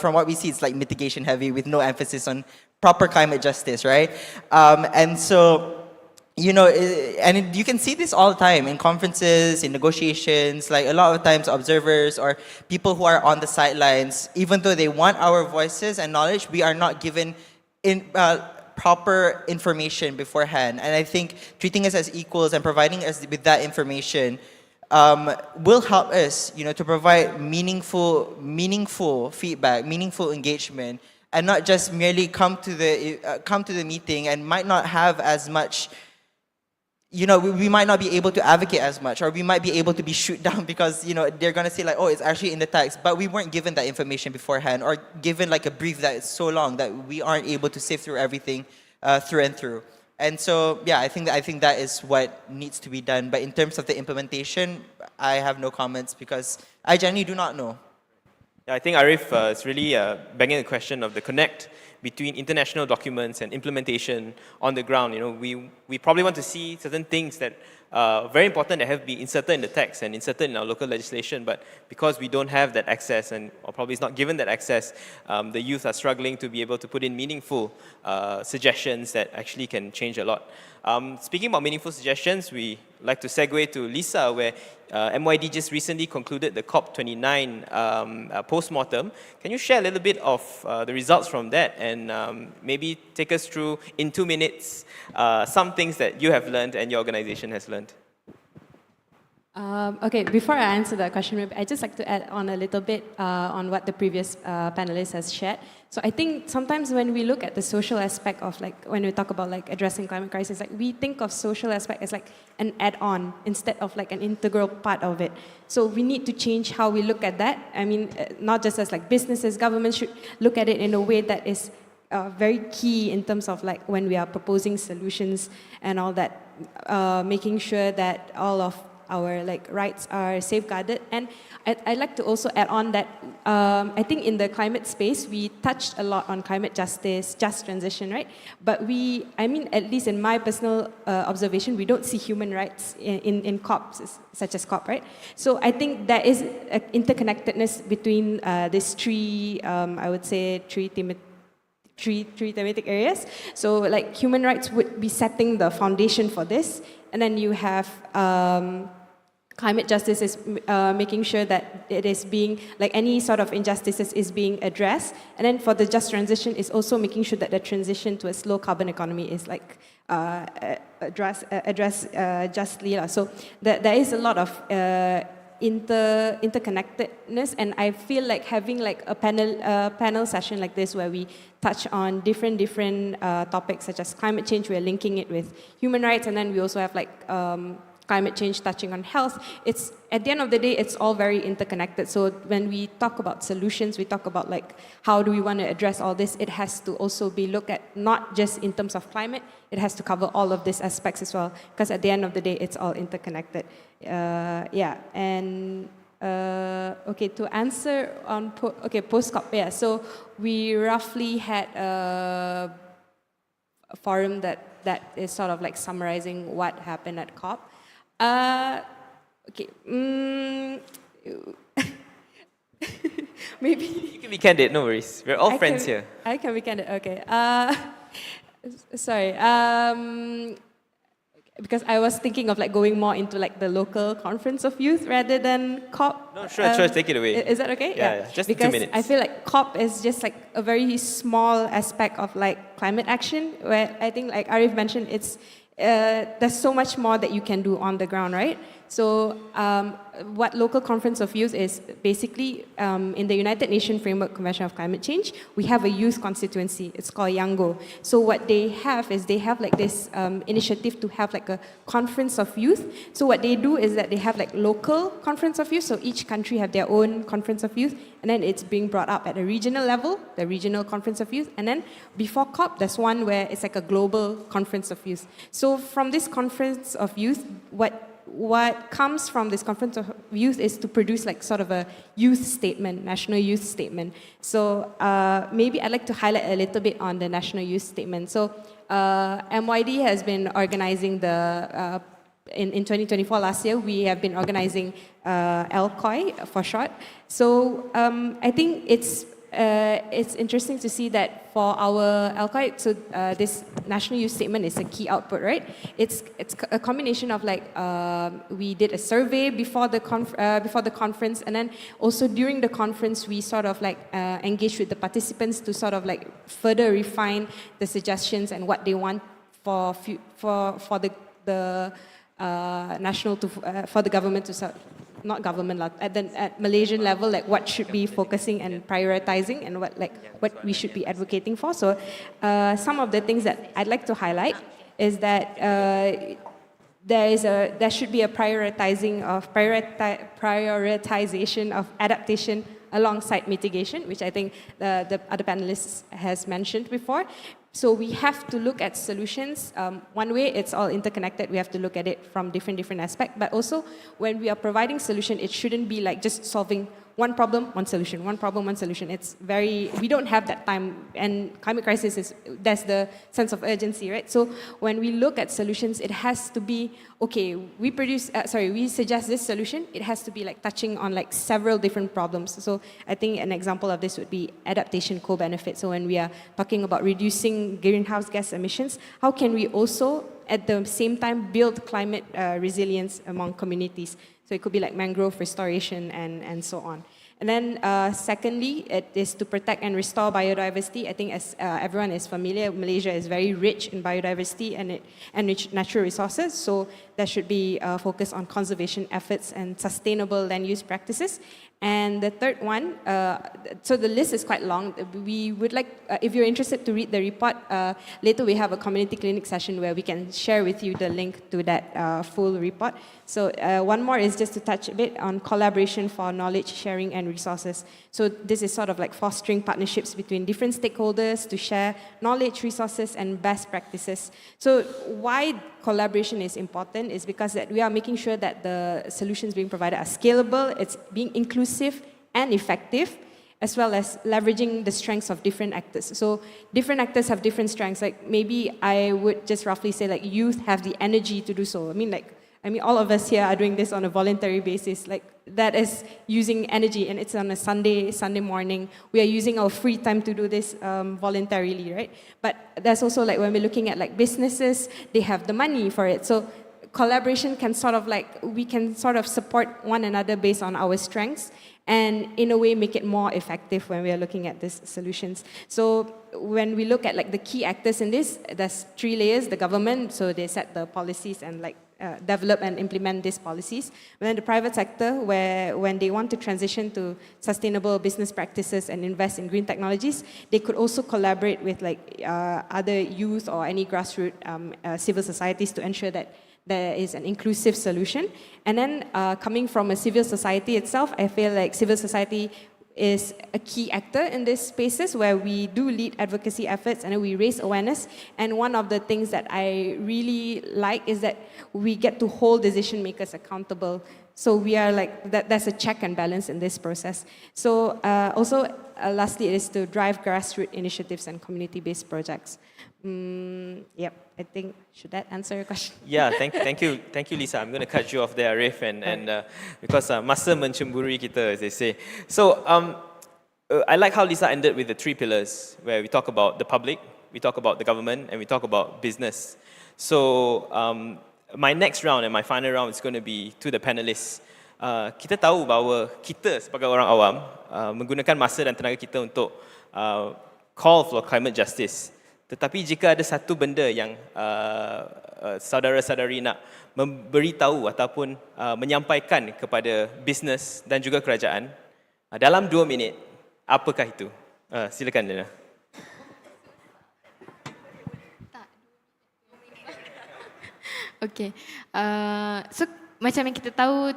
from what we see, it's like mitigation heavy with no emphasis on proper climate justice, right? And so, and you can see this all the time in conferences, in negotiations, like a lot of times observers or people who are on the sidelines, even though they want our voices and knowledge, we are not given proper information beforehand. And I think treating us as equals and providing us with that information will help us, to provide meaningful feedback, meaningful engagement, and not just merely come to the meeting and might not have as much. We might not be able to advocate as much, or we might be able to be shoot down because, they're going to say like, oh, it's actually in the text, but we weren't given that information beforehand, or given like a brief that is so long that we aren't able to sift through everything through and through. And so, yeah, I think that is what needs to be done. But in terms of the implementation, I have no comments because I genuinely do not know. Yeah, I think Arif is really banging the question of the connect between international documents and implementation on the ground. We probably want to see certain things that are very important that have been inserted in the text and inserted in our local legislation, but because we don't have that access, or probably is not given that access, the youth are struggling to be able to put in meaningful suggestions that actually can change a lot. Speaking about meaningful suggestions, we like to segue to Lisa, where MYD just recently concluded the COP29 postmortem. Can you share a little bit of the results from that, and maybe take us through, in 2 minutes, some things that you have learned and your organization has learned? Okay, before I answer that question, maybe I'd just like to add on a little bit on what the previous panelist has shared. So I think sometimes when we look at the social aspect of like, when we talk about like addressing climate crisis, like we think of social aspect as like an add-on instead of like an integral part of it. So we need to change how we look at that. I mean, not just as like businesses, governments should look at it in a way that is very key in terms of like when we are proposing solutions and all that, making sure that all of our like rights are safeguarded. And I'd like to also add on that I think in the climate space, we touched a lot on climate justice, just transition, right? But I mean, at least in my personal observation, we don't see human rights in COPs, such as COP, right? So I think there is an interconnectedness between these three, I would say, three thematic areas. So like human rights would be setting the foundation for this. And then you have climate justice is making sure that it is being, like any sort of injustices is being addressed. And then for the just transition is also making sure that the transition to a slow carbon economy is like addressed justly. So there is a lot of interconnectedness, and I feel like having like a panel session like this where we touch on different topics such as climate change, we're linking it with human rights, and then we also have like climate change touching on health. It's at the end of the day, it's all very interconnected. So when we talk about solutions, we talk about like how do we want to address all this. It has to also be looked at not just in terms of climate. It has to cover all of these aspects as well, because at the end of the day, it's all interconnected. Yeah, and okay, to answer on post-COP, yeah. So we roughly had a forum that is sort of like summarizing what happened at COP. Okay. Maybe you can be candid. No worries. We're all friends here. I can be candid. Okay. Sorry. Because I was thinking of like going more into like the local conference of youth rather than COP. No, sure. Take it away. Is that okay? Yeah. Just because 2 minutes. I feel like COP is just like a very small aspect of like climate action, where I think like Arif mentioned, it's there's so much more that you can do on the ground, right? So what local conference of youth is basically in the United Nations Framework Convention of Climate Change, we have a youth constituency. It's called Yango. So what they have is they have like this initiative to have like a conference of youth. So what they do is that they have like local conference of youth. So each country have their own conference of youth, and then it's being brought up at a regional level, the regional conference of youth. And then before COP, there's one where it's like a global conference of youth. So from this conference of youth, what comes from this conference of youth is to produce like sort of a youth statement, national youth statement. So maybe I'd like to highlight a little bit on the national youth statement. So MYD has been organizing in 2024 last year, we have been organizing LCOI for short. So I think it's interesting to see that for our LCOI, so this national youth statement is a key output, right? It's a combination of like we did a survey before the conference, and then also during the conference we sort of like engaged with the participants to sort of like further refine the suggestions and what they want for the national for the government to not government at Malaysian level, like what should be focusing and prioritizing, and what we should be advocating for. So some of the things that I'd like to highlight is that there should be a prioritization of adaptation alongside mitigation, which I think the other panelists has mentioned before. So we have to look at solutions. One way, it's all interconnected. We have to look at it from different aspects. But also, when we are providing solution, it shouldn't be like just solving one problem, one solution, one problem, one solution. We don't have that time. And climate crisis there's the sense of urgency, right? So when we look at solutions, it has to be, okay, we suggest this solution. It has to be like touching on like several different problems. So I think an example of this would be adaptation co-benefit. So when we are talking about reducing greenhouse gas emissions, how can we also at the same time build climate resilience among communities? So it could be like mangrove restoration and so on. And then secondly, it is to protect and restore biodiversity. I think as everyone is familiar, Malaysia is very rich in biodiversity and natural resources. So there should be a focus on conservation efforts and sustainable land use practices. And the third one, so the list is quite long. We would like, if you're interested to read the report, later we have a community clinic session where we can share with you the link to that full report. So one more is just to touch a bit on collaboration for knowledge sharing and resources. So this is sort of like fostering partnerships between different stakeholders to share knowledge, resources, and best practices. So why collaboration is important is because that we are making sure that the solutions being provided are scalable, it's being inclusive and effective, as well as leveraging the strengths of different actors. So different actors have different strengths. Like maybe I would just roughly say like youth have the energy to do so. I mean all of us here are doing this on a voluntary basis. Like that is using energy, and it's on a Sunday morning. We are using our free time to do this voluntarily, right? But there's also like when we're looking at like businesses, they have the money for it. So collaboration can sort of like, we can sort of support one another based on our strengths and in a way make it more effective when we are looking at these solutions. So when we look at like the key actors in this, there's 3 layers: the government, so they set the policies and like develop and implement these policies. And then the private sector, where when they want to transition to sustainable business practices and invest in green technologies, they could also collaborate with like other youth or any grassroots civil societies to ensure that there is an inclusive solution. And then coming from a civil society itself, I feel like civil society is a key actor in these spaces where we do lead advocacy efforts and we raise awareness. And one of the things that I really like is that we get to hold decision makers accountable. So we are like, there's a check and balance in this process. So also, lastly, it is to drive grassroots initiatives and community-based projects. Yep, I think, should that answer your question? Yeah, thank you, Lisa. I'm going to cut you off there, Arif, and because masa mencemburi kita, as they say. So I like how Lisa ended with the 3 pillars, where we talk about the public, we talk about the government, and we talk about business. So my next round and my final round is going to be to the panelists. Kita tahu bahawa kita sebagai orang awam menggunakan masa dan tenaga kita untuk call for climate justice. Tetapi jika ada satu benda yang saudara-saudari nak memberitahu ataupun menyampaikan kepada bisnes dan juga kerajaan dalam 2 minit, apakah itu? Silakan, Dana. Okay. So macam yang kita tahu,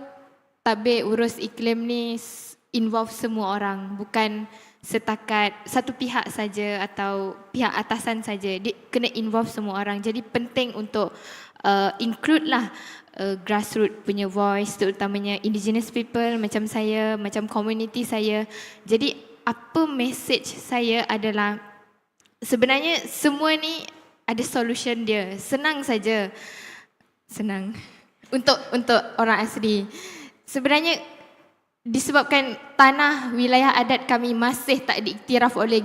tabir urus iklim ni involve semua orang, bukan setakat satu pihak saja atau pihak atasan saja. Dia kena involve semua orang. Jadi penting untuk include lah grassroots punya voice, terutamanya indigenous people macam saya, macam community saya. Jadi apa message saya adalah sebenarnya semua ni ada solution dia. Senang saja. Senang untuk orang asli. Sebenarnya disebabkan tanah wilayah adat kami masih tak diiktiraf oleh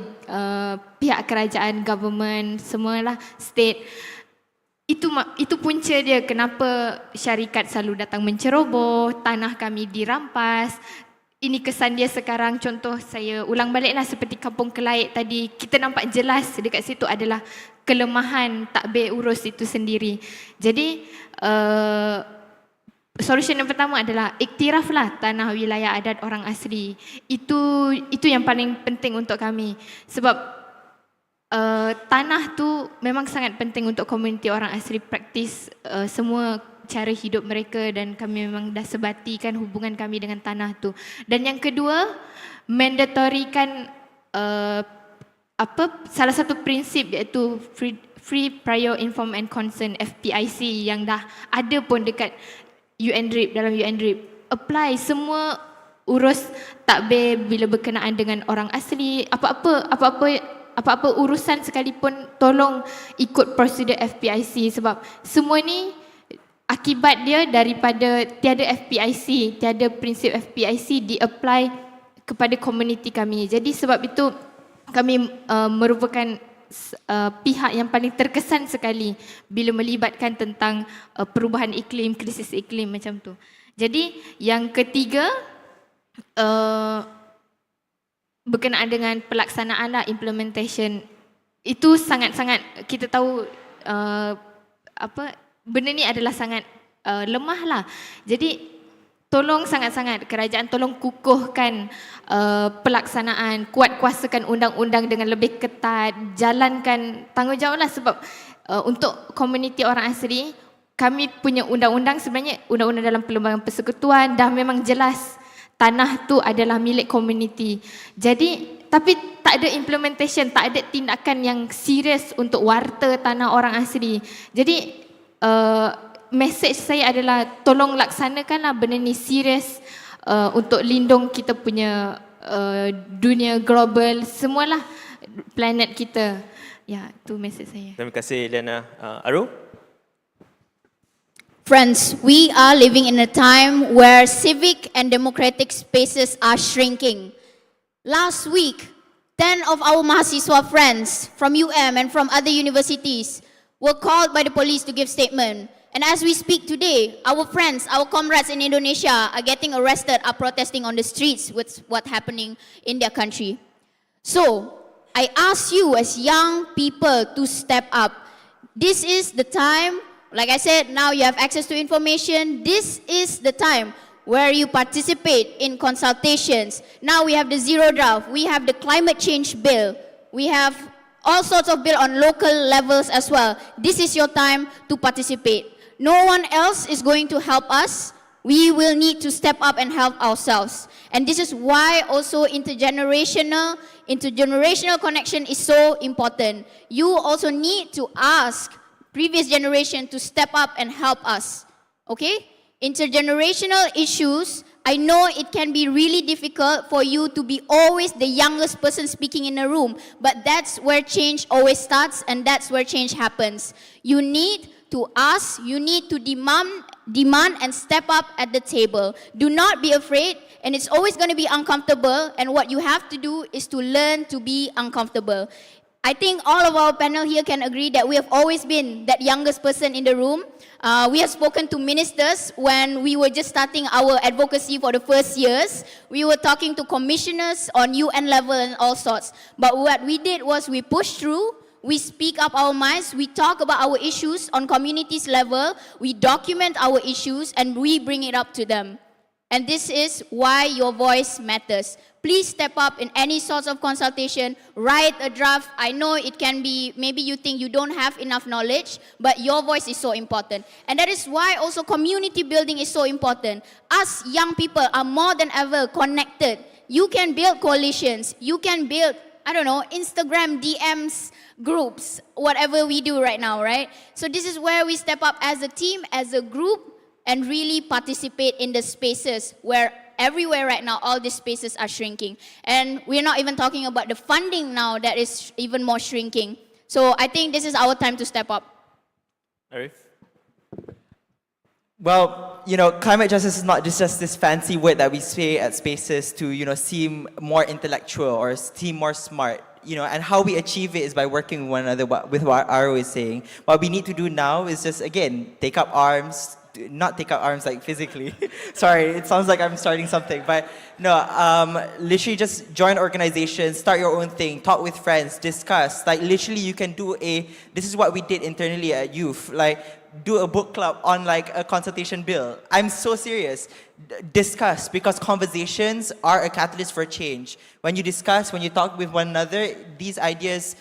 pihak kerajaan, government, semualah state. Itu punca dia kenapa syarikat selalu datang menceroboh, tanah kami dirampas. Ini kesan dia sekarang. Contoh saya ulang baliklah seperti Kampung Kelait tadi, kita nampak jelas dekat situ adalah kelemahan takbir urus itu sendiri. Jadi solution yang pertama adalah iktiraflah tanah wilayah adat orang asli. Itu yang paling penting untuk kami. Sebab tanah tu memang sangat penting untuk komuniti orang asli praktis semua cara hidup mereka, dan kami memang dah sebatikan hubungan kami dengan tanah tu. Dan yang kedua, mandatorikan salah satu prinsip iaitu free prior inform and consent, FPIC, yang dah ada pun dekat UNDRIP, dalam UNDRIP. Apply semua urus takbir bila berkenaan dengan orang asli, apa-apa urusan sekalipun tolong ikut prosedur FPIC, sebab semua ni akibat dia daripada tiada FPIC, tiada prinsip FPIC di-apply kepada komuniti kami. Jadi sebab itu kami merupakan pihak yang paling terkesan sekali bila melibatkan tentang perubahan iklim, krisis iklim macam tu. Jadi yang ketiga, berkenaan dengan pelaksanaan lah, implementation. Itu sangat-sangat kita tahu benda ni adalah sangat lemah lah. Jadi tolong sangat-sangat kerajaan tolong kukuhkan pelaksanaan, kuatkuasakan undang-undang dengan lebih ketat, jalankan tanggungjawab lah sebab untuk komuniti orang asli kami punya undang-undang sebenarnya undang-undang dalam perlembagaan persekutuan dah memang jelas tanah tu adalah milik komuniti. Jadi tapi tak ada implementation, tak ada tindakan yang serius untuk warta tanah orang asli. Jadi message saya adalah tolong laksanakanlah benda ni serius untuk lindung kita punya dunia global, semualah planet kita. Ya, itu message saya. Terima kasih Liana. Aru? Friends, we are living in a time where civic and democratic spaces are shrinking. Last week, 10 of our mahasiswa friends from UM and from other universities were called by the police to give statement. And as we speak today, our friends, our comrades in Indonesia are getting arrested, are protesting on the streets with what's happening in their country. So, I ask you as young people to step up. This is the time, like I said, now you have access to information. This is the time where you participate in consultations. Now we have the zero draft, we have the climate change bill, we have all sorts of bill on local levels as well. This is your time to participate. No one else is going to help us. We will need to step up and help ourselves. And this is why also intergenerational connection is so important. You also need to ask previous generation to step up and help us. Okay? Intergenerational issues, I know it can be really difficult for you to be always the youngest person speaking in a room, but that's where change always starts and that's where change happens. You need to ask, you need to demand and step up at the table. Do not be afraid, and it's always going to be uncomfortable, and what you have to do is to learn to be uncomfortable. I think all of our panel here can agree that we have always been that youngest person in the room. We have spoken to ministers when we were just starting our advocacy for the first years. We were talking to commissioners on UN level and all sorts. But what we did was we pushed through, we speak up our minds, we talk about our issues on communities level, we document our issues, and we bring it up to them. And this is why your voice matters. Please step up in any sorts of consultation, write a draft. I know it can be, maybe you think you don't have enough knowledge, but your voice is so important. And that is why also community building is so important. Us young people are more than ever connected. You can build coalitions, you can build, I don't know, Instagram DMs, groups, whatever we do right now, right? So this is where we step up as a team, as a group, and really participate in the spaces where everywhere right now, all these spaces are shrinking. And we're not even talking about the funding now that is even more shrinking. So I think this is our time to step up. Arif? Well, climate justice is not just this fancy word that we say at spaces to, seem more intellectual or seem more smart. And how we achieve it is by working with one another, with what Aro is saying. What we need to do now is just, again, take up arms, not take up arms like physically. Sorry, it sounds like I'm starting something, but no, literally just join organizations, start your own thing, talk with friends, discuss. Like literally you can do this is what we did internally at youth, like do a book club on like a consultation bill. I'm so serious. Discuss, because conversations are a catalyst for change. When you discuss, when you talk with one another, these ideas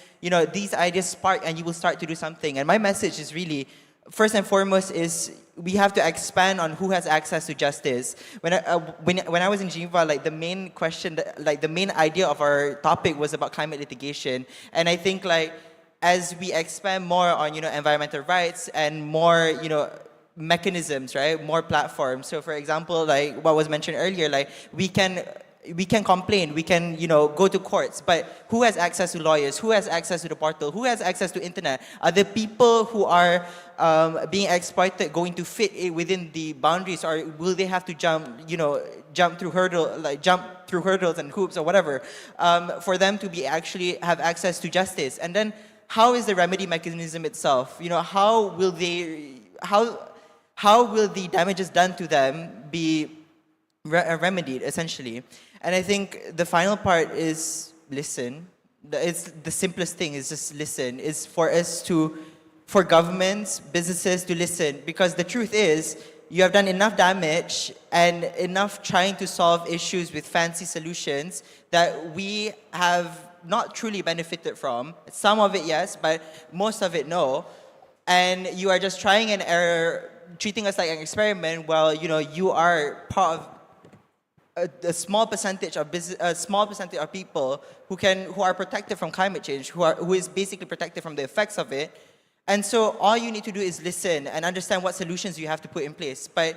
spark and you will start to do something. And my message is really, first and foremost, is we have to expand on who has access to justice. When I was in Geneva, like the main question, like the main idea of our topic was about climate litigation. And I think like as we expand more on environmental rights and more mechanisms, right, more platforms. So for example, like what was mentioned earlier, like we can complain, we can go to courts, but who has access to lawyers? Who has access to the portal? Who has access to internet? Are the people who are being exploited going to fit within the boundaries, or will they have to jump through hurdles and hoops or whatever for them to be actually have access to justice? And then how is the remedy mechanism itself? How will the damages done to them be remedied, essentially. And I think the final part is listen. It's the simplest thing is just listen. Is for governments, businesses to listen, because the truth is, you have done enough damage and enough trying to solve issues with fancy solutions that we have not truly benefited from. Some of it, yes, but most of it, no. And you are just trying and error, treating us like an experiment while you are part of a small percentage of people who are protected from climate change, who is basically protected from the effects of it. And so all you need to do is listen and understand what solutions you have to put in place. But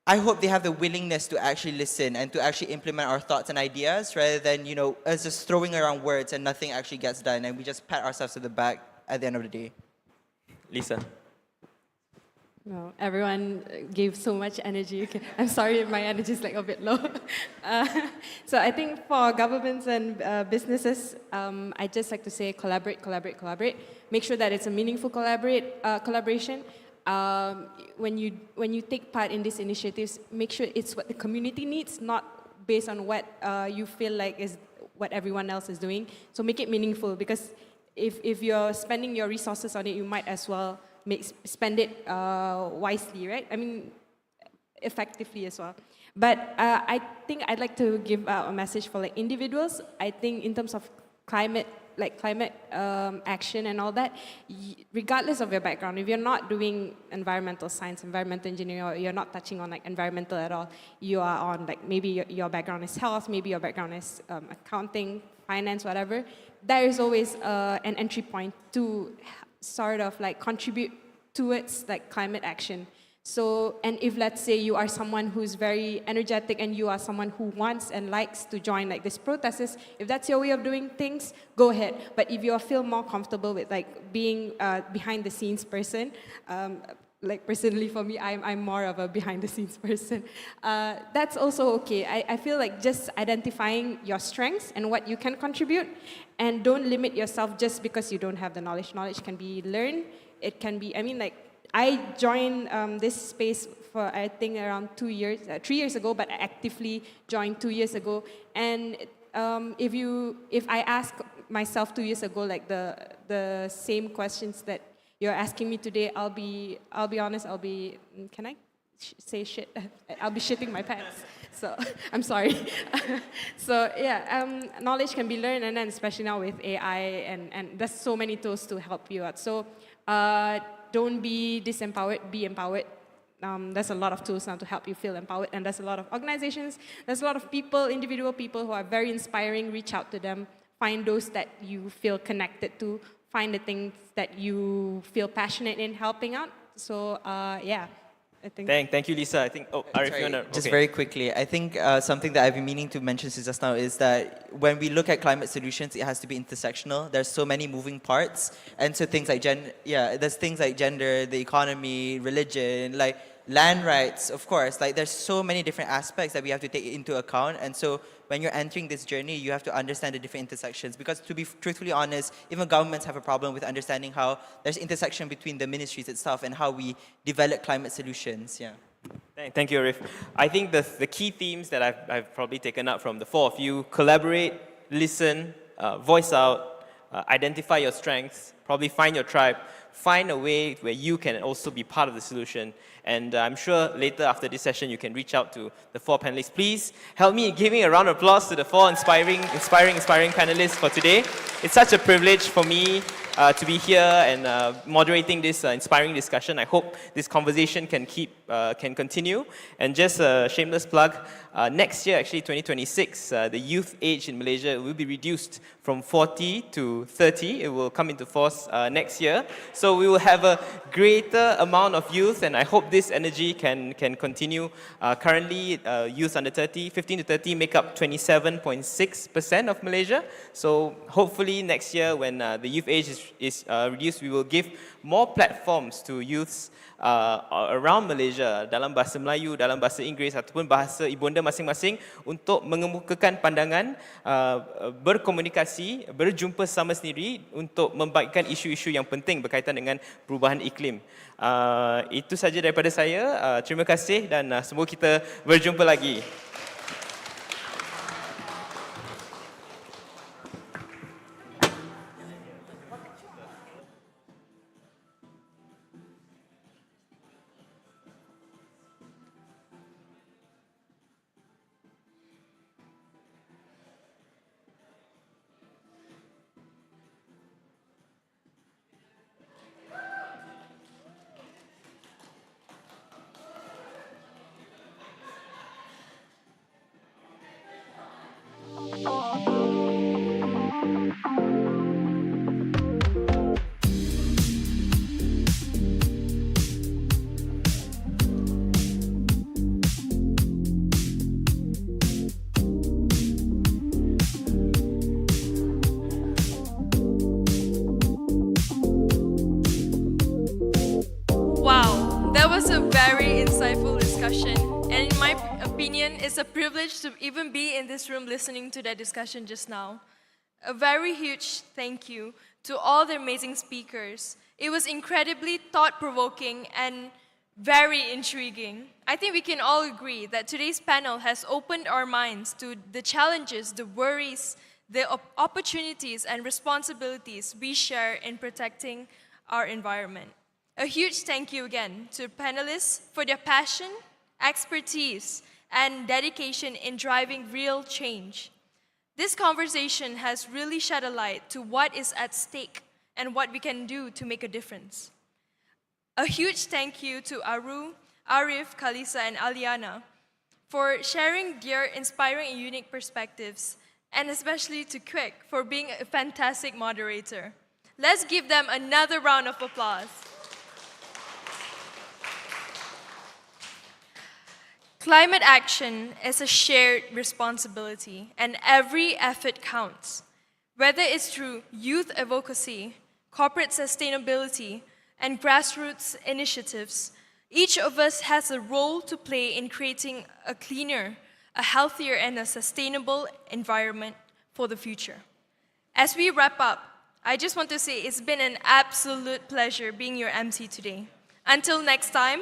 I hope they have the willingness to actually listen and to actually implement our thoughts and ideas rather than, us just throwing around words and nothing actually gets done and we just pat ourselves to the back at the end of the day. Lisa. No, everyone gave so much energy. Okay. I'm sorry if my energy is like a bit low. So I think for governments and businesses, I just like to say collaborate. Make sure that it's a meaningful collaboration. When you take part in these initiatives, make sure it's what the community needs, not based on what you feel like is what everyone else is doing. So make it meaningful, because if you're spending your resources on it, you might as well spend it wisely, right? I mean, effectively as well. But I think I'd like to give out a message for individuals. I think in terms of climate action and all that, regardless of your background, if you're not doing environmental science, environmental engineering, or you're not touching on environmental at all, you are on maybe your background is health, maybe your background is accounting, finance, whatever. There is always an entry point to sort of contribute towards climate action. So, and if let's say you are someone who's very energetic and you are someone who wants and likes to join these protests, if that's your way of doing things, go ahead. But if you feel more comfortable with being behind the scenes person, personally for me, I'm more of a behind the scenes person. That's also okay. I feel just identifying your strengths and what you can contribute, and don't limit yourself just because you don't have the knowledge. Knowledge can be learned. It can be, I joined this space for I think around 3 years ago, but I actively joined 2 years ago. And if I ask myself 2 years ago the same questions that you're asking me today, I'll be honest. Can I say shit? I'll be shitting my pants. So I'm sorry. So yeah, knowledge can be learned, and then especially now with AI and there's so many tools to help you out. So don't be disempowered, be empowered. There's a lot of tools now to help you feel empowered, and there's a lot of organizations, there's a lot of people, individual people who are very inspiring. Reach out to them, find those that you feel connected to, find the things that you feel passionate in helping out. So yeah. I think. Thank you, Lisa. I think, Arif, Just very quickly, I think something that I've been meaning to mention since just now is that when we look at climate solutions, it has to be intersectional. There's so many moving parts, and so things like there's things like gender, the economy, religion, land rights, of course. There's so many different aspects that we have to take into account, and so when you're entering this journey, you have to understand the different intersections. Because to be truthfully honest, even governments have a problem with understanding how there's intersection between the ministries itself and how we develop climate solutions. Yeah. Thank you, Arif. I think the key themes that I've probably taken up from the four of you: collaborate, listen, voice out, identify your strengths, probably find your tribe, find a way where you can also be part of the solution. And I'm sure later after this session, you can reach out to the four panelists. Please help me in giving a round of applause to the four inspiring panelists for today. It's such a privilege for me to be here and moderating this inspiring discussion. I hope this conversation can continue. And just a shameless plug, next year, actually 2026, the youth age in Malaysia will be reduced from 40 to 30. It will come into force next year. So we will have a greater amount of youth, and I hope this energy can continue. Currently, youth under 30, 15 to 30 make up 27.6% of Malaysia. So hopefully next year, when the youth age is reduced, we will give more platforms to youths around Malaysia dalam bahasa Melayu, dalam bahasa Inggeris ataupun bahasa ibunda masing-masing untuk mengemukakan pandangan, berkomunikasi, berjumpa sama sendiri untuk membaikkan isu-isu yang penting berkaitan dengan perubahan iklim. Itu saja daripada saya. Terima kasih dan semoga kita berjumpa lagi. opinion, it's a privilege to even be in this room listening to that discussion just now. A very huge thank you to all the amazing speakers. It was incredibly thought-provoking and very intriguing. I think we can all agree that today's panel has opened our minds to the challenges, the worries, the opportunities and responsibilities we share in protecting our environment. A huge thank you again to panelists for their passion, expertise, and dedication in driving real change. This conversation has really shed a light to what is at stake and what we can do to make a difference. A huge thank you to Aru, Arif, Kalisa, and Aliana for sharing their inspiring and unique perspectives, and especially to Quick for being a fantastic moderator. Let's give them another round of applause. Climate action is a shared responsibility, and every effort counts. Whether it's through youth advocacy, corporate sustainability, and grassroots initiatives, each of us has a role to play in creating a cleaner, a healthier, and a sustainable environment for the future. As we wrap up, I just want to say it's been an absolute pleasure being your MC today. Until next time,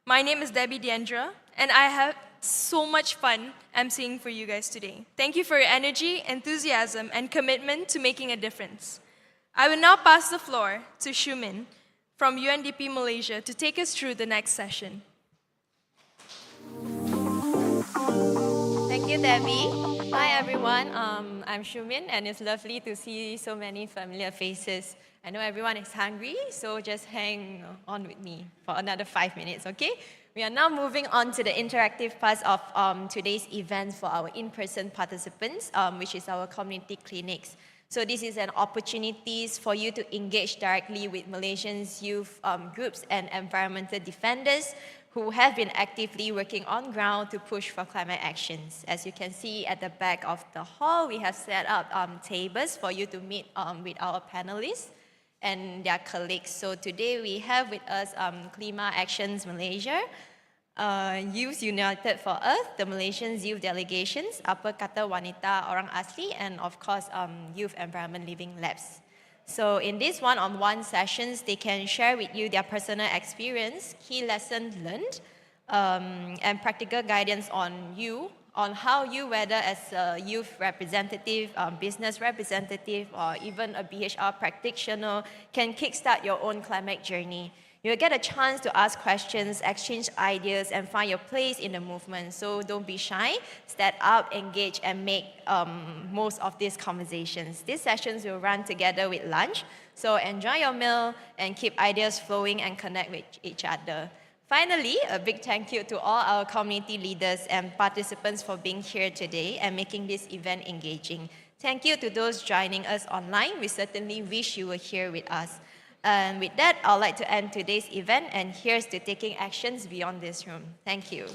my name is Debbie Diandra, and I had so much fun emceeing for you guys today. Thank you for your energy, enthusiasm, and commitment to making a difference. I will now pass the floor to Shumin from UNDP Malaysia to take us through the next session. Thank you, Debbie. Hi, everyone. I'm Shumin, and it's lovely to see so many familiar faces. I know everyone is hungry, so just hang on with me for another 5 minutes, okay? We are now moving on to the interactive part of today's event for our in-person participants, which is our community clinics. So this is an opportunity for you to engage directly with Malaysians youth groups and environmental defenders who have been actively working on ground to push for climate actions. As you can see at the back of the hall, we have set up tables for you to meet with our panelists and their colleagues. So today we have with us Klima Actions Malaysia, Youth United for Earth, the Malaysian Youth Delegations, Apa Kata Wanita Orang Asli, and of course Youth Environment Living Labs. So in these one-on-one sessions, they can share with you their personal experience, key lessons learned, and practical guidance on how you, whether as a youth representative, business representative, or even a BHR practitioner, can kickstart your own climate journey. You'll get a chance to ask questions, exchange ideas, and find your place in the movement. So don't be shy, step up, engage, and make most of these conversations. These sessions will run together with lunch, so enjoy your meal and keep ideas flowing and connect with each other. Finally, a big thank you to all our community leaders and participants for being here today and making this event engaging. Thank you to those joining us online. We certainly wish you were here with us. And with that, I'd like to end today's event, and here's to taking actions beyond this room. Thank you.